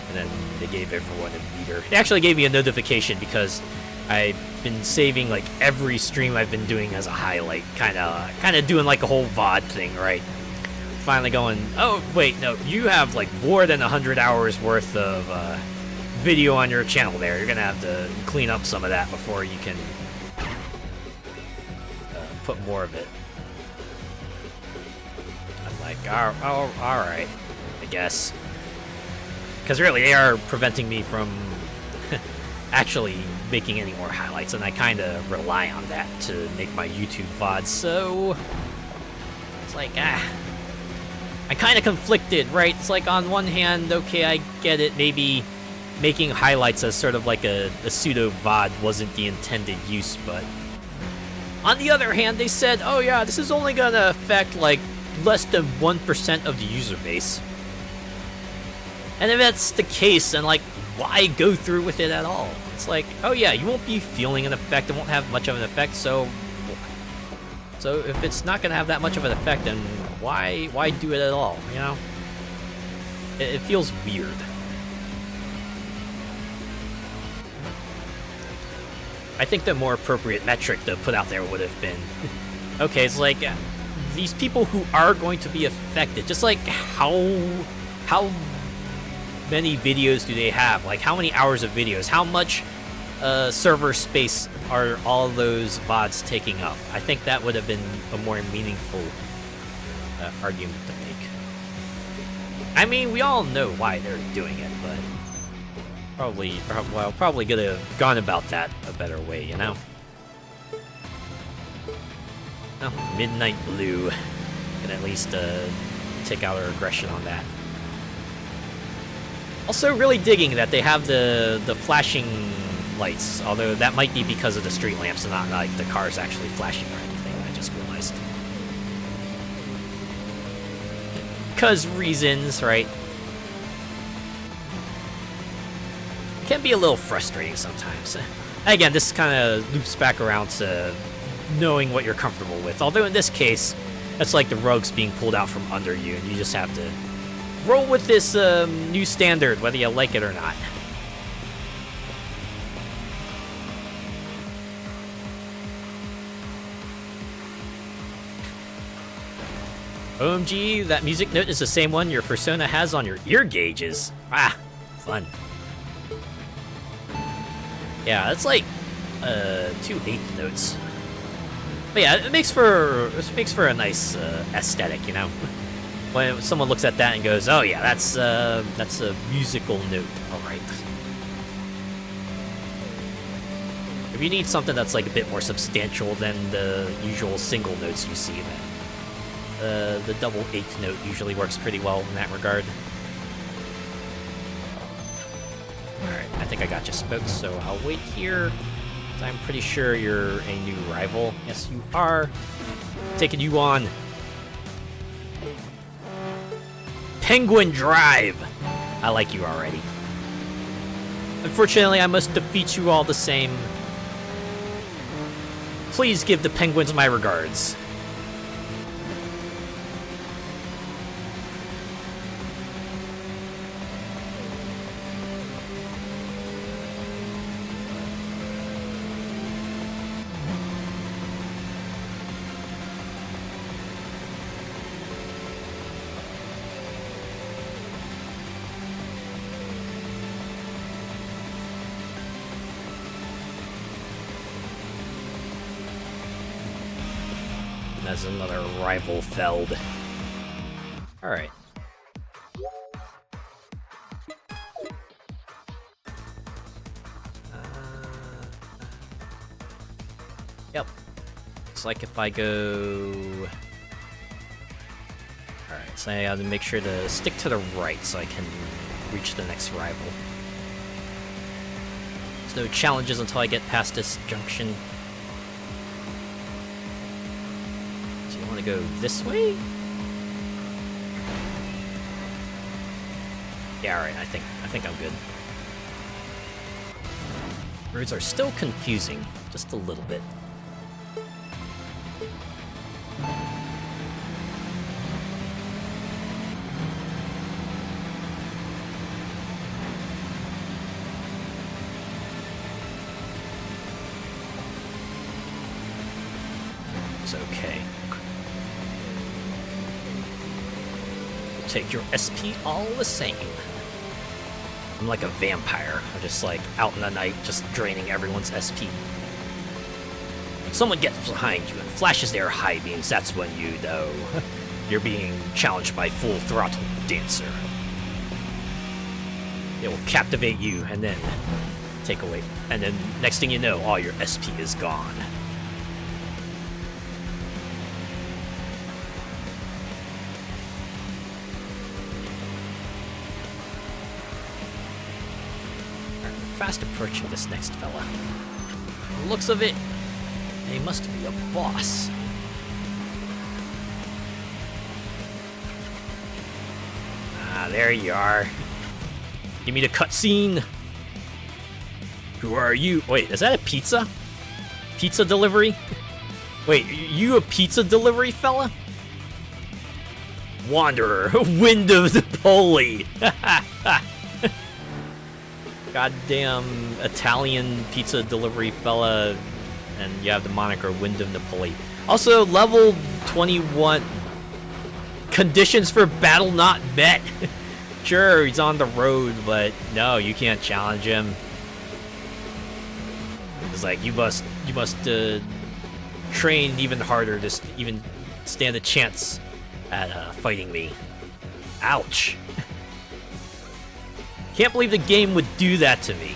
And then they gave everyone a meter. They actually gave me a notification because I've been saving like every stream I've been doing as a highlight, kind of doing like a whole VOD thing, right? Finally going, oh wait, no, you have like more than 100 hours worth of video on your channel there. You're gonna have to clean up some of that before you can put more of it. I'm like, oh, all right, I guess. Because really, they are preventing me from actually making any more highlights, and I kind of rely on that to make my YouTube VODs, so it's like, I'm kind of conflicted, right? It's like, on one hand, okay, I get it, maybe making highlights as sort of like a pseudo VOD wasn't the intended use, but on the other hand, they said, oh yeah, this is only gonna affect like less than 1% of the user base. And if that's the case, then like, why go through with it at all? It's like, oh yeah, you won't be feeling an effect, it won't have much of an effect, so if it's not gonna have that much of an effect, then why do it at all, you know? It feels weird. I think the more appropriate metric to put out there would have been, okay, it's like, these people who are going to be affected, just like how many videos do they have? Like, how many hours of videos? How much server space are all those VODs taking up? I think that would have been a more meaningful argument to make. I mean, we all know why they're doing it, but probably could have gone about that a better way, you know? No, Midnight Blue can at least take out our aggression on that. Also, really digging that they have the flashing lights, although that might be because of the street lamps and not like the cars actually flashing or anything. I just realized. Because reasons, right? Can be a little frustrating sometimes. Again, this kind of loops back around to knowing what you're comfortable with. Although in this case, it's like the rug's being pulled out from under you, and you just have to roll with this new standard, whether you like it or not. OMG, that music note is the same one your persona has on your ear gauges. Ah, fun. Yeah, it's like 2/8 notes. But yeah, it makes for a nice aesthetic, you know. When someone looks at that and goes, "Oh yeah, that's a musical note." All right. If you need something that's like a bit more substantial than the usual single notes you see, then the double eighth note usually works pretty well in that regard. Alright, I think I got you, Spokes, so I'll wait here. I'm pretty sure you're a new rival. Yes, you are. Taking you on. Penguin Drive! I like you already. Unfortunately, I must defeat you all the same. Please give the penguins my regards. That's another rival felled. Alright. Yep. Looks like if I go... Alright, so I gotta make sure to stick to the right so I can reach the next rival. There's no challenges until I get past this junction. Want to go this way? Yeah, alright, I think I'm good. Roads are still confusing, just a little bit. It's okay. Take your SP all the same. I'm like a vampire. I'm just like out in the night, just draining everyone's SP. When someone gets behind you and flashes their high beams, that's when you know you're being challenged by Full Throttle Dancer. It will captivate you and then take away. And then next thing you know, all your SP is gone. Fast approaching this next fella. From the looks of it, they must be a boss. Ah, there you are. Give me the cutscene. Who are you? Wait, is that a pizza? Pizza delivery? Wait, you a pizza delivery fella? Wanderer, Wind of the Poli. Goddamn Italian pizza delivery fella, and you have the moniker Wind of Napoli. Also, level 21. Conditions for battle not met. Sure, he's on the road, but no, you can't challenge him. It's like you must train even harder to even stand a chance at fighting me. Ouch. Can't believe the game would do that to me.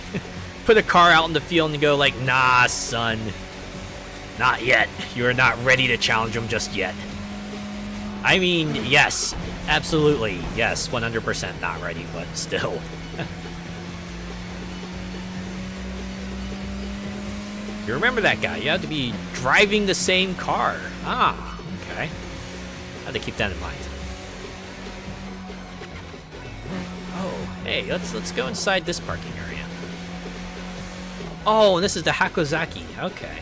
Put a car out in the field and go like, nah, son. Not yet. You're not ready to challenge him just yet. I mean, yes. Absolutely. Yes, 100% not ready, but still. You remember that guy. You have to be driving the same car. Ah, okay. I have to keep that in mind. Oh, hey, let's go inside this parking area. Oh, and this is the Hakozaki. Okay.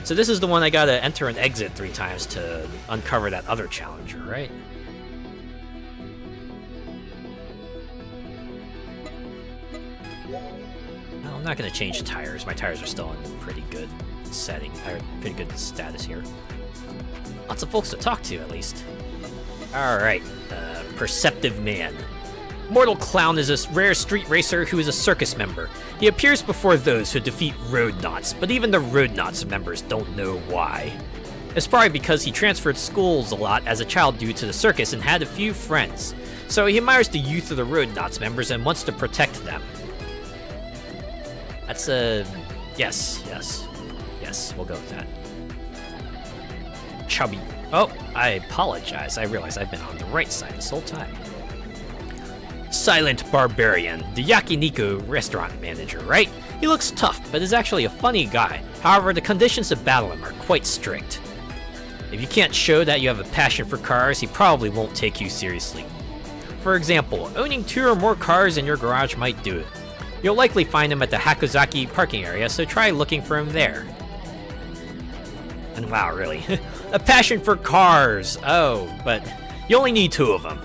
So this is the one I gotta enter and exit 3 times to uncover that other challenger, right? No, I'm not gonna change tires. My tires are still in pretty good setting, or pretty good status here. Lots of folks to talk to, at least. Alright, Perceptive Man. Mortal Clown is a rare street racer who is a circus member. He appears before those who defeat Roadnauts, but even the Roadnauts members don't know why. It's probably because he transferred schools a lot as a child due to the circus and had a few friends. So he admires the youth of the Roadnauts members and wants to protect them. That's yes, we'll go with that. Chubby. Oh, I apologize. I realize I've been on the right side this whole time. Silent Barbarian, the Yakiniku restaurant manager, right? He looks tough, but is actually a funny guy. However, the conditions to battle him are quite strict. If you can't show that you have a passion for cars, he probably won't take you seriously. For example, owning 2 or more cars in your garage might do it. You'll likely find him at the Hakozaki parking area, so try looking for him there. And wow, really? A passion for cars! Oh, but you only need 2 of them.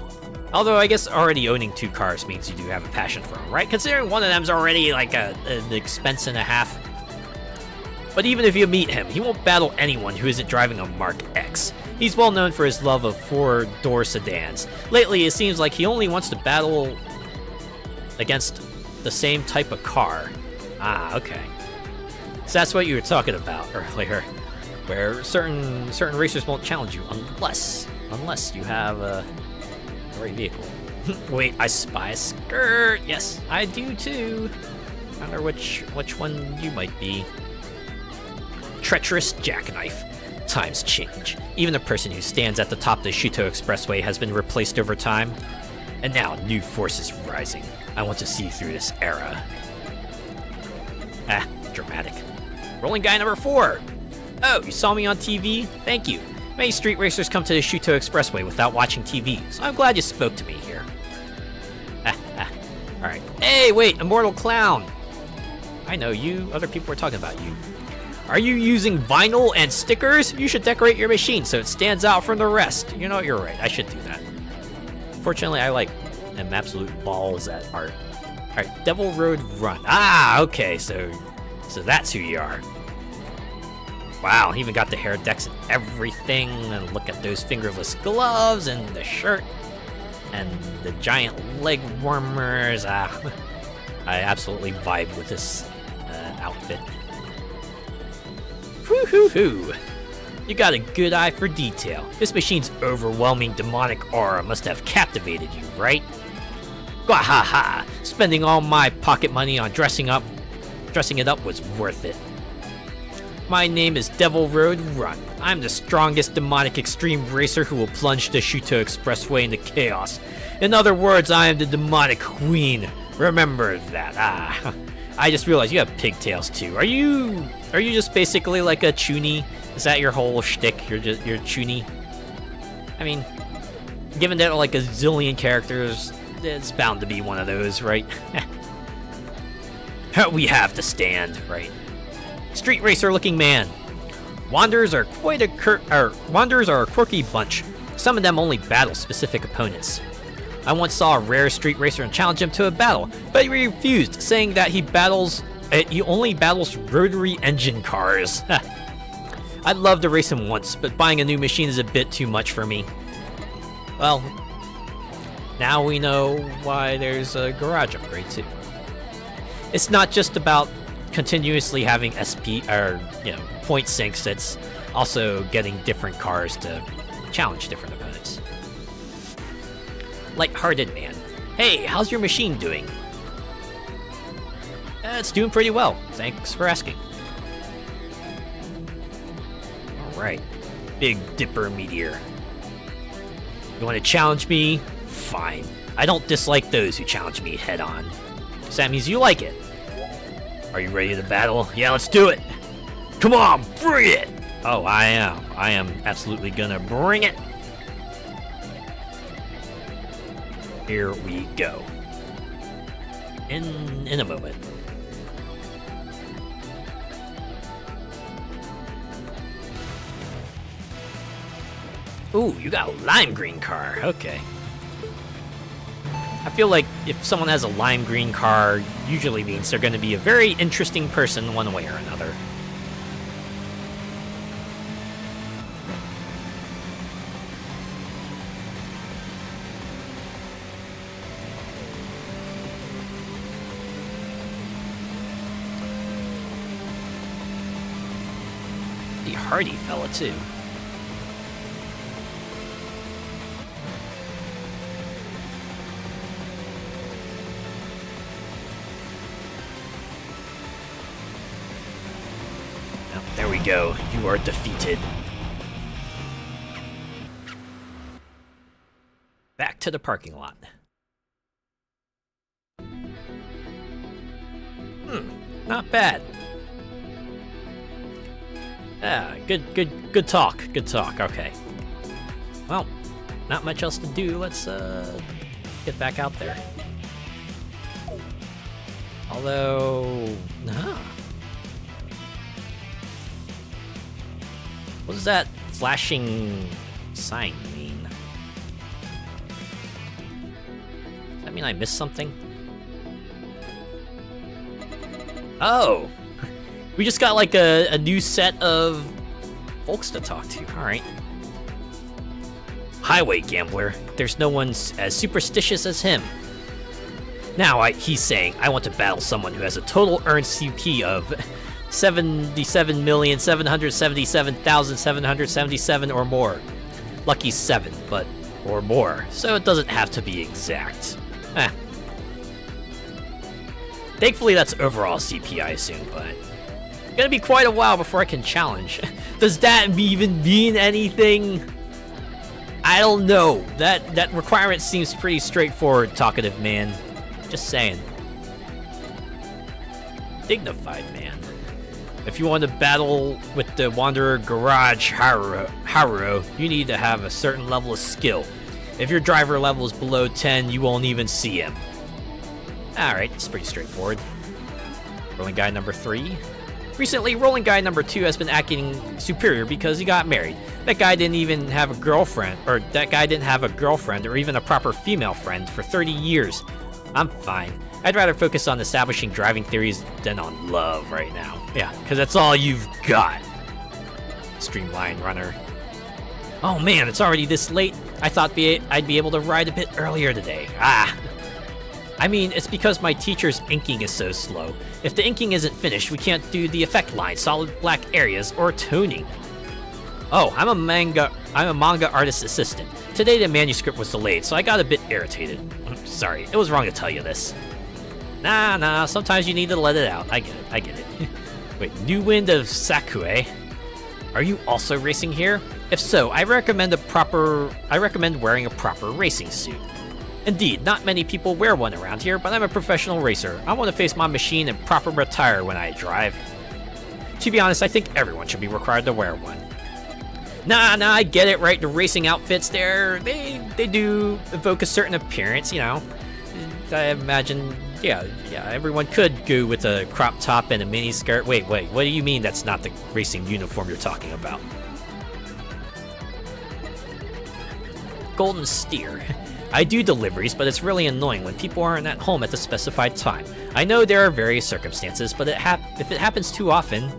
Although I guess already owning 2 cars means you do have a passion for them, right? Considering one of them's already like an expense and a half. But even if you meet him, he won't battle anyone who isn't driving a Mark X. He's well known for his love of 4-door sedans. Lately, it seems like he only wants to battle against the same type of car. Ah, okay. So that's what you were talking about earlier, where certain racers won't challenge you unless you have a right vehicle. Wait, I spy a skirt. Yes, I do too. I wonder which one you might be. Treacherous jackknife. Times change. Even the person who stands at the top of the Shuto Expressway has been replaced over time. And now new forces rising. I want to see through this era. Ah, dramatic. Rolling guy number 4. Oh, you saw me on TV? Thank you. Many street racers come to the Shuto Expressway without watching TV, so I'm glad you spoke to me here. Alright. Hey, wait, Immortal Clown! I know you, other people are talking about you. Are you using vinyl and stickers? You should decorate your machine so it stands out from the rest. You know, you're right, I should do that. Fortunately, I am absolute balls at art. Alright, Devil Road Run. Ah, okay, so that's who you are. Wow, he even got the hair decks and everything, and look at those fingerless gloves, and the shirt, and the giant leg warmers. Ah, I absolutely vibe with this outfit. Woo-hoo-hoo! You got a good eye for detail. This machine's overwhelming demonic aura must have captivated you, right? Gwahaha! Spending all my pocket money on dressing it up was worth it. My name is Devil Road Run. I'm the strongest demonic extreme racer who will plunge the Shuto Expressway into chaos. In other words, I am the demonic queen. Remember that. Ah, I just realized you have pigtails too. Are you just basically like a chuny? Is that your whole shtick? You're chuny? I mean, given that like a zillion characters, it's bound to be one of those, right? We have to stand, right? Street racer looking man. Wanderers are a quirky bunch. Some of them only battle specific opponents. I once saw a rare street racer and challenged him to a battle, but he refused, saying that he only battles rotary engine cars. I'd love to race him once, but buying a new machine is a bit too much for me. Well, now we know why there's a garage upgrade too. It's not just about continuously having point sinks, it's also getting different cars to challenge different opponents. Light-hearted man. Hey, how's your machine doing? It's doing pretty well. Thanks for asking. Alright. Big Dipper Meteor. You want to challenge me? Fine. I don't dislike those who challenge me head-on. So that means you like it. Are you ready to battle? Yeah, let's do it! Come on, bring it! Oh, I am. I am absolutely gonna bring it. Here we go. In a moment. Ooh, you got a lime green car. Okay. I feel like if someone has a lime green car, usually means they're going to be a very interesting person one way or another. The hardy fella, too. There we go. You are defeated. Back to the parking lot. Not bad. Ah, good talk. Good talk. Okay. Well, not much else to do. Let's get back out there. Although, what does that flashing sign mean? Does that mean I missed something? Oh! We just got like a new set of folks to talk to. Alright. Highway gambler. There's no one as superstitious as him. Now he's saying, I want to battle someone who has a total earned CP of 77,777,777 or more. Lucky 7, but or more, so it doesn't have to be exact. Thankfully that's overall CP, I assume, but it's gonna be quite a while before I can challenge. Does that even mean anything? I don't know. That requirement seems pretty straightforward, talkative man. Just saying. Dignified man. If you want to battle with the Wanderer Garage Haruo, you need to have a certain level of skill. If your driver level is below 10, you won't even see him. Alright, it's pretty straightforward. Rolling guy number 3. Recently, rolling guy number 2 has been acting superior because he got married. That guy didn't even have a girlfriend, or even a proper female friend for 30 years. I'm fine. I'd rather focus on establishing driving theories than on love right now. Yeah, because that's all you've got. Streamline runner. Oh man, it's already this late. I thought I'd be able to ride a bit earlier today. I mean, it's because my teacher's inking is so slow. If the inking isn't finished, we can't do the effect line, solid black areas, or toning. Oh, I'm a manga artist assistant. Today the manuscript was delayed, so I got a bit irritated. Sorry, it was wrong to tell you this. Nah, sometimes you need to let it out. I get it. Wait, New Wind of Sakue? Are you also racing here? If so, I recommend wearing a proper racing suit. Indeed, not many people wear one around here, but I'm a professional racer. I want to face my machine and proper attire when I drive. To be honest, I think everyone should be required to wear one. Nah, I get it, right? The racing outfits there, they do evoke a certain appearance, you know. I imagine, yeah, everyone could go with a crop top and a mini skirt. Wait, what do you mean that's not the racing uniform you're talking about? Golden Steer. I do deliveries, but it's really annoying when people aren't at home at the specified time. I know there are various circumstances, but if it happens too often...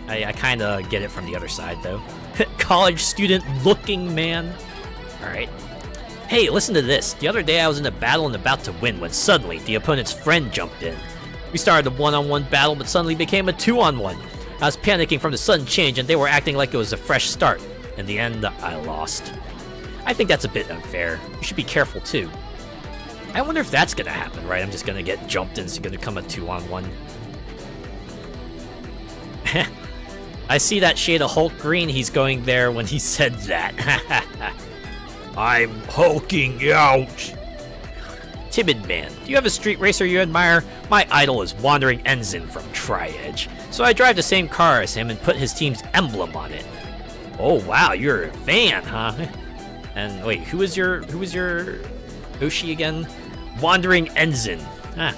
I kinda get it from the other side, though. College student looking man. Alright. Hey, listen to this. The other day I was in a battle and about to win when suddenly the opponent's friend jumped in. We started a one-on-one battle, but suddenly became a two-on-one. I was panicking from the sudden change, and they were acting like it was a fresh start. In the end, I lost. I think that's a bit unfair. You should be careful, too. I wonder if that's gonna happen, right? I'm just gonna get jumped and it's gonna come a two-on-one. I see that shade of Hulk green he's going there when he said that. I'm hulking out. Timid man, do you have a street racer you admire? My idol is Wandering Ensign from Tri-Edge, so I drive the same car as him and put his team's emblem on it. Oh wow, you're a fan, huh? And wait, who was your Oshi again? Wandering Ensign. Ah.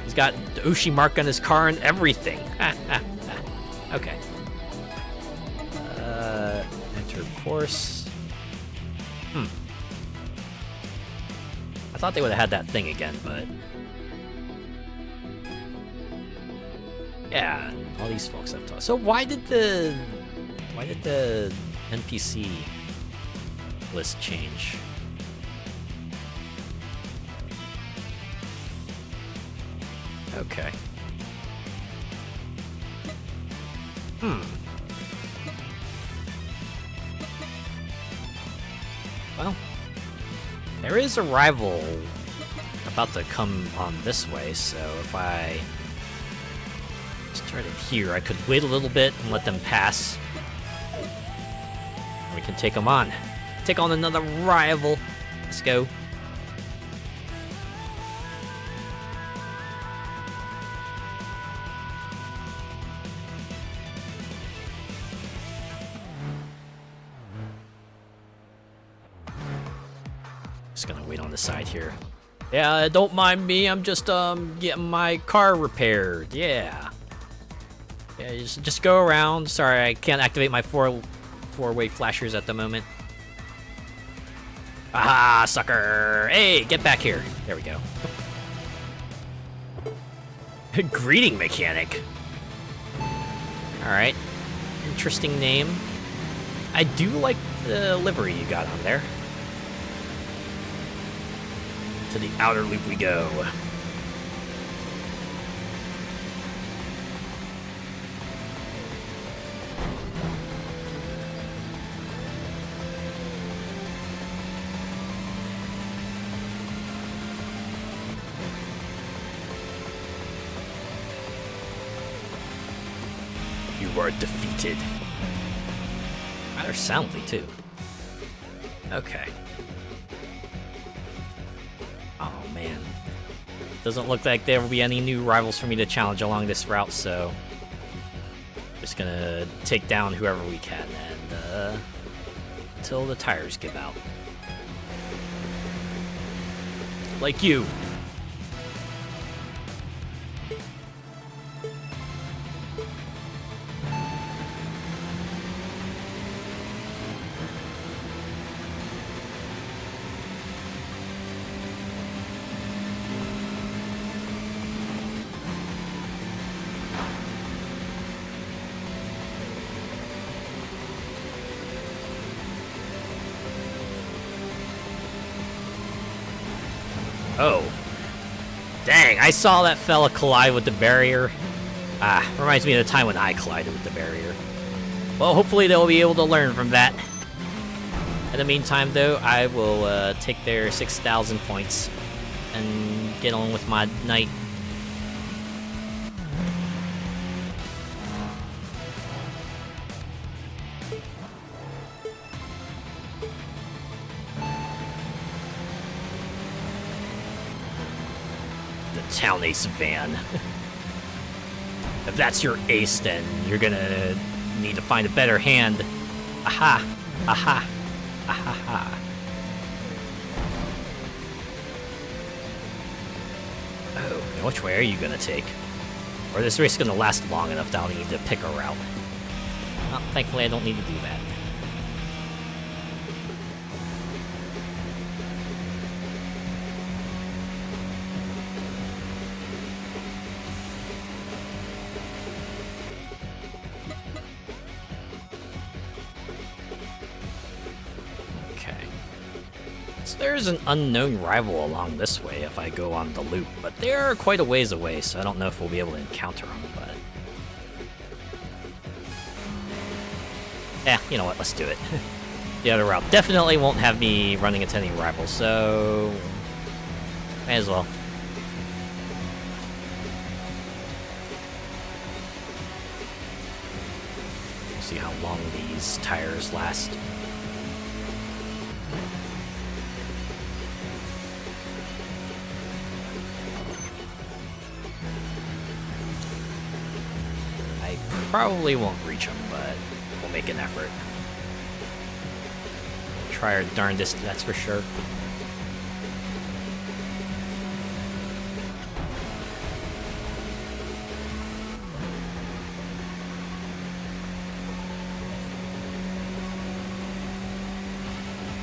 He's got the Oshi mark on his car and everything. Okay. Enter course. I thought they would have had that thing again, but yeah, all these folks have talked. So why did the NPC list change? Okay. Well, there is a rival about to come on this way, so if I start it here, I could wait a little bit and let them pass. We can take them on. Take on another rival. Let's go. Just gonna wait on the side here. Yeah, don't mind me. I'm just getting my car repaired. Yeah. Yeah, just go around. Sorry, I can't activate my four-way flashers at the moment. Aha, sucker! Hey, get back here. There we go. Greeting mechanic. All right. Interesting name. I do like the livery you got on there. To the outer loop we go. You are defeated. Rather soundly, too. Okay. Oh, man. Doesn't look like there will be any new rivals for me to challenge along this route, so just gonna take down whoever we can and until the tires give out. Like you. Oh. Dang, I saw that fella collide with the barrier. Ah, reminds me of the time when I collided with the barrier. Well, hopefully they'll be able to learn from that. In the meantime, though, I will take their 6,000 points and get on with my night. Town ace van. If that's your ace, then you're gonna need to find a better hand. Aha! Aha! Aha! Oh, now which way are you gonna take? Or is this race gonna last long enough that I'll need to pick a route? Well, thankfully I don't need to do that. There's an unknown rival along this way if I go on the loop, but they're quite a ways away, so I don't know if we'll be able to encounter them, but... yeah, you know what, let's do it. The other route definitely won't have me running into any rivals, so... may as well. We'll see how long these tires last. I probably won't reach them, but we'll make an effort. Try our darndest, that's for sure.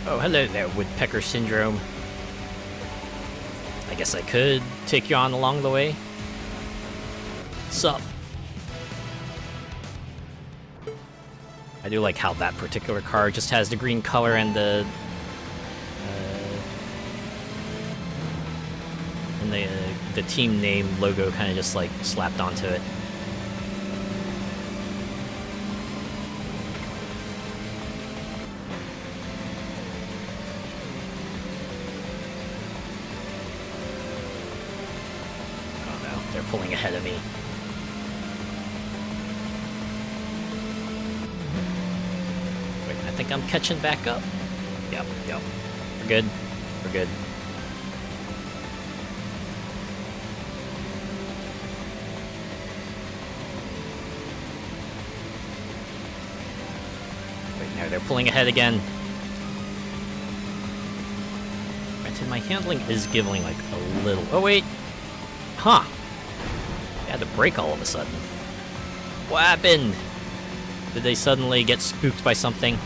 Oh, hello there, Woodpecker Syndrome. I guess I could take you on along the way. Sup? I do like how that particular car just has the green color and the team name logo kind of just like slapped onto it. Oh no, they're pulling ahead of me. I think I'm catching back up. Yep. We're good. We're good. Wait, now they're pulling ahead again. Granted, my handling is giving like a little. Oh wait. Huh. I had to brake all of a sudden. What happened? Did they suddenly get spooked by something?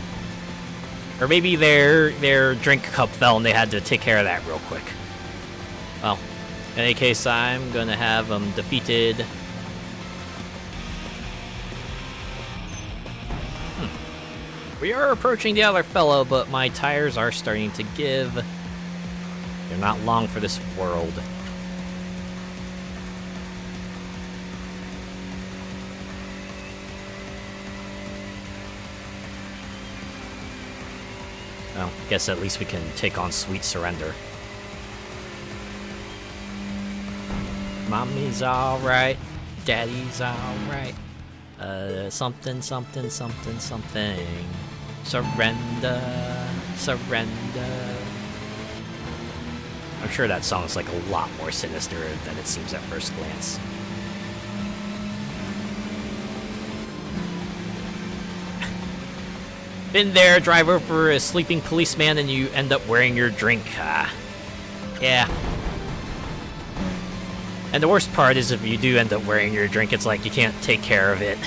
Or maybe their drink cup fell and they had to take care of that real quick. Well, in any case, I'm gonna have them defeated. We are approaching the other fellow, but my tires are starting to give. They're not long for this world. Well, I guess at least we can take on Sweet Surrender. Mommy's alright, Daddy's alright. Something. Surrender, surrender. I'm sure that song's like a lot more sinister than it seems at first glance. Been there, drive over a sleeping policeman and you end up wearing your drink. Yeah. And the worst part is if you do end up wearing your drink, it's like you can't take care of it.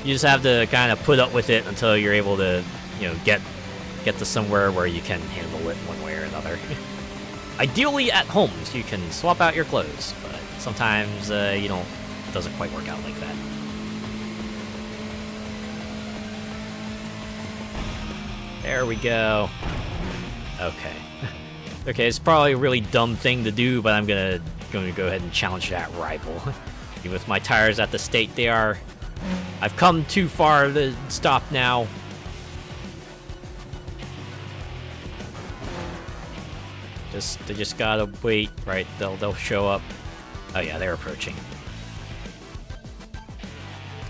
You just have to kind of put up with it until you're able to, you know, get to somewhere where you can handle it one way or another. Ideally at home, so you can swap out your clothes, but sometimes you don't. It doesn't quite work out like that. There we go. Okay. Okay, it's probably a really dumb thing to do, but I'm gonna go ahead and challenge that rival. Even with my tires at the state they are, I've come too far to stop now. They just gotta wait, right? They'll show up. Oh yeah, they're approaching.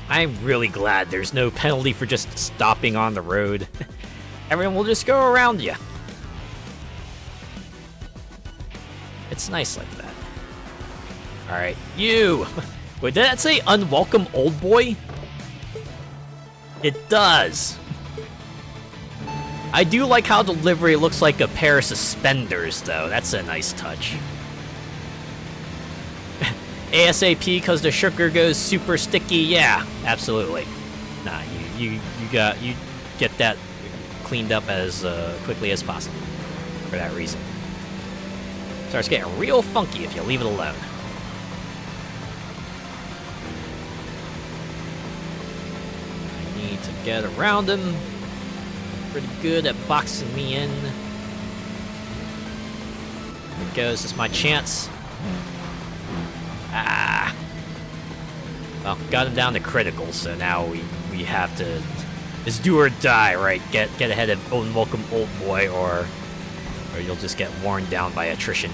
I'm really glad there's no penalty for just stopping on the road. Everyone will just go around you. It's nice like that. Alright, you! Wait, did that say unwelcome old boy? It does. I do like how the livery looks like a pair of suspenders, though. That's a nice touch. ASAP because the sugar goes super sticky. Yeah, absolutely. Nah, you get that cleaned up as quickly as possible for that reason. Starts getting real funky if you leave it alone. I need to get around him. Pretty good at boxing me in. There it goes. This is my chance. Ah. Well, got him down to critical, so now we have to. It's do or die, right? Get ahead of unwelcome old boy, or you'll just get worn down by attrition.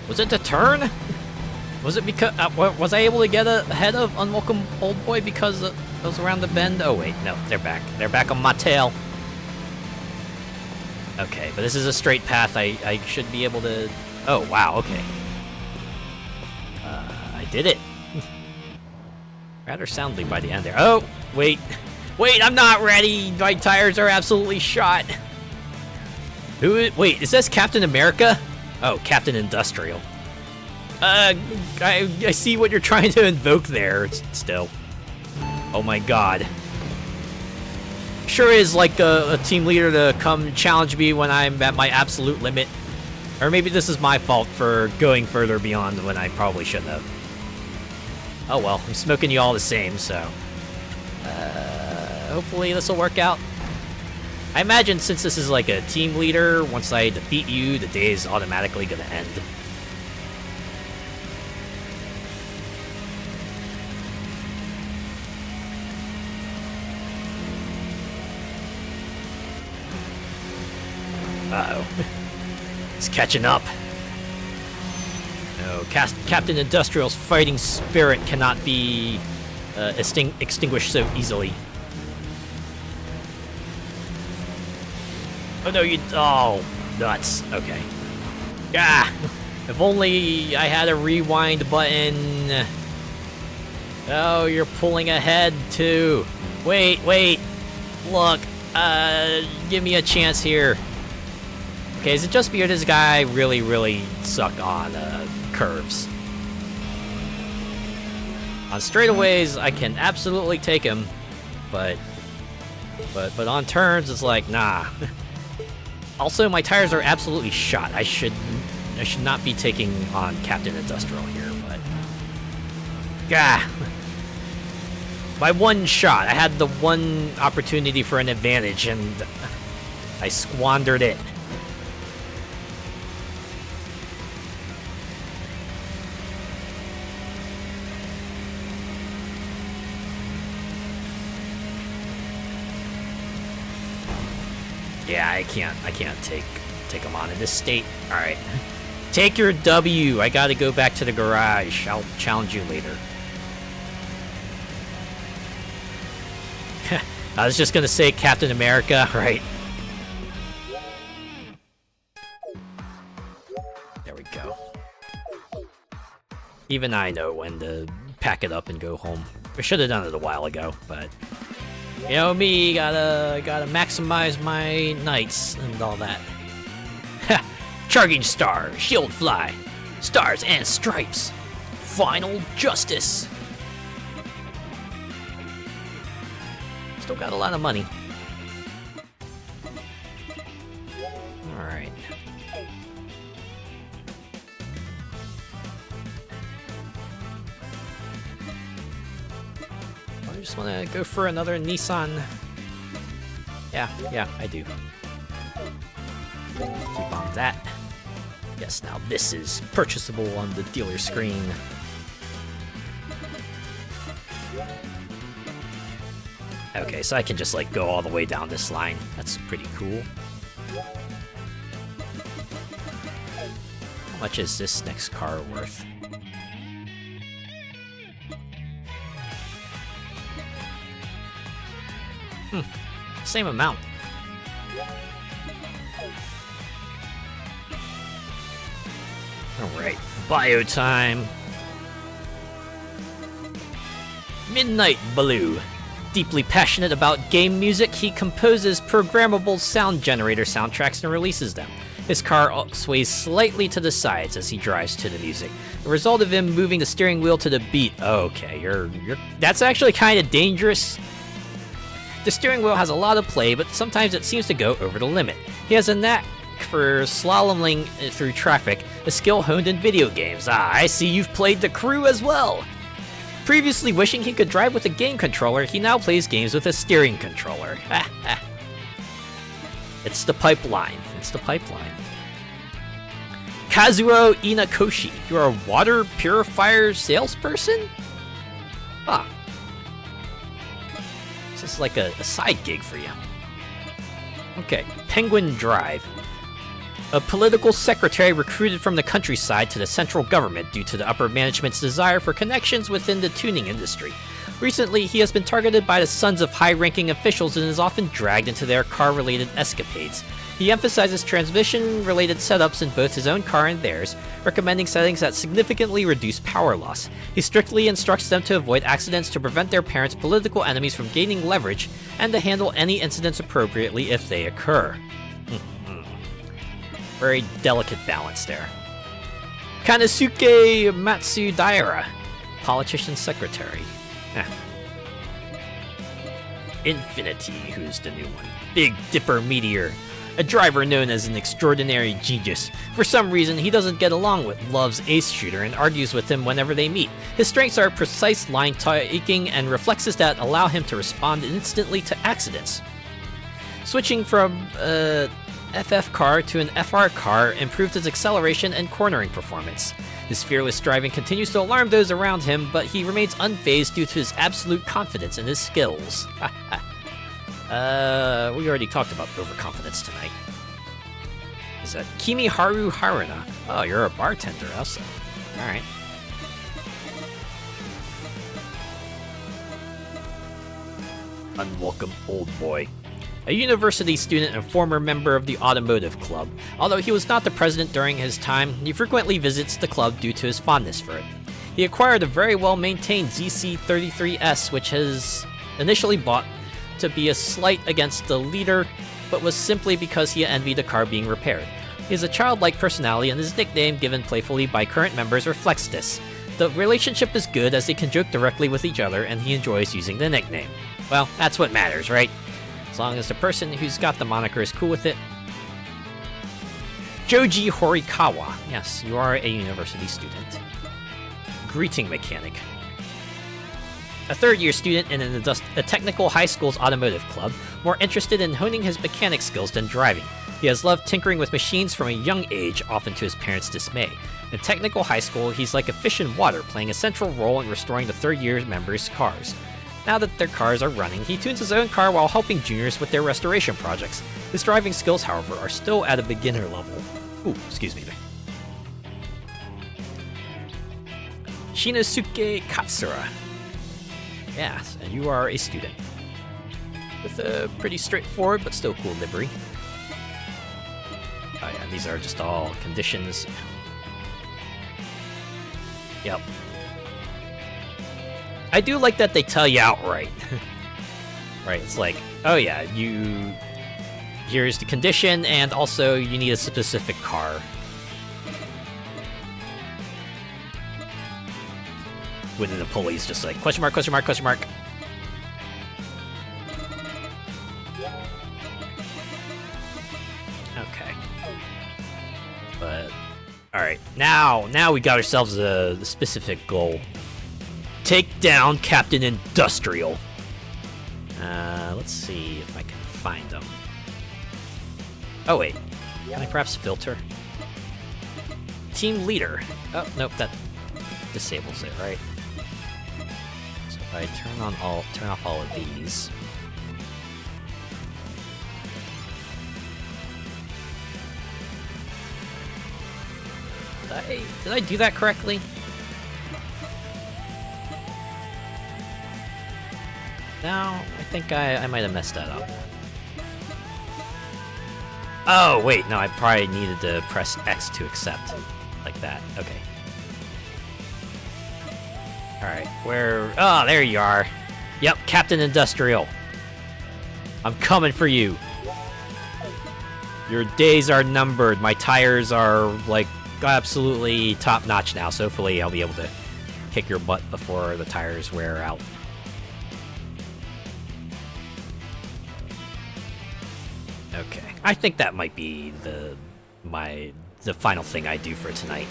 Was it the turn? Was it because was I able to get ahead of unwelcome old boy because it was around the bend? Oh wait, no, they're back. They're back on my tail. Okay, but this is a straight path. I should be able to... Oh, wow, okay. I did it. Rather soundly by the end there. Oh, wait. Wait, I'm not ready. My tires are absolutely shot. Wait, is this Captain America? Oh, Captain Industrial. I see what you're trying to invoke there, still. Oh my god. Sure is like a team leader to come challenge me when I'm at my absolute limit. Or maybe this is my fault for going further beyond when I probably shouldn't have. Oh well, I'm smoking you all the same, so... hopefully this will work out. I imagine since this is like a team leader, once I defeat you, the day is automatically gonna end. Uh-oh. It's catching up. No, Captain Industrial's fighting spirit cannot be extinguished so easily. Oh no, you... Oh, nuts. Okay. Ah! If only I had a rewind button. Oh, you're pulling ahead, too. Wait. Look. Give me a chance here. Okay, is it just because this guy really suck on curves? On straightaways, I can absolutely take him, but on turns, it's like, nah. Also, my tires are absolutely shot. I should not be taking on Captain Industrial here, but... Gah! My one shot. I had the one opportunity for an advantage, and I squandered it. Yeah, I can't take him on in this state. All right, take your W. I gotta go back to the garage. I'll challenge you later. I was just gonna say Captain America, right? There we go. Even I know when to pack it up and go home. I should have done it a while ago, but. You know me, gotta maximize my nights and all that. Ha! Charging Star, Shield Fly, Stars and Stripes, Final Justice. Still got a lot of money. Alright. I just want to go for another Nissan. Yeah, I do. Keep on that. Yes, now this is purchasable on the dealer screen. Okay, so I can just like go all the way down this line. That's pretty cool. How much is this next car worth? Same amount. Alright, bio time. Midnight Blue. Deeply passionate about game music, he composes programmable sound generator soundtracks and releases them. His car sways slightly to the sides as he drives to the music. The result of him moving the steering wheel to the beat. Okay, that's actually kind of dangerous. The steering wheel has a lot of play, but sometimes it seems to go over the limit. He has a knack for slaloming through traffic, a skill honed in video games. Ah, I see you've played The Crew as well. Previously wishing he could drive with a game controller, he now plays games with a steering controller. It's the pipeline. It's the pipeline. Kazuo Inakoshi, you're a water purifier salesperson? Huh. This is like a side gig for you. Okay, Penguin Drive. A political secretary recruited from the countryside to the central government due to the upper management's desire for connections within the tuning industry. Recently, he has been targeted by the sons of high-ranking officials and is often dragged into their car-related escapades. He emphasizes transmission-related setups in both his own car and theirs, recommending settings that significantly reduce power loss. He strictly instructs them to avoid accidents to prevent their parents' political enemies from gaining leverage, and to handle any incidents appropriately if they occur. Very delicate balance there. Kanosuke Matsudaira, politician secretary. Infinity, who's the new one? Big Dipper Meteor, a driver known as an extraordinary genius. For some reason, he doesn't get along with Love's ace shooter and argues with him whenever they meet. His strengths are precise line taking and reflexes that allow him to respond instantly to accidents. Switching from FF car to an FR car improved his acceleration and cornering performance. His fearless driving continues to alarm those around him, but he remains unfazed due to his absolute confidence in his skills. We already talked about overconfidence tonight. Is that Kimiharu Haruna? Oh, you're a bartender also. Alright. Unwelcome old boy. A university student and former member of the automotive club. Although he was not the president during his time, he frequently visits the club due to his fondness for it. He acquired a very well-maintained ZC33S, which has initially bought to be a slight against the leader, but was simply because he envied the car being repaired. He has a childlike personality, and his nickname, given playfully by current members, reflects this. The relationship is good as they can joke directly with each other, and he enjoys using the nickname. Well, that's what matters, right? As long as the person who's got the moniker is cool with it. Joji Horikawa. Yes, you are a university student. Greeting mechanic. A third-year student in a technical high school's automotive club, more interested in honing his mechanic skills than driving. He has loved tinkering with machines from a young age, often to his parents' dismay. In technical high school, he's like a fish in water, playing a central role in restoring the third-year members' cars. Now that their cars are running, he tunes his own car while helping juniors with their restoration projects. His driving skills, however, are still at a beginner level. Ooh, excuse me there. Shinosuke Katsura. Yes, and you are a student. With a pretty straightforward but still cool livery. Oh yeah, these are just all conditions. Yep. I do like that they tell you outright. Right, it's like, oh yeah, here's the condition, and also you need a specific car. Within the police, just like, question mark, question mark, question mark. Okay. But, alright, now we got ourselves a specific goal. Take down Captain Industrial. Let's see if I can find him. Oh wait, can I perhaps filter? Team leader. Oh, nope, that disables it, right? So if I turn off all of these. Did I do that correctly? No, I think I might have messed that up. Oh, wait, no, I probably needed to press X to accept. Like that, okay. Alright, where... Oh, there you are. Yep, Captain Industrial. I'm coming for you. Your days are numbered. My tires are, like, absolutely top-notch now, so hopefully I'll be able to kick your butt before the tires wear out. Okay, I think that might be the final thing I do for tonight.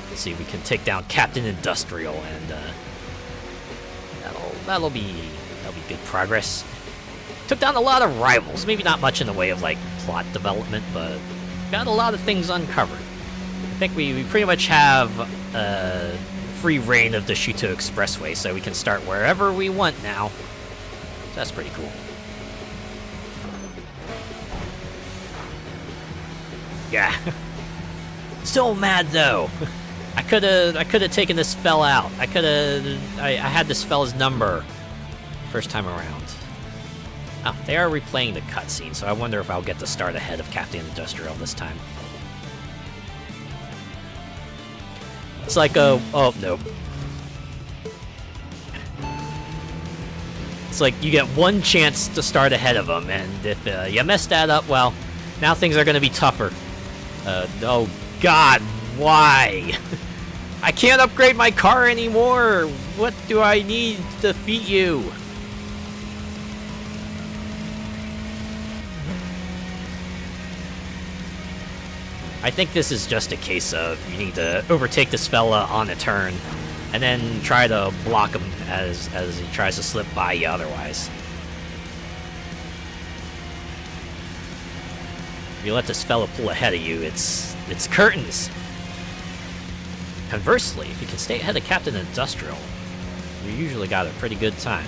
Let's see if we can take down Captain Industrial, and that'll be good progress. Took down a lot of rivals, maybe not much in the way of like plot development, but got a lot of things uncovered. I think we pretty much have free reign of the Shuto Expressway, so we can start wherever we want now. So that's pretty cool. Yeah. Still mad though. I could have taken this fell out. I had this fella's number first time around. Oh, they are replaying the cutscene, so I wonder if I'll get to start ahead of Captain Industrial this time. It's like a... oh, no. It's like you get one chance to start ahead of them, and if you mess that up, well, now things are going to be tougher. Oh god, why? I can't upgrade my car anymore! What do I need to defeat you? I think this is just a case of you need to overtake this fella on a turn, and then try to block him as he tries to slip by you otherwise. If you let this fella pull ahead of you, it's curtains. Conversely, if you can stay ahead of Captain Industrial, you usually got a pretty good time.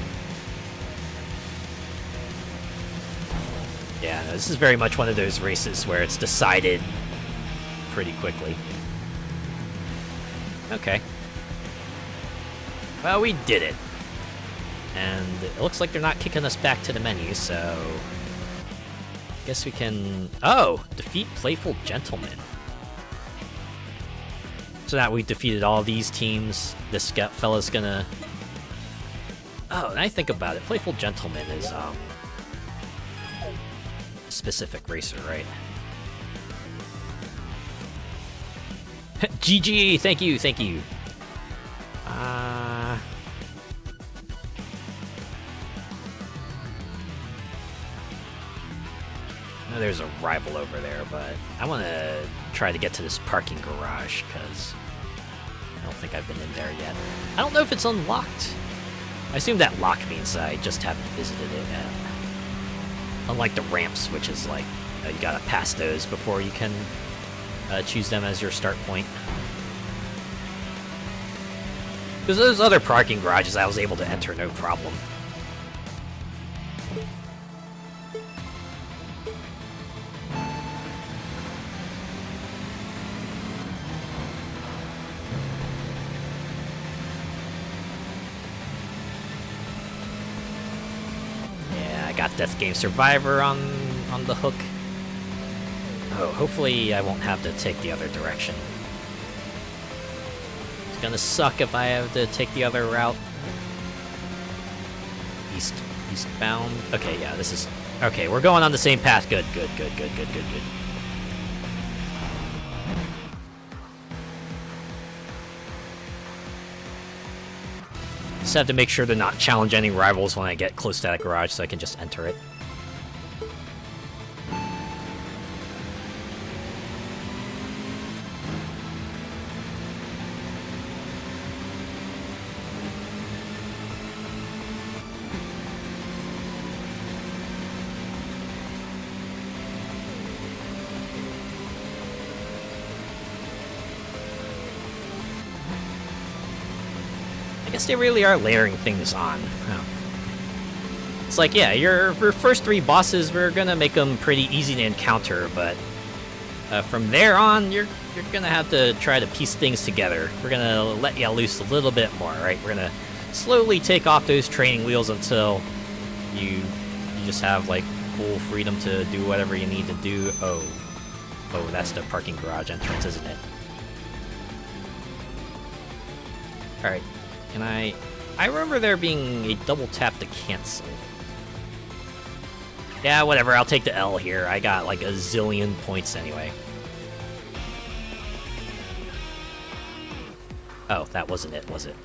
Yeah, no, this is very much one of those races where it's decided pretty quickly. Okay. Well, we did it. And it looks like they're not kicking us back to the menu, so... guess we can... oh! Defeat Playful Gentleman. So now we've defeated all these teams. This fella's gonna... oh, and I think about it. Playful Gentleman is, specific racer, right? GG! Thank you, thank you. I know there's a rival over there, but I want to try to get to this parking garage, because I don't think I've been in there yet. I don't know if it's unlocked. I assume that lock means I just haven't visited it yet. Unlike the ramps, which is like, you gotta pass those before you can choose them as your start point. Because those other parking garages I was able to enter no problem. Yeah, I got Death Game Survivor on the hook. Oh, hopefully I won't have to take the other direction. It's gonna suck if I have to take the other route. Eastbound. Okay, yeah, this is... okay, we're going on the same path. Good. Just have to make sure to not challenge any rivals when I get close to that garage so I can just enter it. I guess they really are layering things on. Oh. It's like, yeah, your first three bosses, we're gonna make them pretty easy to encounter, but from there on, you're gonna have to try to piece things together. We're gonna let you loose a little bit more, right? We're gonna slowly take off those training wheels until you just have like full freedom to do whatever you need to do. Oh, that's the parking garage entrance, isn't it? All right. Can I remember there being a double tap to cancel. Yeah, whatever, I'll take the L here. I got like a zillion points anyway. Oh, that wasn't it, was it?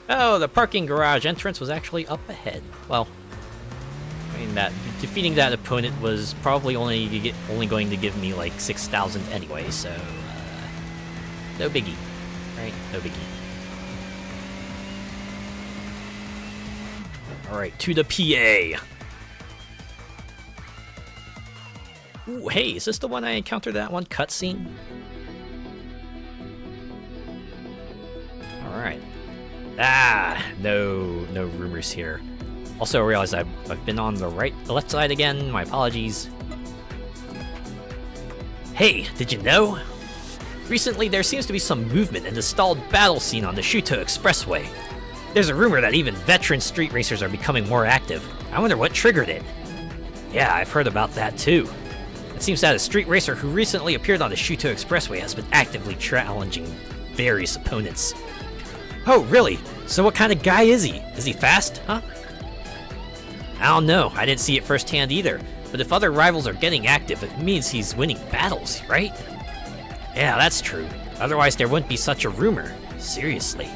Oh, the parking garage entrance was actually up ahead. Well, I mean, defeating that opponent was probably only going to give me like 6,000 anyway, so no biggie, right? No biggie. Alright, to the PA. Ooh, hey, is this the one I encountered that one cutscene? Alright. Ah, no rumors here. Also, I realized I've been on the left side again. My apologies. Hey, did you know? Recently, there seems to be some movement in the stalled battle scene on the Shuto Expressway. There's a rumor that even veteran street racers are becoming more active. I wonder what triggered it. Yeah, I've heard about that too. It seems that a street racer who recently appeared on the Shuto Expressway has been actively challenging various opponents. Oh, really? So what kind of guy is he? Is he fast, huh? I don't know, I didn't see it firsthand either, but if other rivals are getting active, it means he's winning battles, right? Yeah, that's true. Otherwise there wouldn't be such a rumor. Seriously.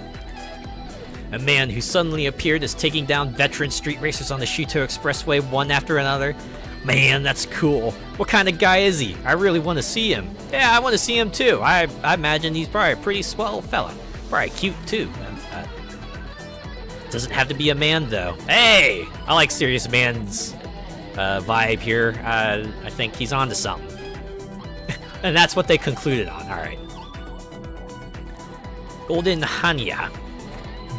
A man who suddenly appeared is taking down veteran street racers on the Shuto Expressway one after another. Man, that's cool. What kind of guy is he? I really want to see him. Yeah, I want to see him too. I imagine he's probably a pretty swell fella. Probably cute too. Doesn't have to be a man though. Hey! I like Serious Man's vibe here. I think he's onto something. And that's what they concluded on. Alright. Golden Hanya.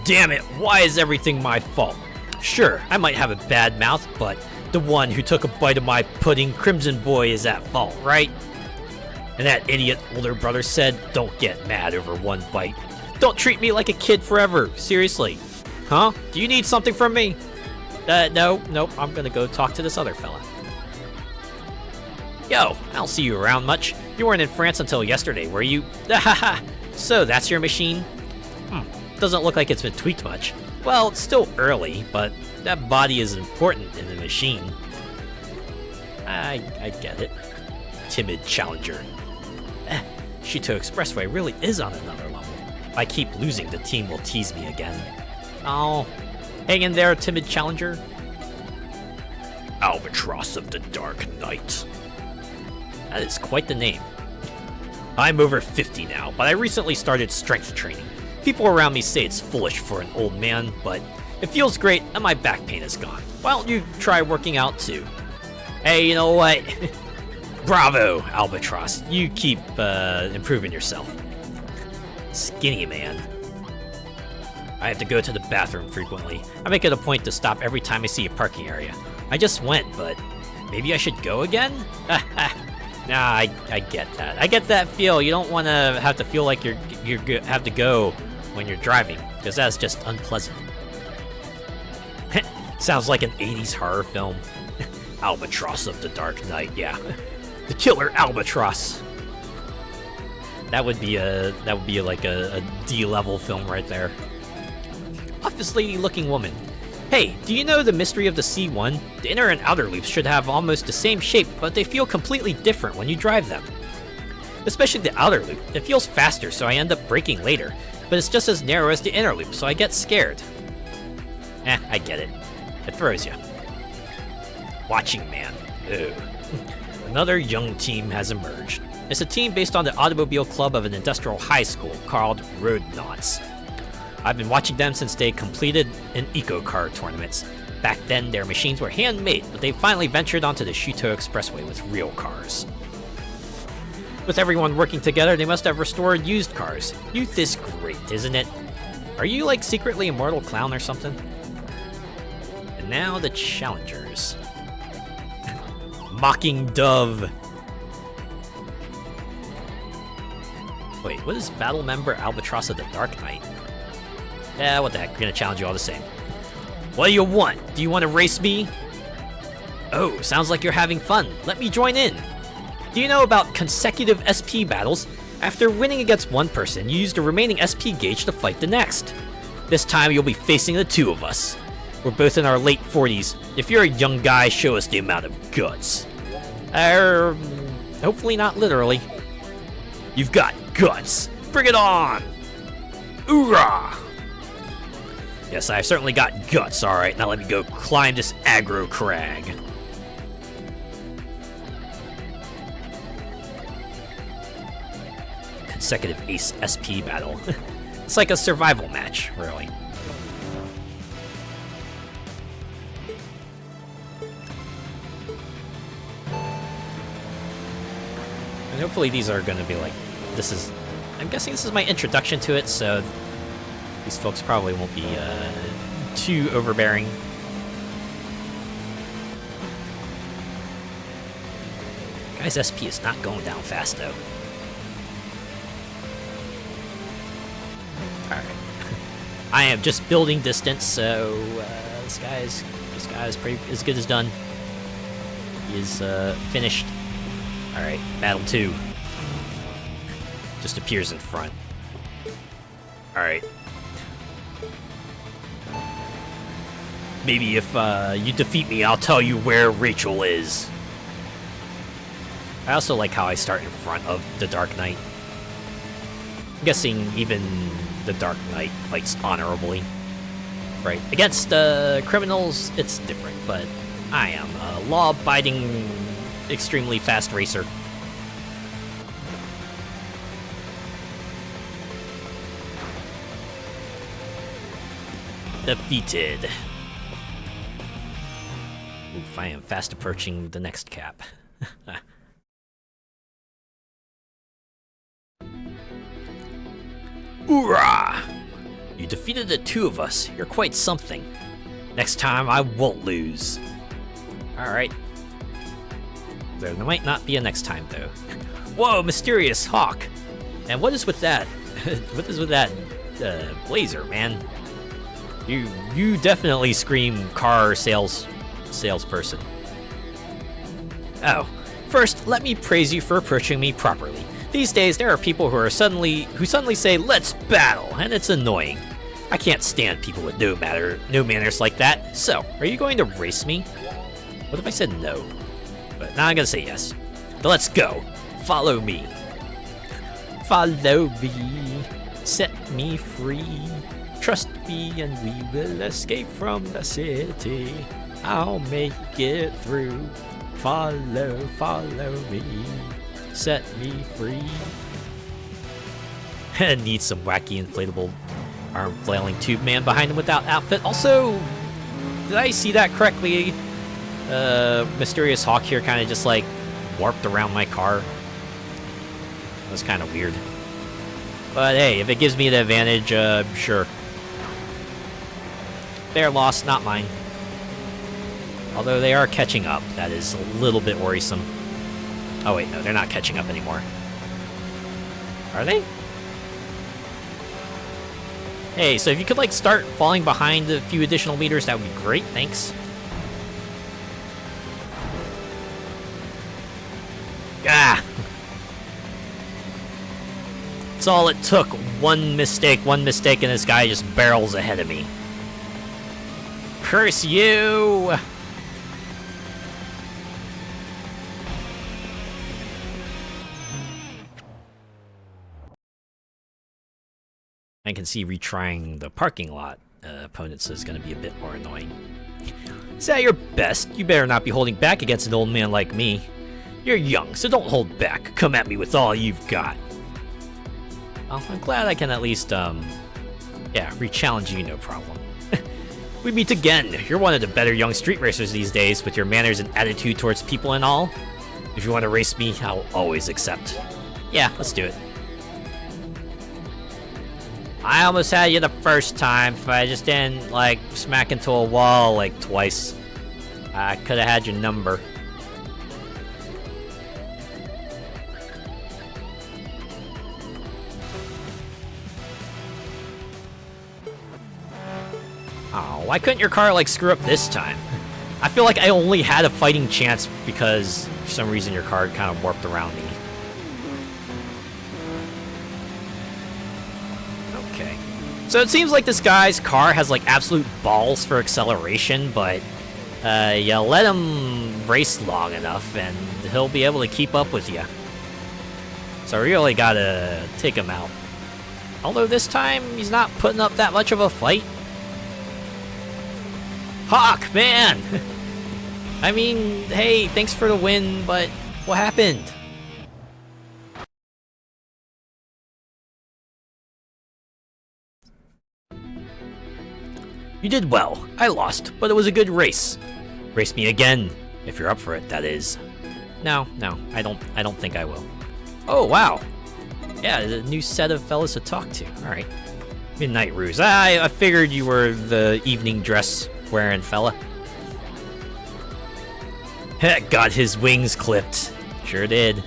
Damn it, why is everything my fault? Sure, I might have a bad mouth, but the one who took a bite of my pudding, Crimson Boy, is at fault, right? And that idiot older brother said, don't get mad over one bite. Don't treat me like a kid forever, seriously. Huh? Do you need something from me? Nope, I'm gonna go talk to this other fella. Yo, I don't see you around much. You weren't in France until yesterday, were you? So, that's your machine? Doesn't look like it's been tweaked much. Well, it's still early, but that body is important in the machine. I get it. Timid challenger. Shuto Expressway really is on another level. If I keep losing, the team will tease me again. Oh, hang in there, timid challenger. Albatross of the Dark Knight. That is quite the name. I'm over 50 now, but I recently started strength training. People around me say it's foolish for an old man, but it feels great and my back pain is gone. Why don't you try working out too? Hey, you know what? Bravo, Albatross. You keep improving yourself. Skinny man. I have to go to the bathroom frequently. I make it a point to stop every time I see a parking area. I just went, but maybe I should go again? Nah, I get that. I get that feel. You don't want to have to feel like you have to go when you're driving, because that's just unpleasant. Sounds like an 80s horror film. Albatross of the Dark Knight, yeah. The killer Albatross. That would be like a D-level film right there. Office lady looking woman. Hey, do you know the mystery of the C1? The inner and outer loops should have almost the same shape, but they feel completely different when you drive them. Especially the outer loop. It feels faster, so I end up braking later, but it's just as narrow as the inner loop, so I get scared. I get it. It throws you. Watching man. Ugh. Another young team has emerged. It's a team based on the automobile club of an industrial high school called Roadnauts. I've been watching them since they completed an eco-car tournaments. Back then, their machines were handmade, but they finally ventured onto the Shuto Expressway with real cars. With everyone working together, they must have restored used cars. Youth is great, isn't it? Are you like secretly a mortal clown or something? And now the challengers. Mocking Dove. Wait, what is battle member Albatross of the Dark Knight? Yeah, what the heck, we're gonna challenge you all the same. What do you want? Do you want to race me? Oh, sounds like you're having fun. Let me join in. Do you know about consecutive SP battles? After winning against one person, you use the remaining SP gauge to fight the next. This time you'll be facing the two of us. We're both in our late 40s. If you're a young guy, show us the amount of guts. Hopefully not literally. You've got guts. Bring it on! Oorah! Yes, I've certainly got guts, alright. Now let me go climb this aggro crag. Consecutive Ace SP battle. It's like a survival match, really. And hopefully these are going to be like, I'm guessing this is my introduction to it, so these folks probably won't be too overbearing. Guy's SP is not going down fast, though. Alright. I am just building distance, so this guy is pretty as good as done. is finished. Alright, battle 2. Just appears in front. Alright. Maybe if you defeat me, I'll tell you where Rachel is. I also like how I start in front of the Dark Knight. I'm guessing even the Dark Knight fights honorably. Right, against criminals, it's different, but I am a law-abiding, extremely fast racer. Defeated. Oof, I am fast approaching the next cap. Hoorah! You defeated the two of us. You're quite something. Next time, I won't lose. Alright. There might not be a next time, though. Whoa, mysterious hawk! And what is with that? What is with that blazer, man? You definitely scream car salesperson. Oh, first, let me praise you for approaching me properly. These days, there are people who suddenly say, "Let's battle," and it's annoying. I can't stand people with no manners like that. So, are you going to race me? What if I said no? But now I'm gonna say yes. But let's go. Follow me. Follow me. Set me free. Trust me, and we will escape from the city. I'll make it through. Follow me. Set me free. Need some wacky inflatable arm flailing tube man behind him without outfit. Also, did I see that correctly? Mysterious Hawk here kind of just like warped around my car. That was kind of weird. But hey, if it gives me the advantage, sure. Their loss, not mine. Although they are catching up, that is a little bit worrisome. Oh wait, no, they're not catching up anymore. Are they? Hey, so if you could like start falling behind a few additional meters, that would be great, thanks. Ah! It's all it took, one mistake, and this guy just barrels ahead of me. Curse you! I can see retrying the parking lot opponents is going to be a bit more annoying. Is that your best? You better not be holding back against an old man like me. You're young, so don't hold back. Come at me with all you've got. Well, I'm glad I can at least, yeah, re-challenge you, no problem. We meet again. You're one of the better young street racers these days, with your manners and attitude towards people and all. If you want to race me, I'll always accept. Yeah, let's do it. I almost had you the first time. If I just didn't, like, smack into a wall, like, twice, I could have had your number. Oh, why couldn't your car, like, screw up this time? I feel like I only had a fighting chance because, for some reason, your car kind of warped around me. Okay. So it seems like this guy's car has, like, absolute balls for acceleration, but you let him race long enough, and he'll be able to keep up with you. So I really gotta take him out. Although this time, he's not putting up that much of a fight. Hawk, man! I mean, hey, thanks for the win, but what happened? You did well. I lost, but it was a good race. Race me again, if you're up for it, that is. No, I don't think I will. Oh, wow. Yeah, a new set of fellas to talk to. Alright. Midnight Ruse. I figured you were the evening dress wearing fella. Got his wings clipped. Sure did.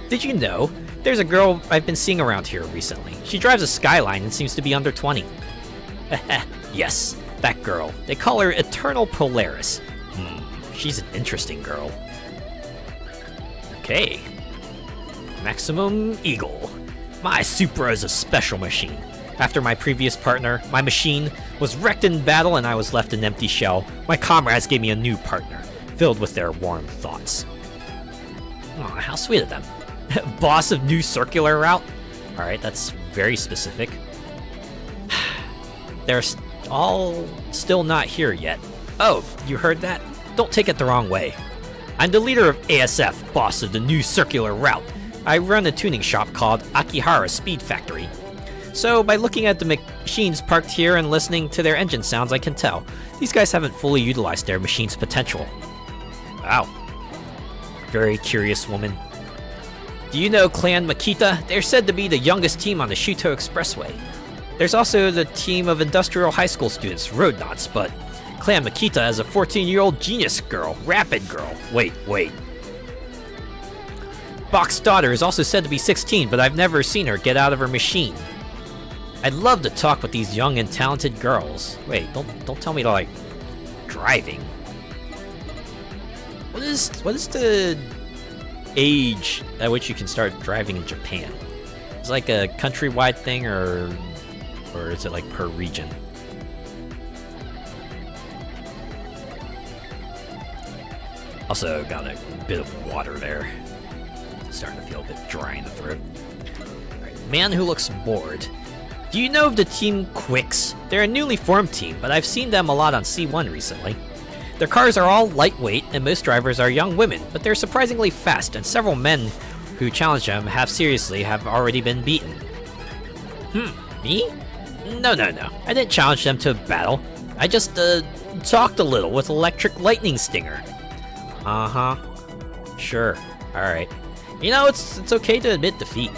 Did you know? There's a girl I've been seeing around here recently. She drives a Skyline and seems to be under 20. Yes, that girl. They call her Eternal Polaris. She's an interesting girl. Okay. Maximum Eagle. My Supra is a special machine. After my previous partner, my machine was wrecked in battle and I was left an empty shell. My comrades gave me a new partner, filled with their warm thoughts. Aw, how sweet of them. Boss of new circular route? Alright, that's very specific. They're all still not here yet. Oh, you heard that? Don't take it the wrong way. I'm the leader of ASF, boss of the new circular route. I run a tuning shop called Akihara Speed Factory. So, by looking at the machines parked here and listening to their engine sounds, I can tell. These guys haven't fully utilized their machine's potential. Wow. Very curious woman. Do you know Clan Makita? They're said to be the youngest team on the Shuto Expressway. There's also the team of industrial high school students, Roadnauts, but Clan Makita has a 14-year-old genius girl, Rapid Girl. Wait. Bach's daughter is also said to be 16, but I've never seen her get out of her machine. I'd love to talk with these young and talented girls. Wait, don't tell me to, like, driving. What is the age at which you can start driving in Japan? Is it like a countrywide thing, or is it like per region? Also got a bit of water there. Starting to feel a bit dry in the throat. Alright, man who looks bored. Do you know of the team Quicks? They're a newly formed team, but I've seen them a lot on C1 recently. Their cars are all lightweight, and most drivers are young women, but they're surprisingly fast, and several men who challenge them have already been beaten. Me? No. I didn't challenge them to a battle. I just, talked a little with Electric Lightning Stinger. Uh-huh. Sure. Alright. You know, it's okay to admit defeat.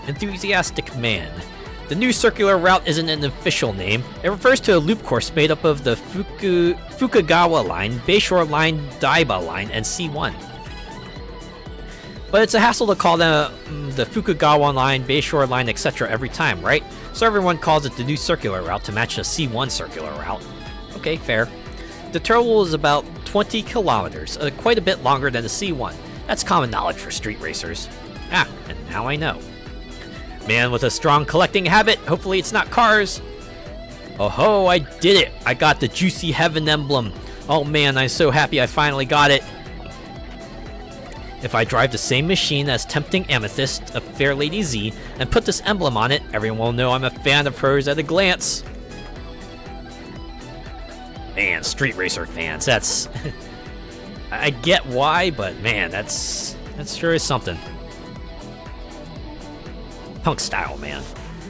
Enthusiastic Man. The new circular route isn't an official name. It refers to a loop course made up of the Fukagawa Line, Bayshore Line, Daiba Line, and C1. But it's a hassle to call them the Fukagawa Line, Bayshore Line, etc. every time, right? So everyone calls it the new circular route to match the C1 circular route. Okay, fair. The total is about 20 kilometers, quite a bit longer than the C1. That's common knowledge for street racers. Ah, and now I know. Man with a strong collecting habit, hopefully it's not cars. Oh ho, I did it! I got the Juicy Heaven emblem. Oh man, I'm so happy I finally got it. If I drive the same machine as Tempting Amethyst, a Fair Lady Z, and put this emblem on it, everyone will know I'm a fan of hers at a glance. Man, Street Racer fans, that's... I get why, but man, that sure is something. Punk style, man.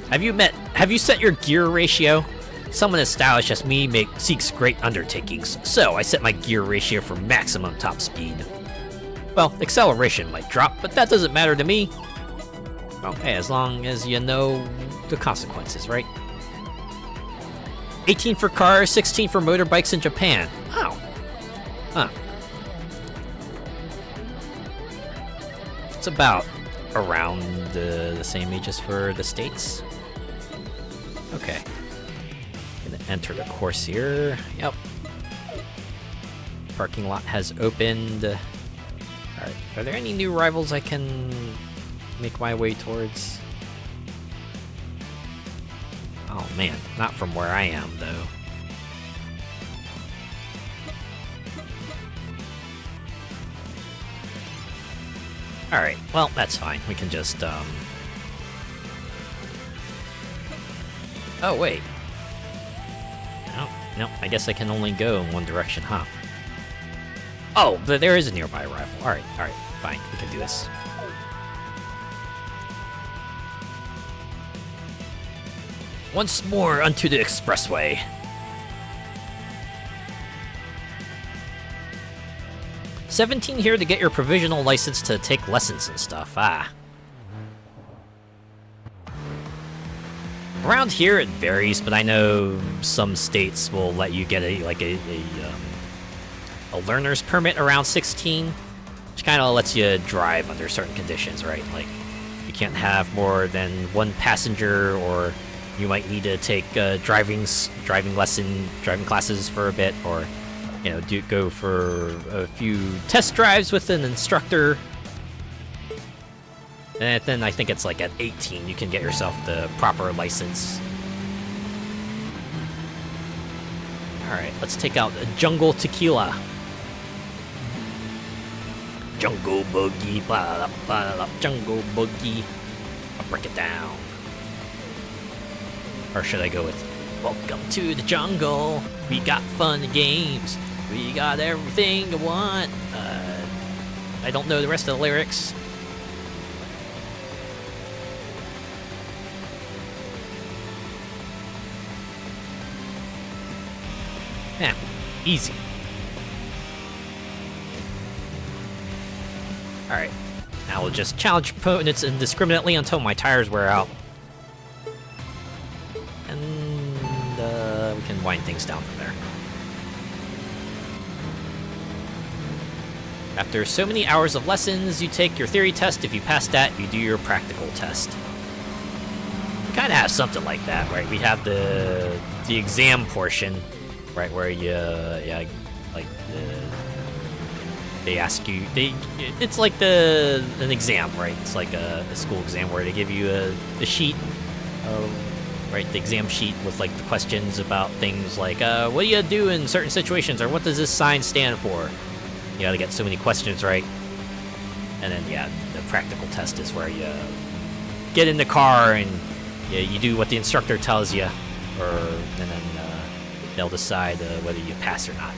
Have you set your gear ratio? Someone as stylish as me seeks great undertakings, so I set my gear ratio for maximum top speed. Well, acceleration might drop, but that doesn't matter to me. Well, hey, as long as you know the consequences, right? 18 for cars, 16 for motorbikes in Japan. Oh. Huh. It's about around the same age as for the States. Okay. Gonna enter the course here. Yep. Parking lot has opened. Alright, are there any new rivals I can make my way towards? Oh man, not from where I am, though. Alright, well, that's fine. We can just, Oh, wait. No, I guess I can only go in one direction, huh? Oh, but there is a nearby rival. Alright, fine. We can do this. Once more onto the expressway. $17 here to get your provisional license to take lessons and stuff. Ah. Around here it varies, but I know some states will let you get a learner's permit around 16, which kind of lets you drive under certain conditions, right? Like, you can't have more than one passenger, or you might need to take driving classes for a bit, or you know, go for a few test drives with an instructor. And then I think it's like at 18 you can get yourself the proper license. Alright, let's take out a Jungle Tequila. Jungle Boogie, blah, blah, blah, Jungle Boogie. I'll break it down. Or should I go with, welcome to the jungle. We got fun games. We got everything you want. I don't know the rest of the lyrics. Yeah, easy. Alright, now we'll just challenge opponents indiscriminately until my tires wear out. And we can wind things down from there. After so many hours of lessons, you take your theory test. If you pass that, you do your practical test. Kind of have something like that, right? We have the exam portion, right, where you, they ask you, it's like an exam, right? It's like a school exam where they give you a sheet, right, the exam sheet with like the questions about things like, what do you do in certain situations, or what does this sign stand for? You gotta get so many questions right. And then, yeah, the practical test is where you get in the car and you do what the instructor tells you, and then they'll decide whether you pass or not.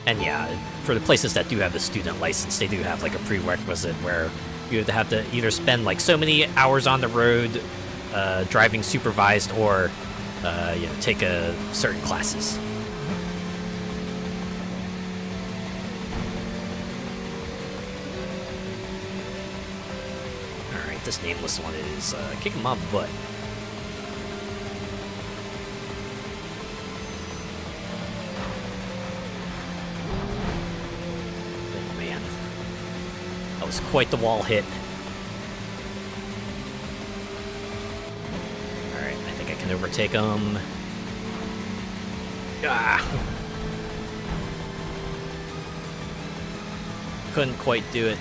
And yeah, for the places that do have the student license, they do have like a prerequisite where you have to either spend like so many hours on the road driving supervised, or take certain classes. All right, this nameless one is kicking my butt. Oh man, that was quite the wall hit. Overtake him. Ah. Couldn't quite do it.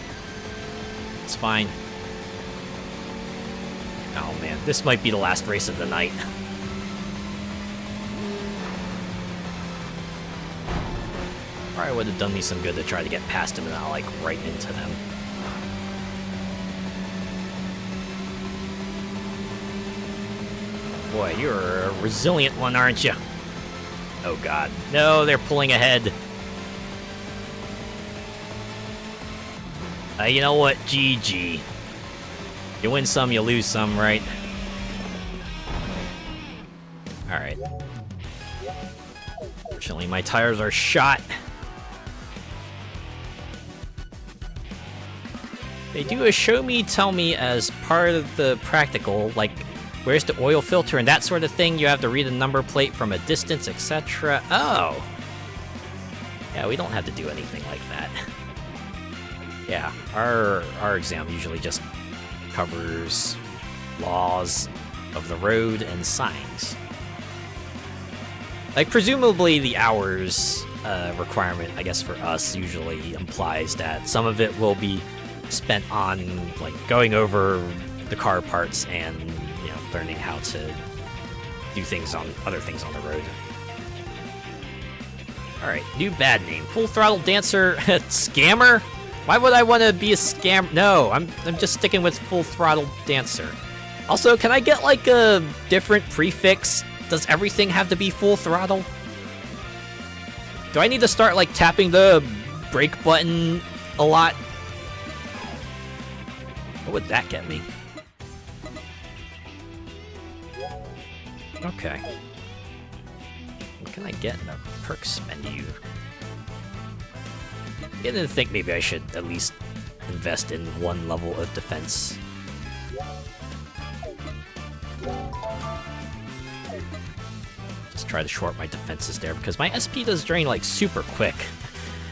It's fine. Oh man, this might be the last race of the night. Probably would have done me some good to try to get past him and not like right into them. Boy, you're a resilient one, aren't you? Oh god. No, they're pulling ahead. You know what? GG. You win some, you lose some, right? Alright. Fortunately, my tires are shot. They do a show me, tell me as part of the practical, like, where's the oil filter and that sort of thing? You have to read a number plate from a distance, etc. Oh! Yeah, we don't have to do anything like that. Yeah, our exam usually just covers laws of the road and signs. Like, presumably the hours requirement, I guess for us, usually implies that some of it will be spent on, like, going over the car parts and learning how to do other things on the road. Alright, new bad name. Full Throttle Dancer Scammer? Why would I want to be a scam? No, I'm just sticking with Full Throttle Dancer. Also, can I get like a different prefix? Does everything have to be full throttle? Do I need to start like tapping the brake button a lot? What would that get me? Okay. What can I get in the perks menu? I'm beginning to think maybe I should at least invest in one level of defense. Just try to short my defenses there, because my SP does drain like super quick.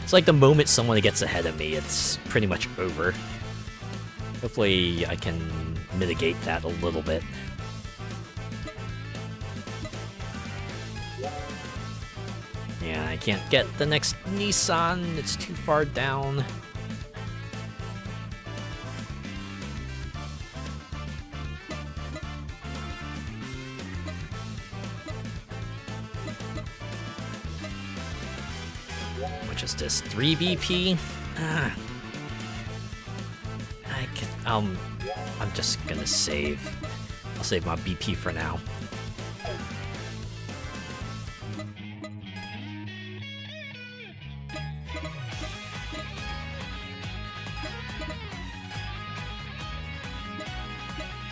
It's like the moment someone gets ahead of me, it's pretty much over. Hopefully I can mitigate that a little bit. Yeah, I can't get the next Nissan. It's too far down. Which is this 3 BP? I'm just gonna save. I'll save my BP for now.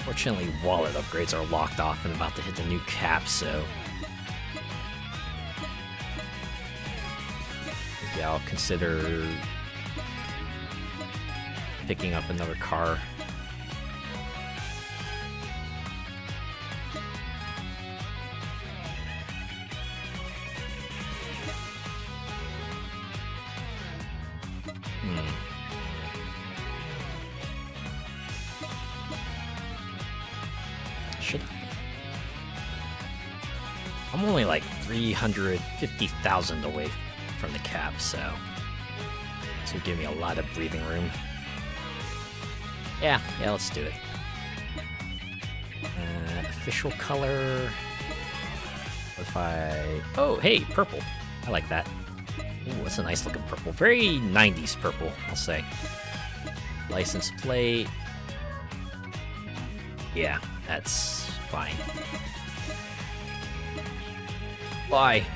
Fortunately, wallet upgrades are locked off and about to hit the new cap, so maybe I'll consider picking up another car. Should I? I'm only like 350,000 away from the cap, so this will give me a lot of breathing room. Yeah, let's do it. Official color. What if I... Oh, hey, purple. I like that. Ooh, that's a nice looking purple. Very 90s purple, I'll say. License plate. Yeah, that's fine. Why?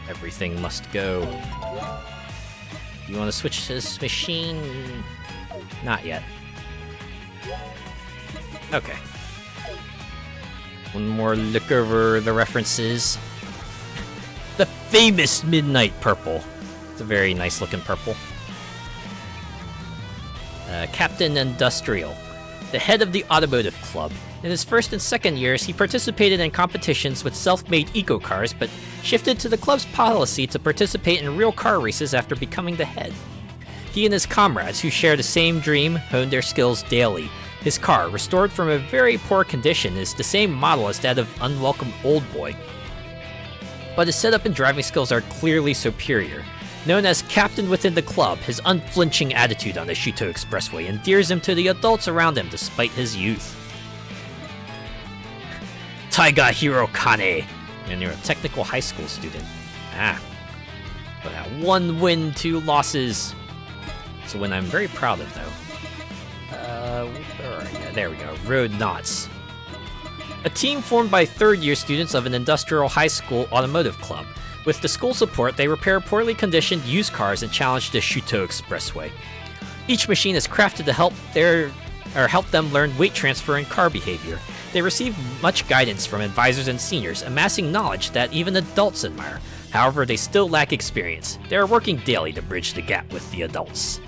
Everything must go. You want to switch to this machine? Not yet. Okay. One more look over the references. The famous Midnight Purple. It's a very nice looking purple. Captain Industrial. The head of the Automotive Club. In his first and second years, he participated in competitions with self-made eco-cars, but shifted to the club's policy to participate in real car races after becoming the head. He and his comrades, who share the same dream, hone their skills daily. His car, restored from a very poor condition, is the same model as that of Unwelcome Old Boy, but his setup and driving skills are clearly superior. Known as Captain within the club, his unflinching attitude on the Shuto Expressway endears him to the adults around him despite his youth. Taiga Hirokane, and you're a technical high school student. But at 1 win, 2 losses. It's a win I'm very proud of, though. Where are you? There we go. Road Knots. A team formed by third-year students of an industrial high school automotive club. With the school support, they repair poorly conditioned used cars and challenge the Shuto Expressway. Each machine is crafted to help them learn weight transfer and car behavior. They receive much guidance from advisors and seniors, amassing knowledge that even adults admire. However, they still lack experience. They are working daily to bridge the gap with the adults.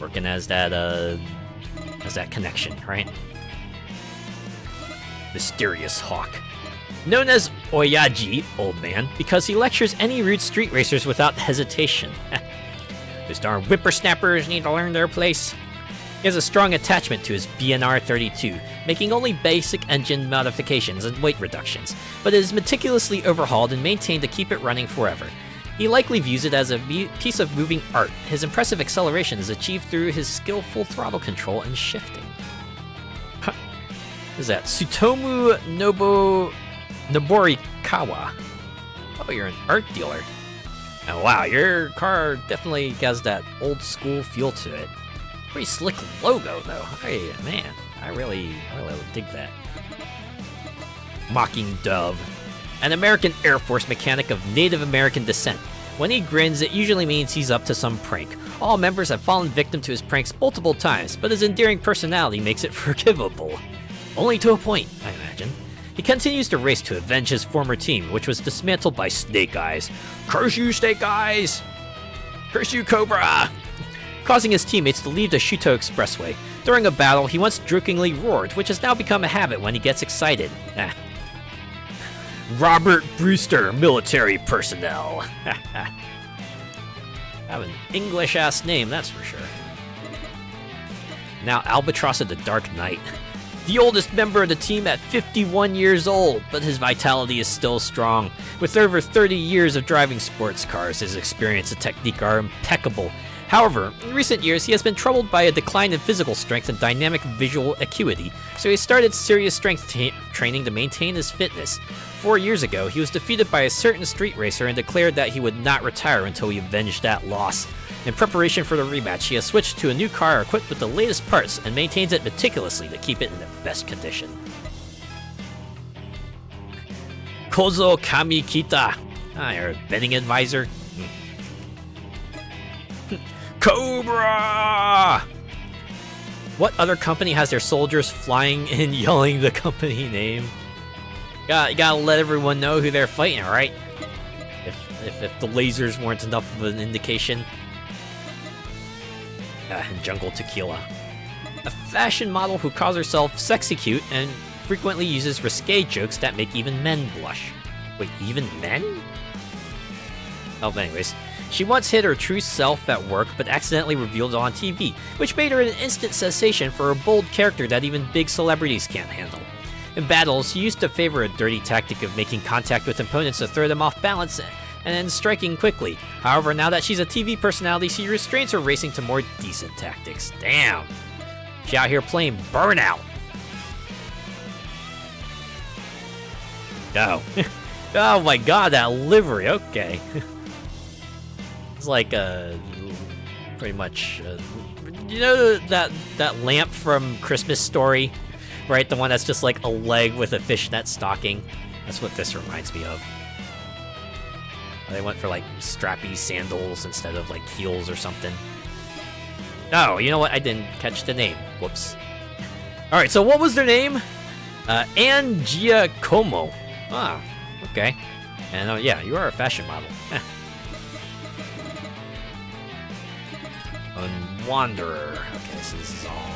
Working as that connection, right? Mysterious Hawk. Known as Oyaji, Old Man, because he lectures any rude street racers without hesitation. Those darn whippersnappers need to learn their place. He has a strong attachment to his BNR 32, making only basic engine modifications and weight reductions, but it is meticulously overhauled and maintained to keep it running forever. He likely views it as a piece of moving art. His impressive acceleration is achieved through his skillful throttle control and shifting. What is that? Tsutomu Noborikawa. Oh, you're an art dealer. Oh wow, your car definitely has that old school feel to it. Pretty slick logo though. Hey man, I really dig that. Mocking Dove. An American Air Force mechanic of Native American descent. When he grins, it usually means he's up to some prank. All members have fallen victim to his pranks multiple times, but his endearing personality makes it forgivable. Only to a point, I imagine. He continues to race to avenge his former team, which was dismantled by Snake Eyes. Curse you, Snake Eyes! Curse you, Cobra! Causing his teammates to leave the Shuto Expressway. During a battle, he once jokingly roared, which has now become a habit when he gets excited. Robert Brewster, military personnel. Have an English-ass name, that's for sure. now Albatross of the Dark Knight. The oldest member of the team at 51 years old, but his vitality is still strong. With over 30 years of driving sports cars, his experience and technique are impeccable. However, in recent years, he has been troubled by a decline in physical strength and dynamic visual acuity, so he started serious strength training to maintain his fitness. 4 years ago, he was defeated by a certain street racer and declared that he would not retire until he avenged that loss. In preparation for the rematch, he has switched to a new car equipped with the latest parts and maintains it meticulously to keep it in the best condition. Kozo Kamikita. You're a betting advisor. Cobra! What other company has their soldiers flying and yelling the company name? You gotta let everyone know who they're fighting, right? If the lasers weren't enough of an indication. Jungle Tequila. A fashion model who calls herself sexy cute and frequently uses risque jokes that make even men blush. Wait, even men? Oh, but anyways. She once hid her true self at work, but accidentally revealed it on TV, which made her an instant sensation for a bold character that even big celebrities can't handle. In battles, she used to favor a dirty tactic of making contact with opponents to throw them off balance and then striking quickly. However, now that she's a TV personality, she restrains her racing to more decent tactics. Damn! She out here playing Burnout! Oh. Oh my god, that livery, okay. It's like, pretty much, you know that lamp from Christmas Story? Right, the one that's just like a leg with a fishnet stocking? That's what this reminds me of. They went for like strappy sandals instead of like heels or something. Oh, you know what? I didn't catch the name. Whoops. Alright, so what was their name? Ann Giacomo. Ah, okay. And yeah, you are a fashion model. Wanderer. Okay, so this is all...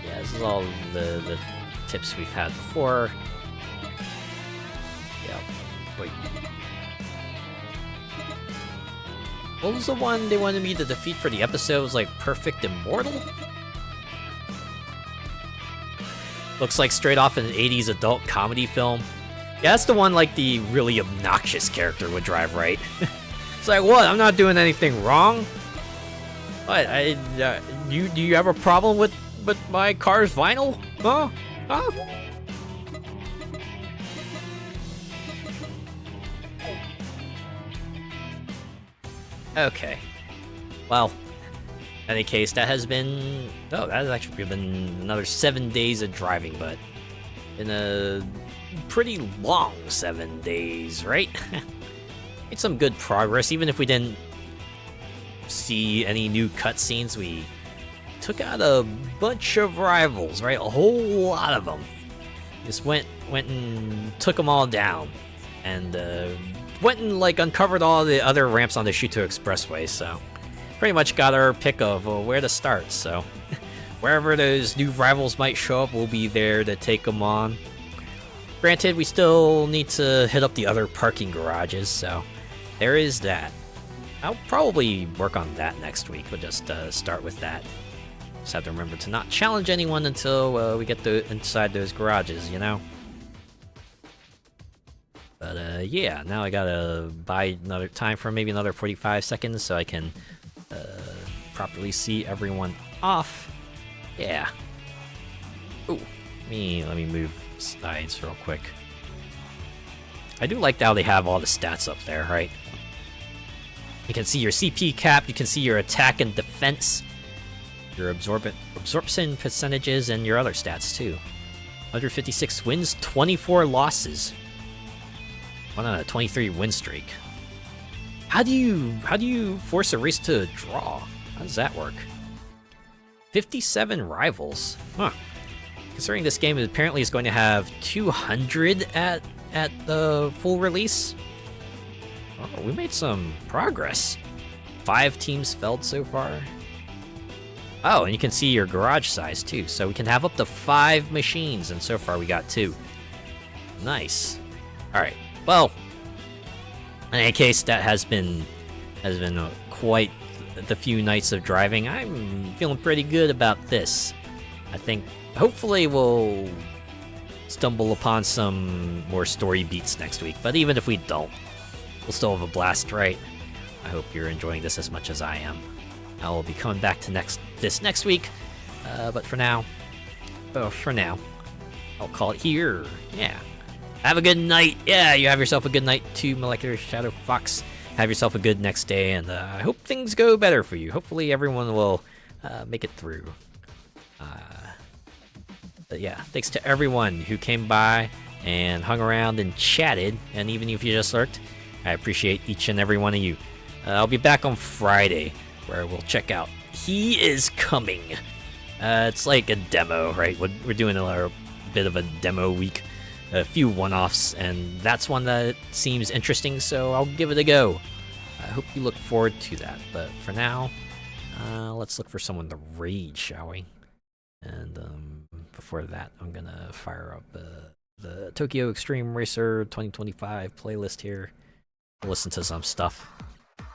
Yeah, this is all the tips we've had before. Yeah, wait. What was the one they wanted me to defeat for the episode? It was like Perfect Immortal? Looks like straight off an 80s adult comedy film. Yeah, that's the one like the really obnoxious character would drive, right? It's like, what? I'm not doing anything wrong? What? Do you have a problem with my car's vinyl? Huh? Huh? Okay. Well, in any case, that has been... Oh, that has actually been another 7 days of driving, but in a pretty long 7 days, right? Made some good progress, even if we didn't see any new cutscenes. We took out a bunch of rivals, right? A whole lot of them. Just went and took them all down, and went and like uncovered all the other ramps on the Shuto Expressway. So pretty much got our pick of where to start. So wherever those new rivals might show up, we'll be there to take them on. Granted, we still need to hit up the other parking garages, so there is that. I'll probably work on that next week. We'll just start with that. Just have to remember to not challenge anyone until we get inside those garages, you know? But yeah, now I gotta buy another time for maybe another 45 seconds so I can properly see everyone off. Yeah. Ooh, let me move sides real quick. I do like how they have all the stats up there, right? You can see your CP cap, you can see your attack and defense, your absorption percentages, and your other stats too. 156 wins, 24 losses. Went on a 23 win streak. How do you force a race to a draw? How does that work? 57 rivals. Huh. Considering this game apparently is going to have 200 at the full release. Oh, we made some progress. 5 teams felled so far. Oh, and you can see your garage size too. So we can have up to 5 machines, and so far we got 2. Nice. All right. Well, in any case, that has been quite the few nights of driving, I'm feeling pretty good about this. I think hopefully we'll stumble upon some more story beats next week, but even if we don't, we'll still have a blast, right? I hope you're enjoying this as much as I am. I will be coming back to this next week, but for now, I'll call it here. Yeah. Have a good night. Yeah, you have yourself a good night too, Molecular Shadow Fox. Have yourself a good next day, and I hope things go better for you. Hopefully everyone will make it through. But yeah, thanks to everyone who came by and hung around and chatted, and even if you just lurked, I appreciate each and every one of you. I'll be back on Friday, where we'll check out He Is Coming. It's like a demo, right? We're doing a bit of a demo week, a few one-offs, and that's one that seems interesting, so I'll give it a go. I hope you look forward to that, but for now, let's look for someone to raid, shall we? And before that, I'm gonna fire up the Tokyo Xtreme Racer 2025 playlist here. Listen to some stuff.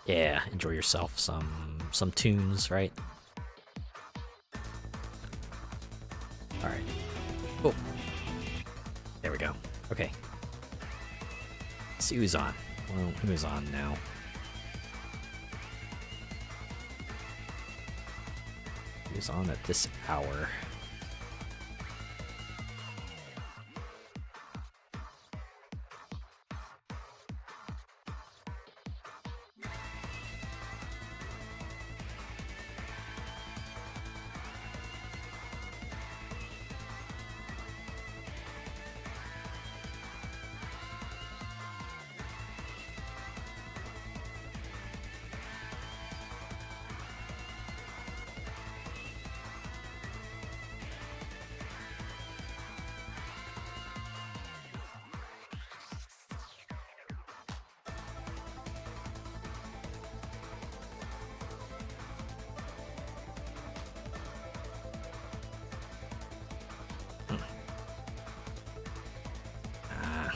Yeah, enjoy yourself. Some tunes, right? All right. Oh, there we go. Okay. Let's see who's on. Well, who's on now? Who's on at this hour?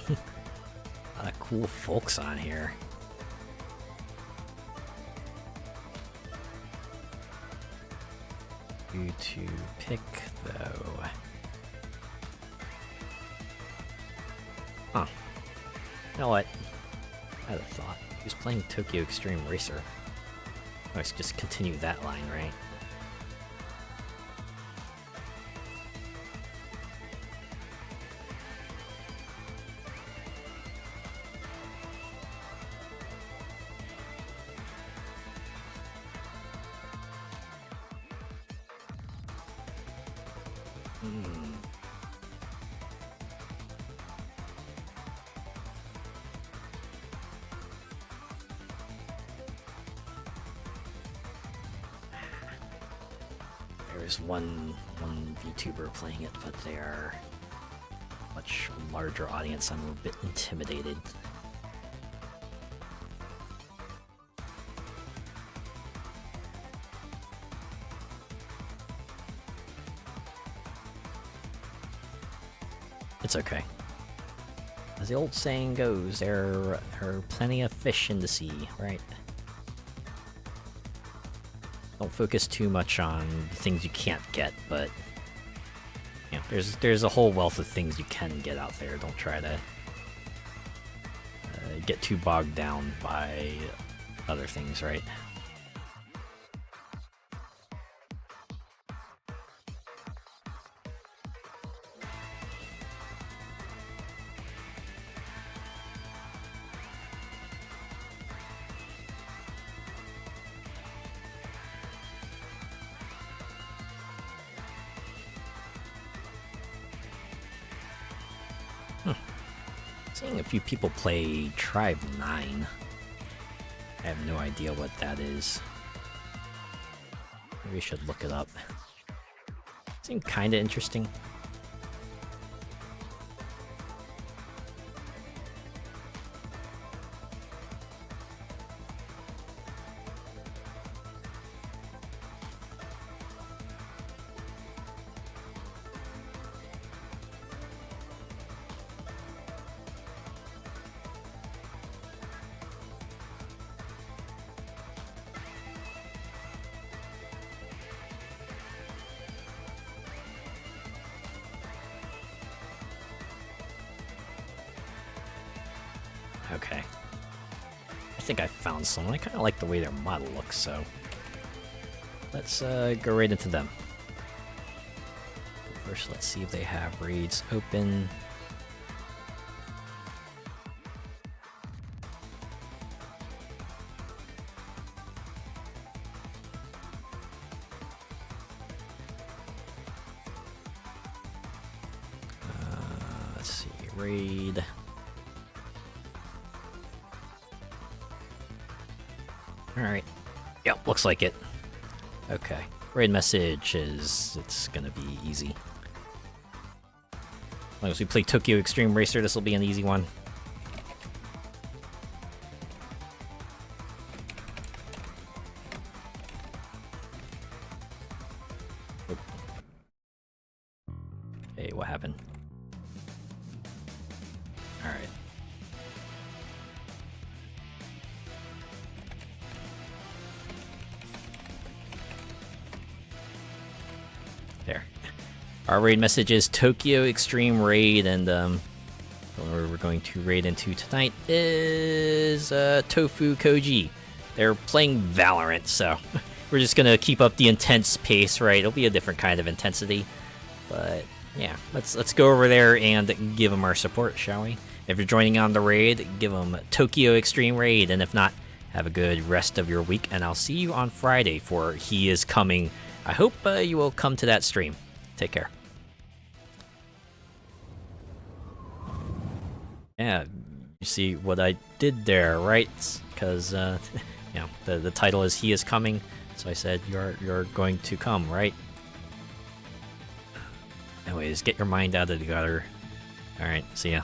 A lot of cool folks on here. Who to pick, though? Huh. You know what? I had a thought. He was playing Tokyo Xtreme Racer. Let's just continue that line, right? There's one VTuber playing it, but they are a much larger audience. I'm a bit intimidated. It's okay. As the old saying goes, there are plenty of fish in the sea, right? Don't focus too much on the things you can't get, but you know, there's a whole wealth of things you can get out there. Don't try to get too bogged down by other things, right? Seeing a few people play Tribe 9. I have no idea what that is. Maybe we should look it up. Seemed kinda interesting. Okay. I think I found someone. I kind of like the way their model looks, so let's go right into them. First, let's see if they have raids open. Let's see, raid. Alright. Yep, looks like it. Okay. Raid message is... it's gonna be easy. As long as we play Tokyo Xtreme Racer, this will be an easy one. Oop. Hey, what happened? Alright. There. Our raid message is Tokyo Extreme Raid, and where we're going to raid into tonight is Tofu Koji. They're playing Valorant, so we're just gonna keep up the intense pace, right? It'll be a different kind of intensity, but yeah, let's go over there and give them our support, shall we? If you're joining on the raid, give them Tokyo Extreme Raid, and if not, have a good rest of your week, and I'll see you on Friday for He Is Coming. I hope you will come to that stream. Take care. Yeah, you see what I did there, right? Because you know, the title is He Is Coming, so I said you're going to come, right? Anyways, get your mind out of the gutter. All right, see ya.